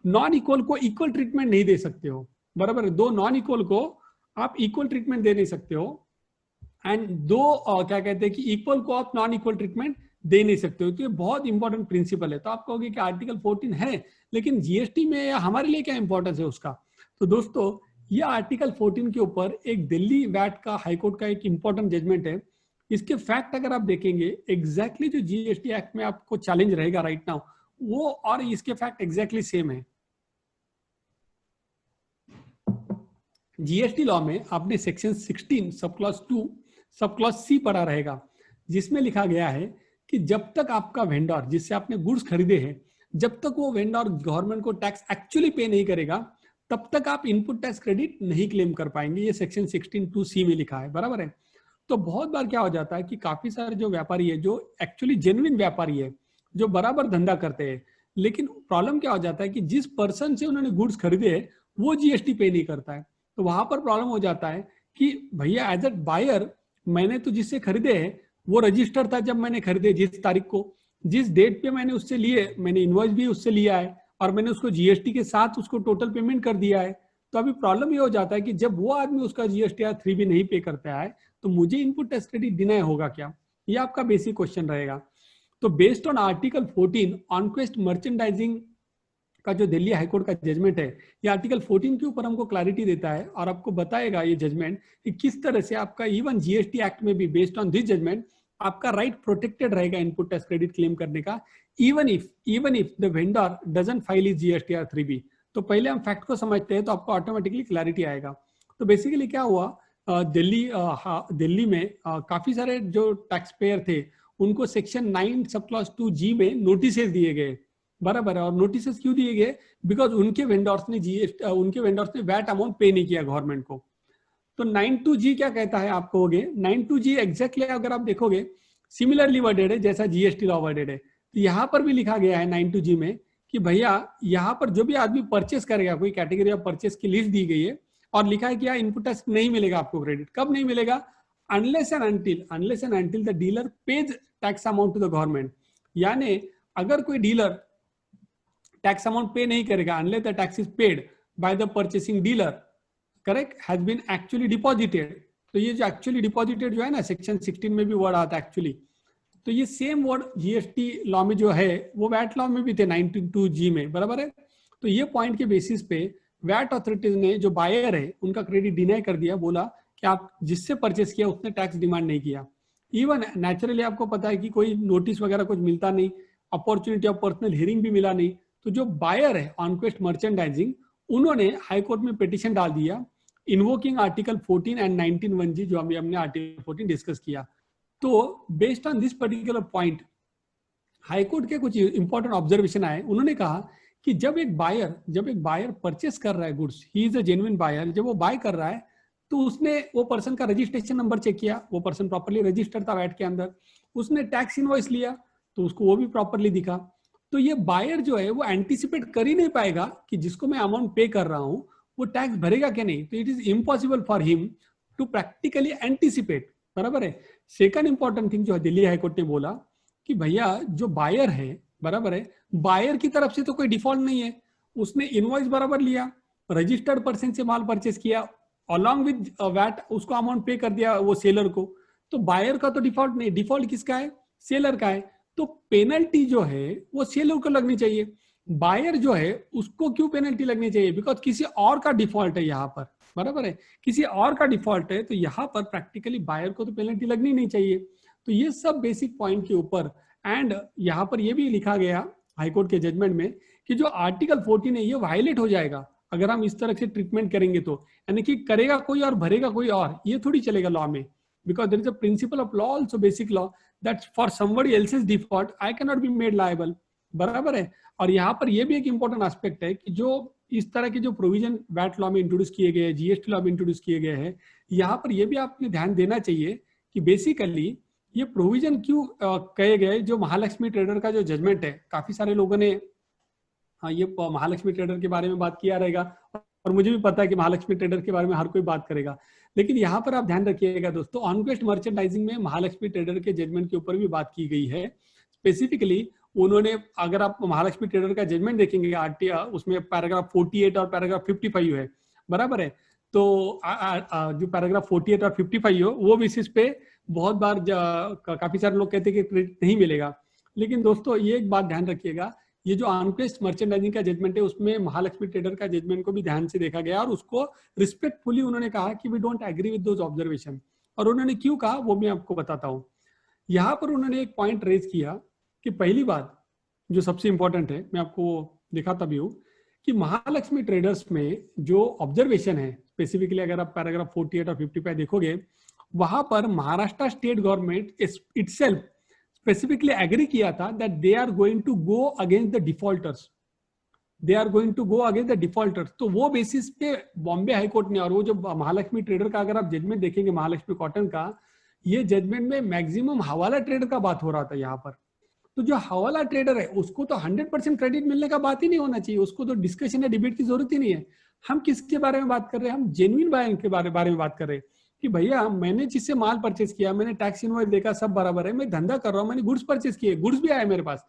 नॉन इक्वल को इक्वल ट्रीटमेंट नहीं दे सकते हो, बराबर है। 2 नॉन इक्वल को आप इक्वल ट्रीटमेंट दे नहीं सकते हो, एंड 2 क्या कहते हैं कि इक्वल को आप नॉन इक्वल ट्रीटमेंट दे नहीं सकते हो। तो ये बहुत इंपॉर्टेंट प्रिंसिपल है। तो आप कहोगे कि आर्टिकल 14 है लेकिन जीएसटी में हमारे लिए क्या इंपॉर्टेंस है उसका। तो दोस्तों ये आर्टिकल 14 के ऊपर एक दिल्ली वैट का हाईकोर्ट का एक इंपॉर्टेंट जजमेंट है। इसके फैक्ट अगर आप देखेंगे एग्जैक्टली जो जीएसटी एक्ट में आपको चैलेंज रहेगा राइट नाउ वो और इसके फैक्ट एग्जैक्टली सेम है। जीएसटी लॉ में आपने section 16 sub clause 2 sub clause C पढ़ा रहेगा, जिसमें लिखा गया है कि जब तक आपका वेंडर जिससे आपने गुड्स खरीदे हैं, जब तक वो वेंडर गवर्नमेंट को टैक्स एक्चुअली पे नहीं करेगा, तब तक आप इनपुट टैक्स क्रेडिट नहीं क्लेम कर पाएंगे। ये सेक्शन 16(2)(c) में लिखा है, बराबर है। तो बहुत बार क्या हो जाता है कि काफी सारे जो व्यापारी है, जो एक्चुअली जेन्युइन व्यापारी है, जो बराबर धंधा करते हैं, लेकिन प्रॉब्लम क्या हो जाता है कि जिस पर्सन से उन्होंने गुड्स खरीदे हैं वो जीएसटी पे नहीं करता है। तो वहां पर प्रॉब्लम हो जाता है कि भैया एज अ बायर मैंने तो जिससे खरीदे हैं वो रजिस्टर था जब मैंने खरीदे, जिस तारीख को, जिस डेट पे मैंने उससे लिए, मैंने इनवॉइस भी उससे लिया है और मैंने उसको जीएसटी के साथ उसको टोटल पेमेंट कर दिया है। तो अभी प्रॉब्लम ये हो जाता है कि जब वो आदमी उसका जीएसटी या 3 भी नहीं पे करता है तो मुझे इनपुट टैक्स क्रेडिट डिनाई होगा क्या? ये आपका बेसिक क्वेश्चन रहेगा। तो बेस्ड ऑन आर्टिकल 14 ऑनक्वेस्ट मर्चेंडाइजिंग का जो दिल्ली हाईकोर्ट का जजमेंट है, ये आर्टिकल 14 के ऊपर हमको क्लैरिटी देता है और आपको बताएगा ये जजमेंट कि किस तरह से आपका इवन जीएसटी एक्ट में भी बेस्ड ऑन दिस जजमेंट आपका राइट प्रोटेक्टेड रहेगा इनपुट टैक्स क्रेडिट क्लेम करने का, even if the vendor doesn't file his GST और 3B। तो पहले हम फैक्ट को समझते हैं तो आपको ऑटोमेटिकली क्लैरिटी आएगा। तो बेसिकली क्या हुआ, दिल्ली में काफी सारे जो टैक्स पेयर थे उनको सेक्शन 9 सब क्लॉज 2G में नोटिस दिए गए, बराबर है। और नोटिस क्यों दिए गए? बिकॉज उनके वेंडर्स ने वैट अमाउंट पे नहीं किया गवर्नमेंट को। तो 9(2)G क्या कहता है आप कहोगे? 9(2)G एग्जैक्टली अगर आप देखोगे सिमिलरली वर्डेड है जैसा जीएसटी लॉ वर्डेड है। तो यहाँ पर भी लिखा गया है 9(2)G में कि भैया यहाँ पर जो भी आदमी परचेस करेगा, कोई कैटेगरी ऑफ परचेस की लिस्ट दी गई है और लिखा है कि यहाँ इनपुट टैक्स नहीं मिलेगा आपको क्रेडिट। कब नहीं मिलेगा? Unless and until the dealer pays tax amount to the government. यानी अगर कोई डीलर टैक्स अमाउंट पे नहीं करेगा, unless the tax is paid by the purchasing dealer, correct, has been actually deposited. तो ये जो एक्चुअली डिपॉजिटेड जो है ना, सेक्शन 16 में भी वर्ड आता है एक्चुअली, तो ये सेम वर्ड जीएसटी लॉ में जो है वो वैट लॉ में भी थे 9(2)G में, बराबर है। तो ये पॉइंट के बेसिस पे वैट अथॉरिटीज ने जो बायर है उनका क्रेडिट डिनाई कर दिया, बोला कि आप जिससे परचेस किया उसने टैक्स डिमांड नहीं किया। इवन नेचुरली आपको पता है कि कोई नोटिस वगैरह कुछ मिलता नहीं, अपॉर्चुनिटी ऑफ पर्सनल हियरिंग भी मिला नहीं। तो जो बायर है ऑनक्वेस्ट मर्चेंडाइजिंग, उन्होंने हाईकोर्ट में पिटीशन डाल दिया इन्वोकिंग आर्टिकल 14 एंड 19(1)G, जो हमने आर्टिकल 14 डिस्कस किया। तो based on this particular point high court के कुछ इंपॉर्टेंट ऑब्जर्वेशन आए। उन्होंने कहा कि जब एक बायर परचेस कर रहा है goods, he is a genuine buyer, जब वो बाय कर रहा है तो उसने वो पर्सन का रजिस्ट्रेशन नंबर चेक किया, वो पर्सन प्रॉपर्ली रजिस्टर्ड था वैट के अंदर, उसने टैक्स इनवॉइस लिया तो उसको वो भी प्रॉपर्ली दिखा। तो ये बायर जो है वो एंटिसिपेट कर ही नहीं पाएगा कि जिसको मैं अमाउंट पे कर रहा हूं वो टैक्स भरेगा क्या नहीं। तो it is impossible for him to practically anticipate, बराबर है। सेकंड इंपॉर्टेंट थिंग जो है दिल्ली हाईकोर्ट ने बोला कि भैया जो बायर है, बराबर है, बायर की तरफ से तो कोई डिफॉल्ट नहीं है, उसने इनवॉइस बराबर लिया, रजिस्टर्ड पर्सन से माल परचेस किया, अलॉन्ग विद वैट उसको अमाउंट पे कर दिया वो सेलर को। तो बायर का तो डिफॉल्ट नहीं, डिफॉल्ट किसका है? सेलर का है। तो पेनल्टी जो है वो सेलर को लगनी चाहिए, बायर जो है उसको क्यों पेनल्टी लगनी चाहिए? बिकॉज किसी और का डिफॉल्ट है यहाँ पर, बराबर है, किसी और का डिफॉल्ट है, तो यहाँ पर प्रैक्टिकली बायर को तो पेनल्टी लगनी नहीं चाहिए। तो ये सब बेसिक पॉइंट के ऊपर, एंड यहाँ पर ये भी लिखा गया हाईकोर्ट के जजमेंट में कि जो आर्टिकल 14 है ये वायलेट हो जाएगा अगर हम इस तरह से ट्रीटमेंट करेंगे। तो यानी कि करेगा कोई और भरेगा कोई और, ये थोड़ी चलेगा लॉ में। Because there is a principle of law also, basic law, that for somebody else's default I can not be made liable, बराबर है। और यहाँ पर ये भी एक इंपॉर्टेंट एस्पेक्ट है कि जो इस तरह के जो प्रोविजन वैट लॉ में इंट्रोड्यूस किए गए, जीएसटी लॉ में इंट्रोड्यूस किए गए हैं, यहाँ पर ये भी आपने ध्यान देना चाहिए कि बेसिकली ये प्रोविजन क्यों कहे गए। जो महालक्ष्मी ट्रेडर का जो जजमेंट है, काफी सारे लोगों ने ये महालक्ष्मी ट्रेडर के बारे में बात किया रहेगा और मुझे भी पता है कि महालक्ष्मी ट्रेडर के बारे में हर कोई बात करेगा, लेकिन यहाँ पर आप ध्यान रखिएगा दोस्तों, ऑनक्वेस्ट मर्चेंडाइजिंग में महालक्ष्मी ट्रेडर के जजमेंट के ऊपर भी बात की गई है। स्पेसिफिकली उन्होंने, अगर आप महालक्ष्मी ट्रेडर का जजमेंट देखेंगे उसमें पैराग्राफ 48 और पैराग्राफ 55 है, बराबर है। तो जो पैराग्राफ 48 और 55 हो वो बेसिस पे बहुत बार काफी सारे लोग कहते हैं कि क्रेडिट नहीं मिलेगा। लेकिन दोस्तों ये एक बात ध्यान रखिएगा, ये जो ऑनक्वेस्ट मर्चेंडाइजिंग का जजमेंट है उसमें महालक्ष्मी ट्रेडर का जजमेंट को भी ध्यान से देखा गया और उसको रिस्पेक्टफुली उन्होंने कहा कि we don't agree with those observation. और उन्होंने क्यों कहा वो मैं आपको बताता हूँ। यहाँ पर उन्होंने एक पॉइंट रेज किया कि पहली बात जो सबसे इंपॉर्टेंट है, मैं आपको दिखाता भी हूँ कि महालक्ष्मी ट्रेडर्स में जो ऑब्जर्वेशन है, स्पेसिफिकली अगर आप पैराग्राफ 48 और 55 देखोगे, वहां पर Maharashtra state government itself specifically agree किया था that they are going to go against the defaulters, they are going to go against the defaulters. तो वो बेसिस पे बॉम्बे हाईकोर्ट ने, और वो जो महालक्ष्मी ट्रेडर का अगर आप जजमेंट देखेंगे, महालक्ष्मी कॉटन का, ये जजमेंट में मैक्सिमम हवाला ट्रेडर का बात हो रहा था यहाँ पर। तो जो हवाला ट्रेडर है उसको तो 100% क्रेडिट मिलने का बात ही नहीं होना चाहिए, उसको तो डिस्कशन या डिबेट की जरूरत ही नहीं है। हम किसके बारे में बात कर रहे हैं? हम जेन्युइन बायर के बारे में बात कर रहे हैं कि भैया मैंने जिससे माल परचेस किया, मैंने टैक्स इनवॉइस देखा, सब बराबर है, मैं धंधा कर रहा हूँ, मैंने गुड्स परचेस किए, गुड्स भी आए मेरे पास,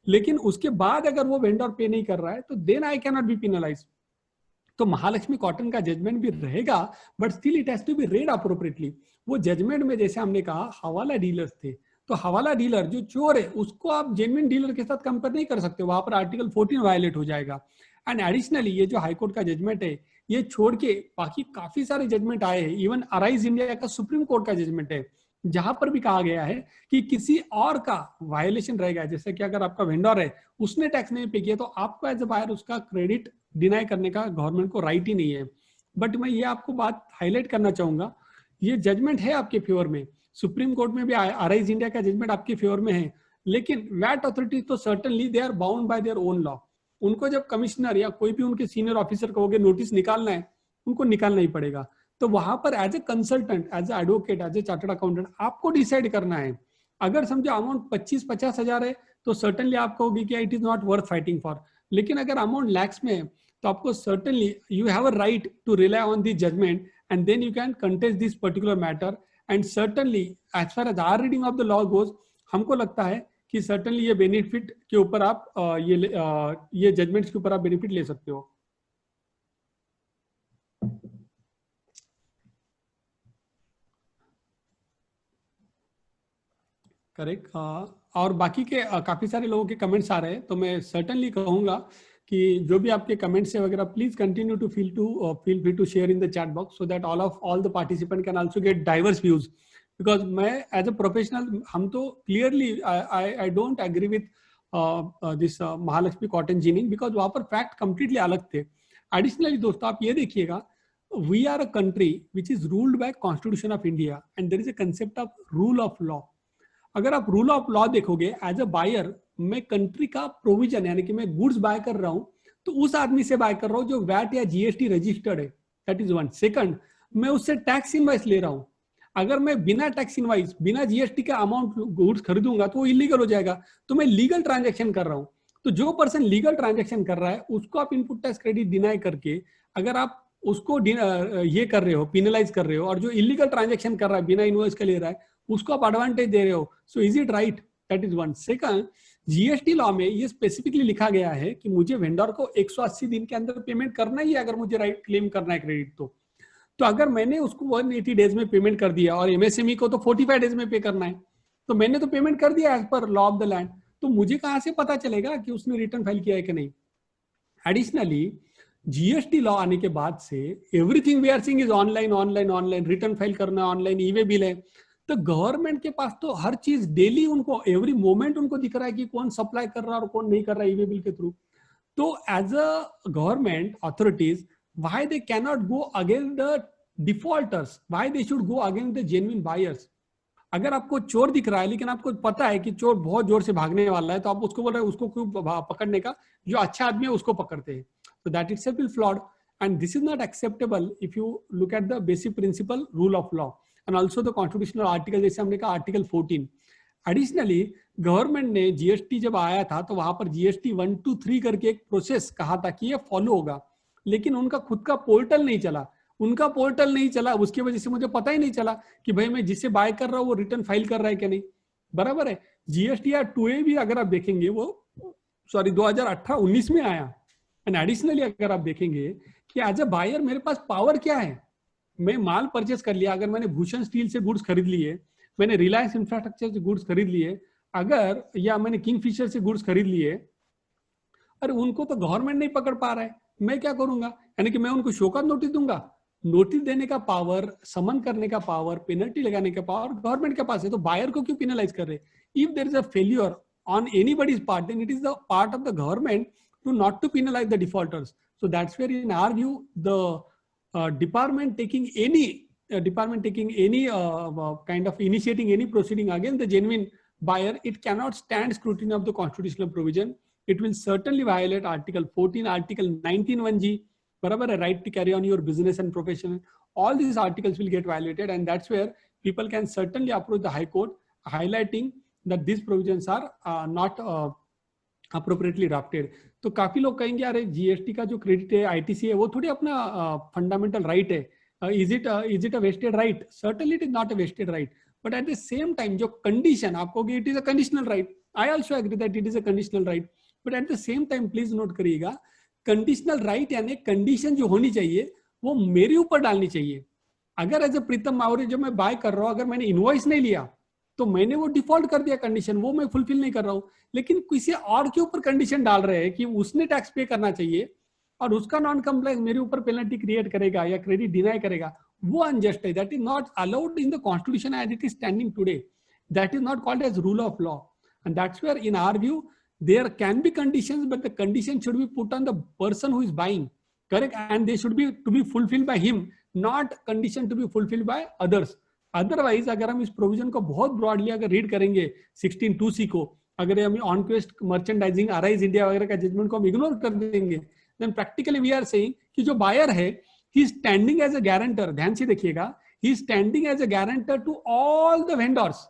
लेकिन उसके बाद अगर वो वेंडर पे नहीं कर रहा है तो then I can not be penalise. तो महालक्ष्मी कॉटन का जजमेंट भी रहेगा, but still it has to be read appropriately. वो जजमेंट में जैसे हमने कहा हवाला डीलर्स थे, तो हवाला डीलर जो चोर है उसको आप जेन्युइन डीलर के साथ कंपेयर नहीं कर सकते, वहां पर आर्टिकल 14 वायलेट हो जाएगा। एंड एडिशनली ये जो हाईकोर्ट का जजमेंट है, ये छोड़ के बाकी काफी सारे जजमेंट आए हैं, इवन अराइज इंडिया का सुप्रीम कोर्ट का जजमेंट है, जहां पर भी कहा गया है कि किसी और का वायलेशन रहेगा, जैसे कि अगर आपका वेंडर है उसने टैक्स नहीं पे किया तो आपको एज अ बायर उसका क्रेडिट डिनाई करने का गवर्नमेंट को राइट ही नहीं है। बट मैं ये आपको बात हाईलाइट करना चाहूंगा, ये जजमेंट है आपके फेवर में, सुप्रीम कोर्ट में भी अराइज इंडिया का जजमेंट आपके फेवर में है, लेकिन वैट अथॉरिटी तो certainly they are bound by their own law. उनको जब कमिश्नर या कोई भी उनके सीनियर ऑफिसर कहोगे नोटिस निकालना है, उनको निकालना ही पड़ेगा। तो वहां पर as a consultant, as an advocate, as a chartered accountant आपको डिसाइड करना है। अगर समझो अमाउंट 25-50 हजार है तो सर्टेनली आप कहोगे कि it is not worth fighting for, लेकिन अगर अमाउंट लैक्स में है तो आपको certainly you have a right to rely on this judgment and then you can contest this particular matter. And certainly as far as our reading of the law goes, हमको लगता है कि सर्टेनली ये बेनिफिट के ऊपर आप ये जजमेंट्स के ऊपर आप बेनिफिट ले सकते हो। करेक्ट। और बाकी के काफी सारे लोगों के कमेंट्स आ रहे हैं, तो मैं सर्टेनली कहूंगा कि जो भी आपके कमेंट्स है वगैरह, please continue to feel free to share in the chat box so that all the participant can also get diverse views. Because मैं एज अ प्रोफेशनल, हम तो clearly I don't agree with this Mahalakshmi cotton ginning, because वहां पर फैक्ट कंप्लीटली अलग थे। एडिशनली दोस्तों आप ये देखिएगा, we are a country which is ruled by constitution of India and there is a concept of rule of law. अगर आप रूल ऑफ लॉ देखोगे, एज अ बायर मैं कंट्री का प्रोविजन, यानी कि मैं गुड्स बाय कर रहा हूं तो उस आदमी से बाय कर रहा हूं जो वैट या जीएसटी रजिस्टर्ड है, दैट इज वन। सेकंड, मैं उससे टैक्स इनवाइस ले रहा हूं। अगर मैं बिना टैक्स इनवाइस, बिना जीएसटी का अमाउंट गुड्स खरीदूंगा तो वो इलीगल हो जाएगा, तो मैं लीगल ट्रांजेक्शन कर रहा हूं। तो जो पर्सन लीगल ट्रांजेक्शन कर रहा है उसको आप इनपुट टैक्स क्रेडिट डिनाई करके अगर आप उसको ये कर रहे हो, पिनलाइज कर रहे हो, और जो इलीगल ट्रांजेक्शन कर रहा है बिना इनवॉइस का ले रहा है उसको आप एडवांटेज दे रहे हो, so is it right? That is one. Second, GST law में ये स्पेसिफिकली लिखा गया है कि मुझे वेंडर को 180 दिन के अंदर पेमेंट करना ही है अगर मुझे राइट क्लेम करना है क्रेडिट। तो अगर मैंने उसको 180 डेज में पेमेंट कर दिया और एमएसएमई को तो 45 डेज में पे करना है, तो मैंने तो पेमेंट कर दिया as per law of the land, तो मुझे कहां से पता चलेगा कि उसने रिटर्न फाइल किया है कि नहीं? एडिशनली जीएसटी लॉ आने के बाद से everything we are seeing is online online online, return file करना ऑनलाइन, ई वे बिल है, तो गवर्नमेंट के पास तो हर चीज डेली उनको एवरी मोमेंट उनको दिख रहा है कि कौन सप्लाई कर रहा है और कौन नहीं कर रहा है ई वे बिल के थ्रू। तो as a government authorities, why they can not go against the defaulters, why they should go against the genuine buyers? अगर आपको चोर दिख रहा है लेकिन आपको पता है कि चोर बहुत जोर से भागने वाला है, तो आप उसको बोल रहे हैं उसको क्यों पकड़ने का, जो अच्छा आदमी है उसको पकड़ते हैं। So that itself is flawed, and this is not acceptable if you look at the basic principle rule of law and also the constitutional article, जैसे हमने कहा आर्टिकल 14। एडिशनली गवर्नमेंट ने जीएसटी जब आया था तो वहां पर जीएसटी 1 to 3 करके एक प्रोसेस कहा था कि ये फॉलो होगा, लेकिन उनका खुद का पोर्टल नहीं चला, उसकी वजह से मुझे पता ही नहीं चला कि भाई मैं जिससे बाय कर रहा हूँ वो रिटर्न फाइल कर रहा है कि नहीं। बराबर है। जीएसटी या 2A भी अगर आप देखेंगे वो 2018-19 में आया। एंड एडिशनली अगर आप देखेंगे कि एज अ बायर मेरे पास पावर क्या है, मैं माल परचेस कर लिया, अगर मैंने भूषण स्टील से गुड्स खरीद लिए, मैंने रिलायंस इंफ्रास्ट्रक्चर से गुड्स खरीद लिए, अगर या मैंने किंगफिशर से गुड्स खरीद लिए, अरे उनको तो गवर्नमेंट नहीं पकड़ पा रहा है, मैं क्या करूंगा? यानी कि मैं उनको शोकत नोटिस दूंगा? नोटिस देने का पावर, समन करने का पावर, पेनल्टी लगाने का पावर गवर्नमेंट के पास है, तो बायर को क्यों पेनलाइज कर रहे? If there is a failure on anybody's part, then it is the part of the government to not to penalize the defaulters. So that's where in our view the department taking any kind of initiating any proceeding against the genuine buyer, it cannot stand scrutiny of the constitutional provision. It will certainly violate Article 14, Article 19 1G, barabar, a right to carry on your business and profession. All these articles will get violated, and that's where people can certainly approach the High Court, highlighting that these provisions are not appropriately drafted. तो काफी लोग कहेंगे अरे जीएसटी का जो क्रेडिट है, आईटीसी है, वो थोड़ी अपना फंडामेंटल राइट है. Is it a wasted right? Certainly it is not a wasted right. But at the same time जो कंडीशन आपको, it is a conditional right. I also agree that it is a conditional right. But at the same time please note करिएगा, कंडीशनल राइट यानी कंडीशन जो होनी चाहिए वो मेरे ऊपर डालनी चाहिए. अगर एज ए प्रीतम मावरे जो मैं बाय कर रहा हूं, अगर मैंने इनवॉइस नहीं लिया तो मैंने वो डिफॉल्ट कर दिया कंडीशन, वो मैं फुलफिल नहीं कर रहा हूं. लेकिन किसी और के ऊपर कंडीशन डाल रहे हैं कि उसने टैक्स पे करना चाहिए और उसका नॉन कंप्लायंस मेरे ऊपर पेनल्टी क्रिएट करेगा या क्रेडिट डिनाई करेगा, वो अनजस्ट है. That is not allowed in the constitution as it is standing today. That is not called as rule of law. And that's where in our view there can be conditions, but the condition should be put on the person who is buying, correct? And they should be to be fulfilled by him, not condition to be fulfilled by others. Otherwise अगर हम इस प्रोविजन को बहुत ब्रॉडली अगर रीड करेंगे 16(2)(c) को, अगर हम on quest merchandising arise India वगैरह का जजमेंट को हम इग्नोर कर देंगे, then practically we are saying कि जो बायर है he is standing as a guarantor. ध्यान से देखिएगा, he is standing as a guarantor to all the vendors.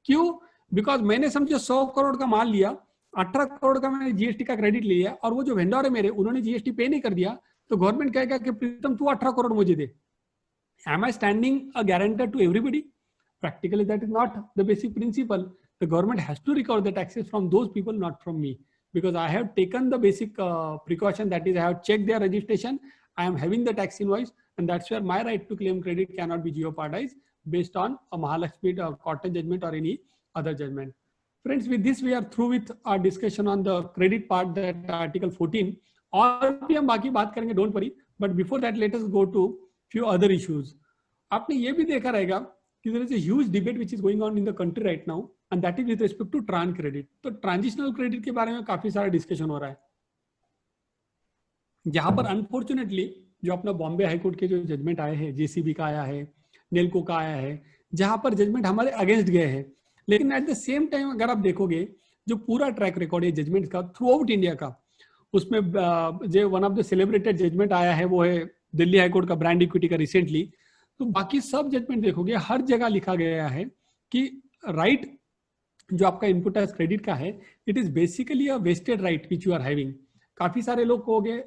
क्यों? बिकॉज मैंने समझो 100 करोड़ का माल लिया, 18 करोड़ का मैंने जीएसटी का क्रेडिट लिया और वो जो वेंडर है मेरे, उन्होंने जीएसटी पे नहीं कर दिया, तो गवर्नमेंट कहेगा कि प्रीतम तू 18 करोड़ मुझे दे. Am I standing a guarantor to everybody? Practically that is not the basic principle. The government has to recover the taxes from those people, not from me, because I have taken the basic precaution, that is I have checked their registration, I am having the tax invoice, and that's where my right to claim credit cannot be jeopardized based on a Mahalakshmi court judgment or any other judgment. Friends, with this we are through with our discussion on the credit part, that Article 14. और भी हम बाकी बात करेंगे, don't worry. But before that, let us go to few other issues. आपने ये भी देखा रहेगा कि there is a huge debate which is going on in the country right now, and that is with respect to tran credit. तो ट्रांजिशनल क्रेडिट के बारे में काफी सारा डिस्कशन हो रहा है, जहां पर अनफॉर्चुनेटली जो अपना बॉम्बे हाईकोर्ट के जो जजमेंट आए हैं, जेसीबी का आया है, नेल्को का आया है, जहां पर जजमेंट हमारे अगेंस्ट गए हैं. लेकिन एट द सेम टाइम अगर आप देखोगे जो पूरा ट्रैक रिकॉर्ड है जजमेंट का थ्रू आउट इंडिया का, उसमें जो one of the celebrated judgment आया है वो है दिल्ली हाईकोर्ट का ब्रांड इक्विटी का रिसेंटली. तो बाकी सब जजमेंट देखोगे हर जगह लिखा गया है कि राइट जो आपका इनपुट टैक्स क्रेडिट का है, it is basically a wasted right which you are having. काफी सारे लोग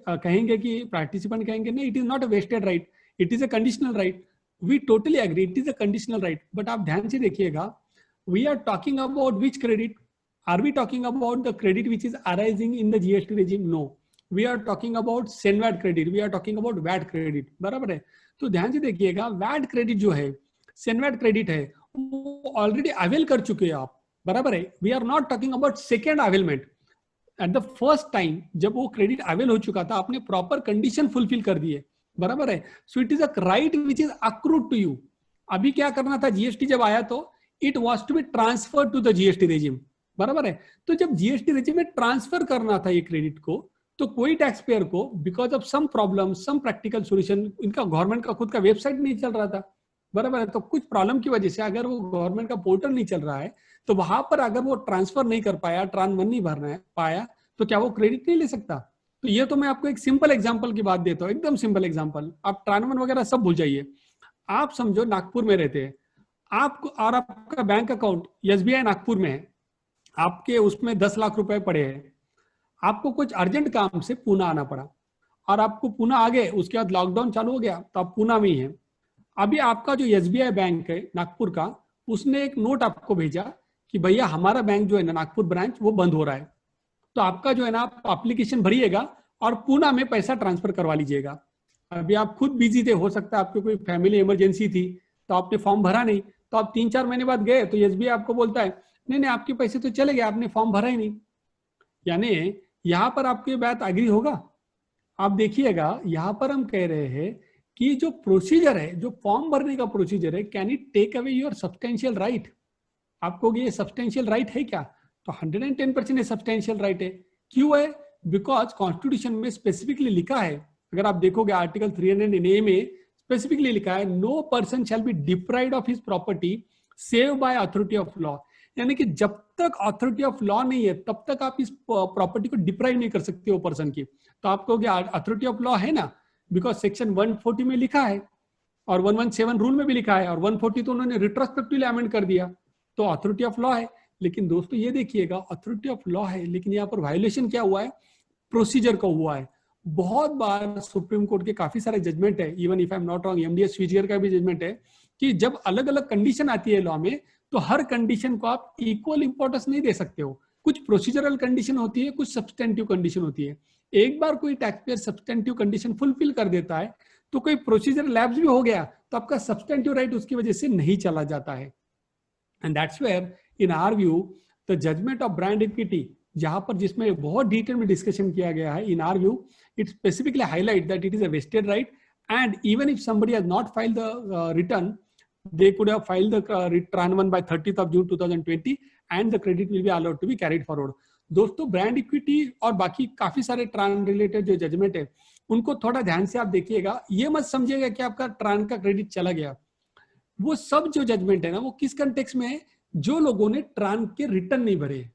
कहेंगे कि पार्टिसिपेंट कहेंगे नहीं, it is not a wasted right, it is a conditional right. We totally agree, it is a conditional right. But आप ध्यान से देखिएगा, we are talking about which credit? Are we talking about the credit which is arising in the GST regime? No, we are talking about SENVAT credit, we are talking about VAT credit. बराबर है. तो ध्यान से देखिएगा, VAT credit जो है, SENVAT credit है, वो ऑलरेडी अवेल कर चुके हैं आप, बराबर है. We are not talking about second availment. At the first time जब वो क्रेडिट अवेल हो चुका था, आपने प्रॉपर कंडीशन फुलफिल कर दिए, बराबर है. So it is a right which is accrued to you. अभी क्या करना था, जीएसटी जब आया तो it was to be transfer to the GST regime, बराबर है. तो जब जीएसटी रेजिम में ट्रांसफर करना था ये क्रेडिट को, तो कोई टैक्स पेयर को because of some problem, some practical solution, इनका गवर्नमेंट का खुद का वेबसाइट नहीं चल रहा था, बराबर है. तो कुछ प्रॉब्लम की वजह से अगर वो गवर्नमेंट का पोर्टल नहीं चल रहा है, तो वहां पर अगर वो ट्रांसफर नहीं कर पाया, ट्रान 1 नहीं भरना पाया, तो क्या वो क्रेडिट नहीं ले सकता? तो ये तो मैं आपको एक सिंपल एग्जाम्पल की बात देता हूँ, एकदम सिंपल एग्जाम्पल. आप ट्रान 1 वगैरह सब भूल जाइए. आप समझो नागपुर में रहते हैं, आपको और आपका बैंक अकाउंट एसबीआई नागपुर में है, आपके उसमें 10 लाख रुपए पड़े हैं, आपको कुछ अर्जेंट काम से पूना आना पड़ा और आपको पूना आ गए, उसके बाद लॉकडाउन चालू हो गया तो आप पूना में ही है. अभी आपका जो एसबीआई बैंक है नागपुर का, उसने एक नोट आपको भेजा कि भैया हमारा बैंक जो है ना नागपुर ब्रांच वो बंद हो रहा है, तो आपका जो है ना आप एप्लीकेशन भरिएगा और पूना में पैसा ट्रांसफर करवा लीजिएगा. अभी आप खुद बिजी थे, हो सकता है आपको कोई फैमिली इमरजेंसी थी तो आपने फॉर्म भरा नहीं, तो आप 3-4 महीने बाद गए तो एसबीआई आपको बोलता है नहीं नहीं आपके पैसे तो चले गए, आपने फॉर्म भरा ही नहीं. यानी यहां पर आपकी बात एग्री होगा. आप देखिएगा यहां पर हम कह रहे हैं कि जो प्रोसीजर है, जो फॉर्म भरने का प्रोसीजर है, can it take away your substantial right? आपको ये सब्सटेंशियल राइट है क्या? तो 110% ये सब्सटेंशियल राइट है. क्यों है? बिकॉज कॉन्स्टिट्यूशन में स्पेसिफिकली लिखा है, अगर आप देखोगे आर्टिकल 300A में स्पेसिफिकली लिखा है no person shall be deprived of his property save by authority of law, यानी कि जब तक अथॉरिटी ऑफ लॉ नहीं है तब तक आप इस प्रॉपर्टी को डिप्राइव नहीं कर सकते वो पर्सन की। तो आप कहोगे अथॉरिटी ऑफ लॉ है ना, बिकॉज सेक्शन 140 में लिखा है और 117 रूल में भी लिखा है, और 140 तो उन्होंने रिट्रोस्पेक्टिवली अमेंड कर दिया, तो अथॉरिटी ऑफ लॉ है। लेकिन दोस्तों ये देखिएगा, अथॉरिटी ऑफ लॉ है लेकिन यहाँ पर वायोलेशन क्या हुआ है, प्रोसीजर का हुआ है। बहुत बार सुप्रीम कोर्ट के काफी सारे जजमेंट है, even if I am not wrong MDS switchgear का भी जजमेंट है कि जब अलग अलग कंडीशन आती है लॉ में तो हर कंडीशन को आप इक्वल इंपॉर्टेंस नहीं दे सकते हो। कुछ प्रोसीजरल कंडीशन होती है, कुछ सब्सटेंटिव कंडीशन होती है। एक बार कोई tax pair substantive condition fulfil कर देता है तो कोई प्रोसीजर लैप्स भी हो गया तो आपका सब्सटेंटिव राइट उसकी वजह से नहीं चला जाता है। And that's where in our view the judgment of brand equity, जहां पर जिसमें बहुत डिटेल में डिस्कशन किया गया है, in our view it specifically highlight that it is a wasted right and even if somebody has not filed the return, they could have filed the tran 1 by 30th of June 2020 and the credit will be allowed to be carried forward. दोस्तों ब्रांड इक्विटी और बाकी काफी सारे ट्रान रिलेटेड जो जजमेंट है उनको थोड़ा ध्यान से आप देखिएगा। ये मत समझिएगा कि आपका ट्रान का क्रेडिट चला गया। वो सब जो जजमेंट है ना वो किस कंटेक्स्ट में है, जो लोगों ने ट्रान के रिटर्न नहीं भरे,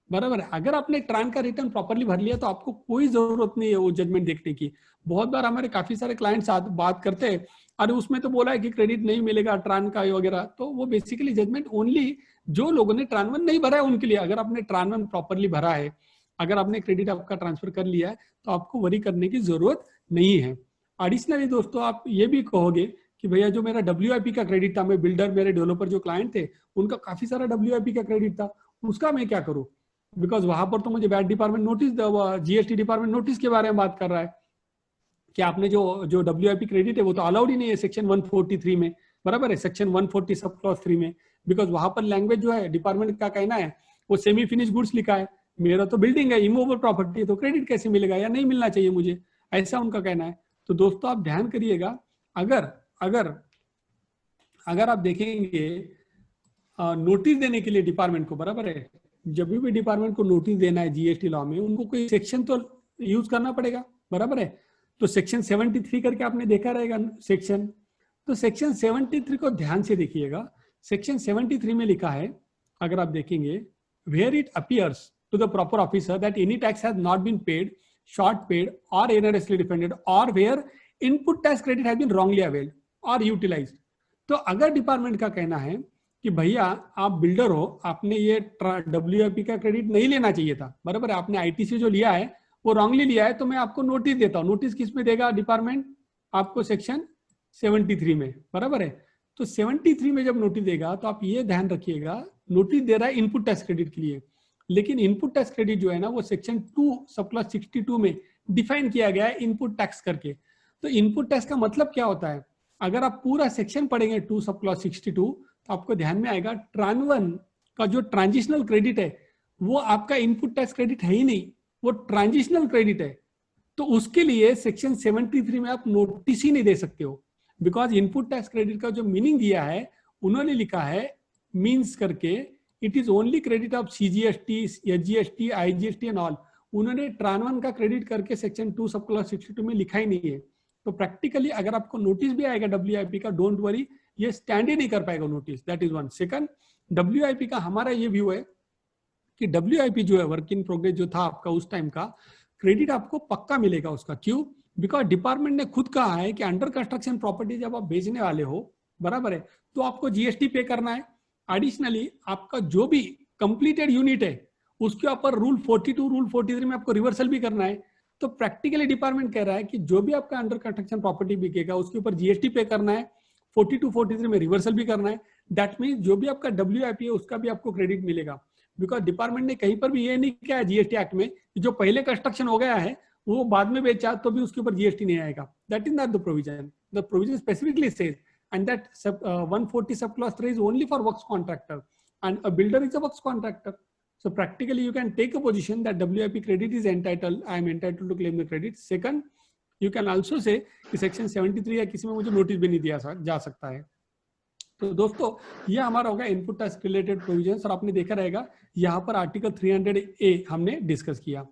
बराबर है। अगर आपने ट्रान का रिटर्न प्रॉपरली भर लिया तो आपको कोई जरूरत नहीं है वो जजमेंट देखने की। बहुत बार हमारे काफी सारे क्लाइंट्स बात करते हैं, अरे उसमें तो बोला है कि क्रेडिट नहीं मिलेगा ट्रान का वगैरह, तो वो बेसिकली जजमेंट ओनली जो लोगों ने ट्रान 1 नहीं भरा है उनके लिए। अगर आपने ट्रान 1 प्रॉपरली भरा है, अगर आपने क्रेडिट आपका ट्रांसफर कर लिया है तो आपको वरी करने की जरूरत नहीं है। एडिशनली दोस्तों आप ये भी कहोगे कि भैया जो मेरा WIP का क्रेडिट था, मैं बिल्डर मेरे डेवलपर जो क्लाइंट थे उनका काफी सारा WIP का क्रेडिट था, उसका मैं क्या करूं, बिकॉज वहां पर तो मुझे VAT department notice, GST department notice के बारे में बात कर रहा है कि आपने जो WIP क्रेडिट है वो तो अलाउड ही नहीं है सेक्शन 143 में, बराबर है, सेक्शन 140 सब क्लॉज 3 में, बिकॉज वहां पर लैंग्वेज जो है डिपार्टमेंट का कहना है वो सेमी फिनिश गुड्स लिखा है, मेरा तो बिल्डिंग है इमूवेबल प्रॉपर्टी है, तो क्रेडिट कैसे मिलेगा या नहीं मिलना चाहिए मुझे, ऐसा उनका कहना है। तो दोस्तों आप ध्यान करिएगा, अगर अगर अगर आप देखेंगे नोटिस देने के लिए डिपार्टमेंट को, बराबर है, जब भी डिपार्टमेंट को नोटिस देना है GST लॉ में उनको कोई सेक्शन तो यूज करना पड़ेगा, बराबर है। तो सेक्शन 73 करके आपने देखा रहेगा सेक्शन, तो सेक्शन 73 को ध्यान से देखिएगा। सेक्शन 73 में लिखा है, अगर आप देखेंगे, where it appears to the proper officer that any tax has not been paid, short paid और erroneously डिफेंडेड और where input tax credit has been wrongly availed और यूटिलाइज्ड। तो अगर डिपार्टमेंट का कहना है कि भैया आप बिल्डर हो, आपने ये WIP का क्रेडिट नहीं लेना चाहिए था, बराबर है, आपने ITC जो लिया है वो रॉन्गली लिया है, तो मैं आपको नोटिस देता हूँ। नोटिस किस में देगा डिपार्टमेंट, आपको सेक्शन 73 में, बराबर है। तो 73 में जब नोटिस देगा तो आप ये ध्यान रखिएगा, नोटिस दे रहा है इनपुट टैक्स क्रेडिट के लिए, लेकिन इनपुट टैक्स क्रेडिट जो है ना वो सेक्शन 2 सब क्लॉज 62 में डिफाइन किया गया है इनपुट टैक्स करके। तो इनपुट टैक्स का मतलब क्या होता है, अगर आप पूरा सेक्शन पढ़ेंगे 2 सब क्लॉज 62 तो आपको ध्यान में आएगा ट्रान 1 का जो ट्रांजिशनल क्रेडिट है वो आपका इनपुट टैक्स क्रेडिट है ही नहीं, वो ट्रांजिशनल क्रेडिट है। तो उसके लिए सेक्शन 73 में आप नोटिस ही नहीं दे सकते हो, बिकॉज इनपुट टैक्स क्रेडिट का जो मीनिंग दिया है उन्होंने लिखा है मीन्स करके, it is only credit of CGST, SGST, IGST and all. उन्होंने ट्रान 1 का क्रेडिट करके सेक्शन 2 सब क्लॉज 62 में लिखा ही नहीं है। तो प्रैक्टिकली अगर आपको नोटिस भी आएगा WIP का, डोंट वरी, ये स्टैंड ही नहीं कर पाएगा notice, that is one. Second, WIP का हमारा ये व्यू है कि WIP जो है वर्क इन प्रोग्रेस जो था आपका उस टाइम का क्रेडिट आपको पक्का मिलेगा उसका। क्यों? बिकॉज डिपार्टमेंट ने खुद कहा है कि अंडर कंस्ट्रक्शन प्रॉपर्टी जब आप बेचने वाले हो, बराबर है, तो आपको GST पे करना है। एडिशनली आपका जो भी कंप्लीटेड यूनिट है उसके ऊपर रूल 42, रूल 43 में आपको रिवर्सल भी करना है। तो प्रैक्टिकली डिपार्टमेंट कह रहा है कि जो भी आपका अंडर कंस्ट्रक्शन प्रॉपर्टी बिकेगा उसके ऊपर GST पे करना है, 42, 43 में रिवर्सल भी करना है। दैट मीन्स जो भी आपका WIP है उसका भी आपको क्रेडिट मिलेगा, बिकॉज डिपार्टमेंट ने कहीं पर भी ये नहीं किया है GST एक्ट में कि जो पहले कंस्ट्रक्शन हो गया है वो बाद में बेचा तो भी उसके ऊपर GST नहीं आएगा। That is not the provision. The provision specifically says and that 140 subclause 3 is only for works contractor and a builder is a works contractor. So practically you can take a position that WIP credit is entitled, I am entitled to claim the credit. Second, you can also say कि section 73 या किसी में मुझे नोटिस भी नहीं दिया जा सकता है। तो दोस्तों ये हमारा होगा इनपुट टैक्स रिलेटेड प्रोविजंस, और आपने देखा रहेगा यहाँ पर आर्टिकल 300A हमने डिस्कस किया।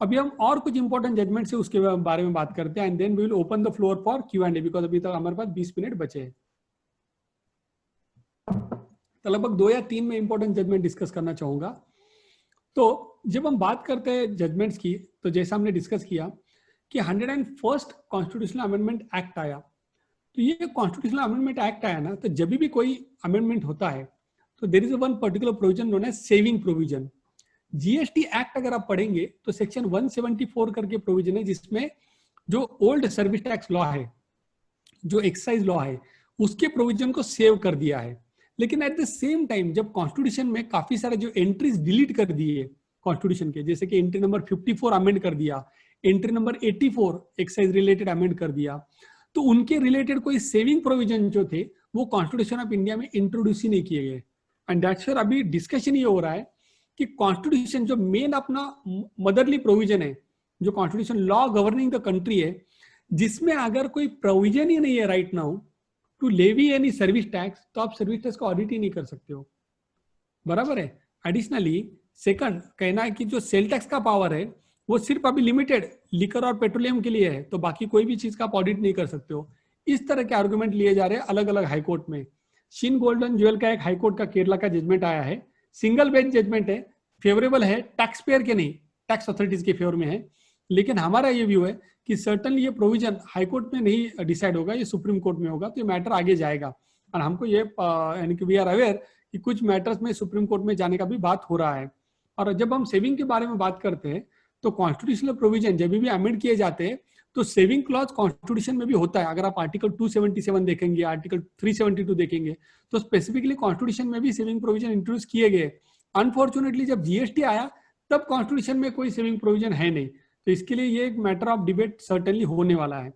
अभी हम और कुछ इंपॉर्टेंट जजमेंट से उसके बारे में बात करते हैं and then we will open the floor for Q&A because अभी तक हमारे पास 20 मिनट बचे हैं। तो लगभग 2 या 3 में इंपॉर्टेंट जजमेंट डिस्कस करना चाहूंगा। तो जब हम बात करते हैं जजमेंट्स की, तो जैसा हमने डिस्कस किया कि 101st कॉन्स्टिट्यूशनल अमेंडमेंट एक्ट आया। तो ये कॉन्स्टिट्यूशनल अमेंडमेंट एक्ट आया ना, तो जब भी कोई अमेंडमेंट होता है तो there is one particular provision known as saving provision. GST act अगर आप पढ़ेंगे तो सेक्शन 174 करके प्रोविजन है जिसमें जो ओल्ड सर्विस टैक्स लॉ है, जो एक्साइज लॉ है, उसके प्रोविजन को सेव कर दिया है। लेकिन एट द सेम टाइम जब कॉन्स्टिट्यूशन में काफी सारे जो एंट्रीज डिलीट कर दिए कॉन्स्टिट्यूशन के, जैसे कि एंट्री नंबर 54 अमेंड कर दिया, entry number 84 excise related amend कर दिया, तो उनके रिलेटेड कोई सेविंग प्रोविजन जो थे वो कॉन्स्टिट्यूशन ऑफ इंडिया में इंट्रोड्यूस ही नहीं किए गए। एंड दैट्स व्हेयर अभी डिस्कशन ये हो रहा है कि कॉन्स्टिट्यूशन जो मेन अपना मदरली प्रोविजन है, जो constitution law governing the country है, जिसमें अगर कोई प्रोविजन ही नहीं है right now to levy any service tax, तो आप सर्विस टैक्स को ऑडिट ही नहीं कर सकते हो, बराबर है। एडिशनली सेकंड कहना है कि जो सेल टैक्स का पावर है वो सिर्फ अभी लिमिटेड लिकर और पेट्रोलियम के लिए है, तो बाकी कोई भी चीज का आप ऑडिट नहीं कर सकते हो। इस तरह के आर्गुमेंट लिए जा रहे हैं अलग अलग हाईकोर्ट में। शिन गोल्डन ज्वेल का एक हाईकोर्ट का केरला का जजमेंट आया है, सिंगल बेंच जजमेंट है, फेवरेबल है टैक्स पेयर के नहीं, टैक्स अथॉरिटीज के फेवर में है। लेकिन हमारा ये व्यू है कि सर्टनली ये प्रोविजन हाईकोर्ट में नहीं डिसाइड होगा, ये सुप्रीम कोर्ट में होगा, तो ये मैटर आगे जाएगा। और हमको ये यानी कि वी आर अवेयर कि कुछ मैटर्स में सुप्रीम कोर्ट में जाने का भी बात हो रहा है। और जब हम सेविंग के बारे में बात करते हैं तो कॉन्स्टिट्यूशनल प्रोविजन जब भी अमेंड किए जाते हैं तो सेविंग क्लॉज कॉन्स्टिट्यूशन में भी होता है। अगर आप आर्टिकल 277 देखेंगे, आर्टिकल 372 देखेंगे, तो स्पेसिफिकली कॉन्स्टिट्यूशन में भी सेविंग प्रोविजन इंट्रोड्यूस किए गए। अनफॉर्चुनेटली जब जीएसटी आया तब कॉन्स्टिट्यूशन में कोई सेविंग प्रोविजन है नहीं, तो इसके लिए ये एक मैटर ऑफ डिबेट सर्टेनली होने वाला है।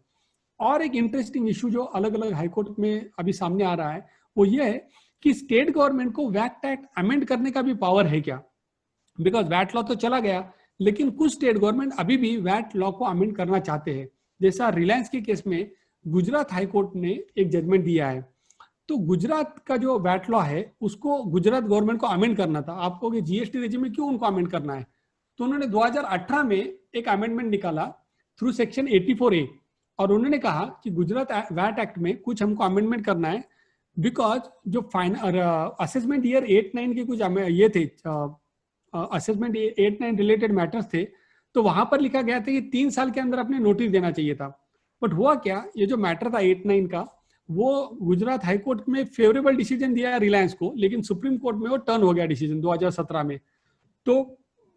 और एक इंटरेस्टिंग इशू जो अलग अलग हाईकोर्ट में अभी सामने आ रहा है वो ये है कि स्टेट गवर्नमेंट को वैट एक्ट अमेंड करने का भी पावर है क्या, बिकॉज वैट लॉ तो चला गया, लेकिन कुछ स्टेट गवर्नमेंट अभी भी वैट लॉ को अमेंड करना चाहते हैं। जैसा रिलायंस के केस में गुजरात हाईकोर्ट ने एक जजमेंट दिया है, तो गुजरात का जो वैट लॉ है उसको गुजरात गवर्नमेंट को अमेंड करना था। आपको जीएसटी रेजिम में क्यों उनको अमेंड करना है, तो उन्होंने 2018 में एक अमेंडमेंट निकाला थ्रू सेक्शन 84A, और उन्होंने कहा कि गुजरात वैट एक्ट में कुछ हमको अमेंडमेंट करना है, बिकॉज जो असेसमेंट ईयर 8-9 के कुछ ये थे, असेसमेंट 8-9 रिलेटेड मैटर्स थे, तो वहां पर लिखा गया था कि 3 साल के अंदर अपने नोटिस देना चाहिए था। बट हुआ क्या, ये जो मैटर था 8-9 का, वो गुजरात हाईकोर्ट में फेवरेबल डिसीजन दिया रिलायंस को, लेकिन सुप्रीम कोर्ट में वो टर्न हो गया डिसीजन 2017 में। तो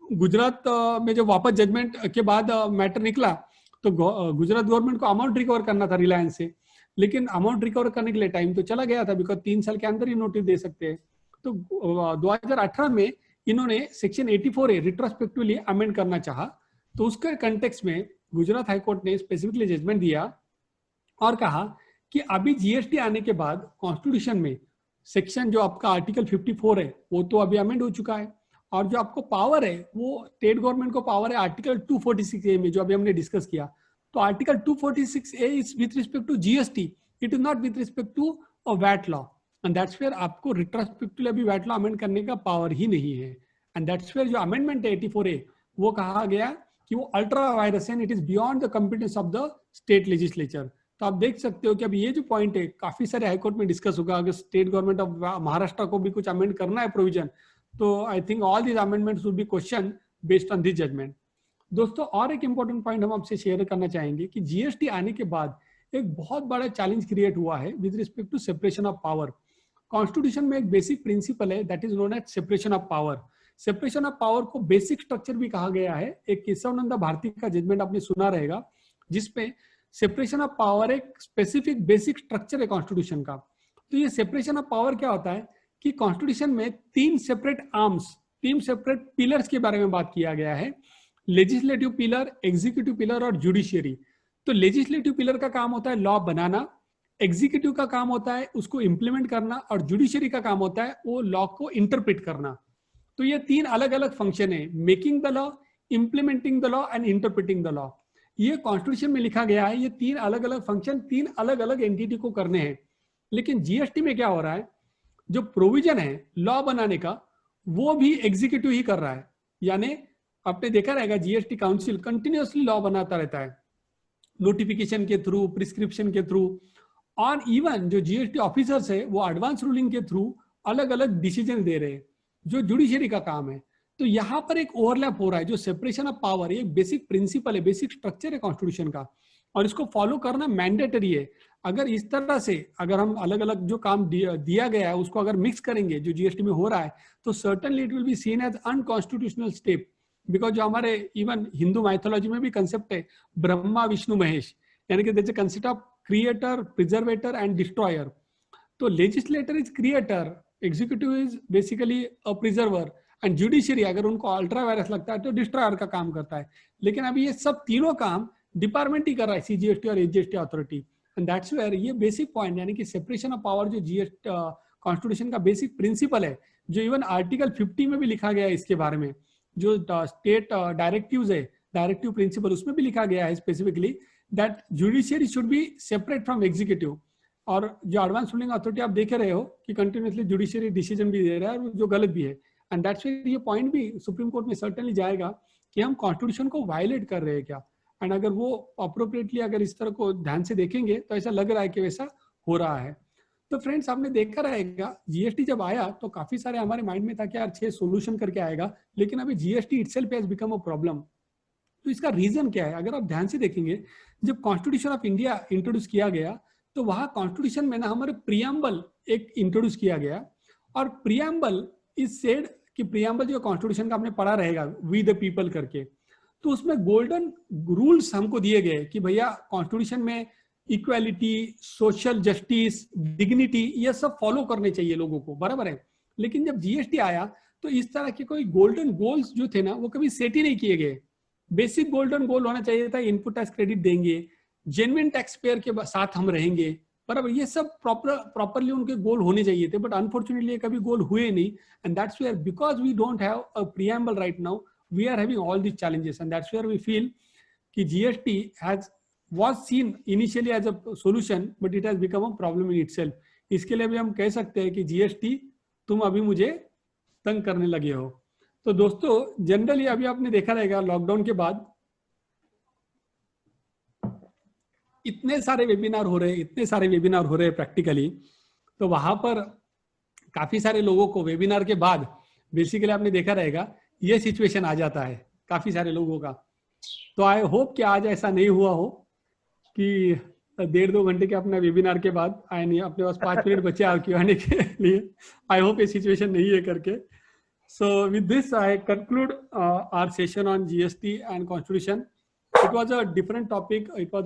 गुजरात में जो वापस जजमेंट के बाद मैटर निकला, तो गुजरात गवर्नमेंट को अमाउंट रिकवर करना था रिलायंस से, लेकिन अमाउंट रिकवर करने के लिए टाइम तो चला गया था, बिकॉज 3 साल के अंदर ही नोटिस दे सकते हैं। तो 2018 में इन्होंने सेक्शन 84A रिट्रोस्पेक्टिवली अमेंड करना चाहा, तो उसके कंटेक्स्ट में गुजरात हाईकोर्ट ने स्पेसिफिकली जजमेंट दिया और कहा कि अभी जीएसटी आने के बाद कॉन्स्टिट्यूशन में सेक्शन जो आपका आर्टिकल 54 है वो तो अभी अमेंड हो चुका है, और जो आपको पावर है वो स्टेट गवर्नमेंट को पावर है आर्टिकल 246A में, जो अभी हमने डिस्कस किया। तो article 246A is with respect to GST, it is not with respect to a VAT law, and that's where आपको रिट्रोस्पेक्टिवली अभी वैट लॉ अमेंड करने का पावर ही नहीं है। एंड दैट्स वेयर जो अमेंडमेंट है 84A, वो कहा गया कि वो अल्ट्रा वायरस है, it is beyond the competence of the state legislature. तो आप देख सकते हो कि अभी ये जो पॉइंट है काफी सारे हाईकोर्ट में डिस्कस होगा। अगर स्टेट गवर्नमेंट ऑफ महाराष्ट्र को भी कुछ अमेंड करना है प्रोविजन, तो I think all these amendments will be question based on this judgment. दोस्तों, और एक इंपॉर्टेंट पॉइंट हम आपसे शेयर करना चाहेंगे कि जीएसटी आने के बाद एक बहुत बड़ा चैलेंज क्रिएट हुआ है with respect to separation of power. Constitution में एक बेसिक प्रिंसिपल है that is known as separation of power. Separation of power को बेसिक स्ट्रक्चर भी कहा गया है। एक केशवानंद भारती का जजमेंट आपने सुना रहेगा, जिसपे सेपरेशन ऑफ पावर एक स्पेसिफिक बेसिक स्ट्रक्चर है कॉन्स्टिट्यूशन का। तो ये सेपरेशन ऑफ पावर क्या होता है कि कॉन्स्टिट्यूशन में 3 सेपरेट आर्म्स, 3 सेपरेट पिलर्स के बारे में बात किया गया है, लेजिस्लेटिव पिलर, एग्जीक्यूटिव पिलर और जुडिशियरी। तो लेजिस्लेटिव पिलर का काम होता है लॉ बनाना, एग्जीक्यूटिव का काम होता है उसको इंप्लीमेंट करना, और जुडिशियरी का काम होता है वो लॉ को इंटरप्रेट करना। तो ये 3 अलग अलग फंक्शन है, making the law, implementing the law and interpreting the law. ये कॉन्स्टिट्यूशन में लिखा गया है, ये 3 अलग अलग फंक्शन 3 अलग अलग एंटिटी को करने हैं। लेकिन जीएसटी में क्या हो रहा है, जो प्रोविजन है लॉ बनाने का वो भी एग्जीक्यूटिव ही कर रहा है, यानी आपने देखा रहेगा जीएसटी काउंसिल कंटिन्यूअसली लॉ बनाता रहता है, नोटिफिकेशन के थ्रू, प्रिस्क्रिप्शन के थ्रू, और इवन जो जीएसटी ऑफिसर्स है वो एडवांस रूलिंग के थ्रू अलग अलग डिसीजन दे रहे हैं, जो जुडिशरी का काम है। तो यहाँ पर एक ओवरलैप हो रहा है, जो सेपरेशन ऑफ पावर, ये बेसिक प्रिंसिपल है, बेसिक स्ट्रक्चर है कॉन्स्टिट्यूशन का, और इसको फॉलो करना मैंडेटरी है। अगर इस तरह से अगर हम अलग अलग जो काम दिया गया है उसको अगर मिक्स करेंगे जो जीएसटी में हो रहा है, तो certainly it will be seen as unconstitutional step, because जो हमारे इवन हिंदू माइथोलॉजी में भी कंसेप्ट है ब्रह्मा विष्णु महेश, यानी कि there is a concept of creator, preserver and destroyer. तो legislator is creator, executive is basically a preserver, and judiciary अगर उनको अल्ट्रा वायरस लगता है तो डिस्ट्रॉयर का काम करता है। लेकिन अभी ये सब तीनों काम डिपार्टमेंट ही कर रहा है, सीजीएसटी और HGST authority, and that's where ये बेसिक पॉइंट, यानी कि सेपरेशन ऑफ पावर जो जीएसटी कॉन्स्टिट्यूशन का बेसिक प्रिंसिपल है, जो इवन आर्टिकल 50 में भी लिखा गया है इसके बारे में, जो स्टेट डायरेक्टिव्स है, डायरेक्टिव प्रिंसिपल, उसमें भी लिखा गया है specifically that judiciary should be separate from executive. और जो एडवांस रूलिंग अथॉरिटी आप देख रहे हो कि कंटिन्यूअसली जुडिशियरी डिसीजन भी दे रहा है, जो गलत भी है, एंड दैट्स व्हाई ये पॉइंट भी सुप्रीम कोर्ट में सर्टेनली जाएगा कि हम कॉन्स्टिट्यूशन को वायलेट कर रहे हैं क्या, एंड अगर वो अप्रोप्रिएटली अगर इस तरह को ध्यान से देखेंगे तो ऐसा लग रहा है कि वैसा हो रहा है। तो फ्रेंड्स, आपने देखा रहेगा जीएसटी जब आया तो काफी सारे हमारे माइंड में था कि यार 6 सोल्यूशन करके आएगा, लेकिन अभी GST itself has become a problem. तो इसका रीजन क्या है? अगर आप ध्यान से देखेंगे, जब कॉन्स्टिट्यूशन ऑफ इंडिया इंट्रोड्यूस किया गया तो वहां कॉन्स्टिट्यूशन में ना हमारे प्रियम्बल एक इंट्रोड्यूस किया गया, और प्रियम्बल इज सेड कि प्रियम्बल जो कॉन्स्टिट्यूशन का आपने पढ़ा रहेगा वी द पीपल करके, तो उसमें गोल्डन रूल्स हमको दिए गए कि भैया कॉन्स्टिट्यूशन में इक्वालिटी, सोशल जस्टिस, डिग्निटी, ये सब फॉलो करने चाहिए लोगों को, बराबर है। लेकिन जब जीएसटी आया तो इस तरह के कोई गोल्डन गोल्स जो थे ना वो कभी सेट ही नहीं किए गए। बेसिक गोल्डन गोल होना चाहिए था इनपुट टैक्स क्रेडिट देंगे, जेन्युइन टैक्स पेयर के साथ हम रहेंगे, बराबर, ये सब प्रॉपरली उनके गोल होने चाहिए थे, बट अनफॉर्चुनेटली कभी गोल हुए नहीं, and that's where because we don't have a preamble right now we are having all this challenges, and that's where we feel कि GST has was seen initially as a solution but it has become a problem in itself। इसके लिए भी हम कह सकते हैं कि जीएसटी तुम अभी मुझे तंग करने लगे हो। तो दोस्तों, जनरली अभी आपने देखा रहेगा लॉकडाउन के बाद इतने सारे वेबिनार हो रहे हैं प्रैक्टिकली, तो वहां पर काफी सारे लोगों को वेबिनार के बाद बेसिकली आपने देखा रहेगा ये सिचुएशन आ जाता है काफी सारे लोगों का। तो आई होप कि आज ऐसा नहीं हुआ हो कि 1.5-2 घंटे के अपने वेबिनार के बाद आए नहीं, अपने पास 5 मिनट बचे आपके आने के लिए। आई होप ये सिचुएशन नहीं है करके। So with this I conclude our session on GST and constitution. It was a different topic, it was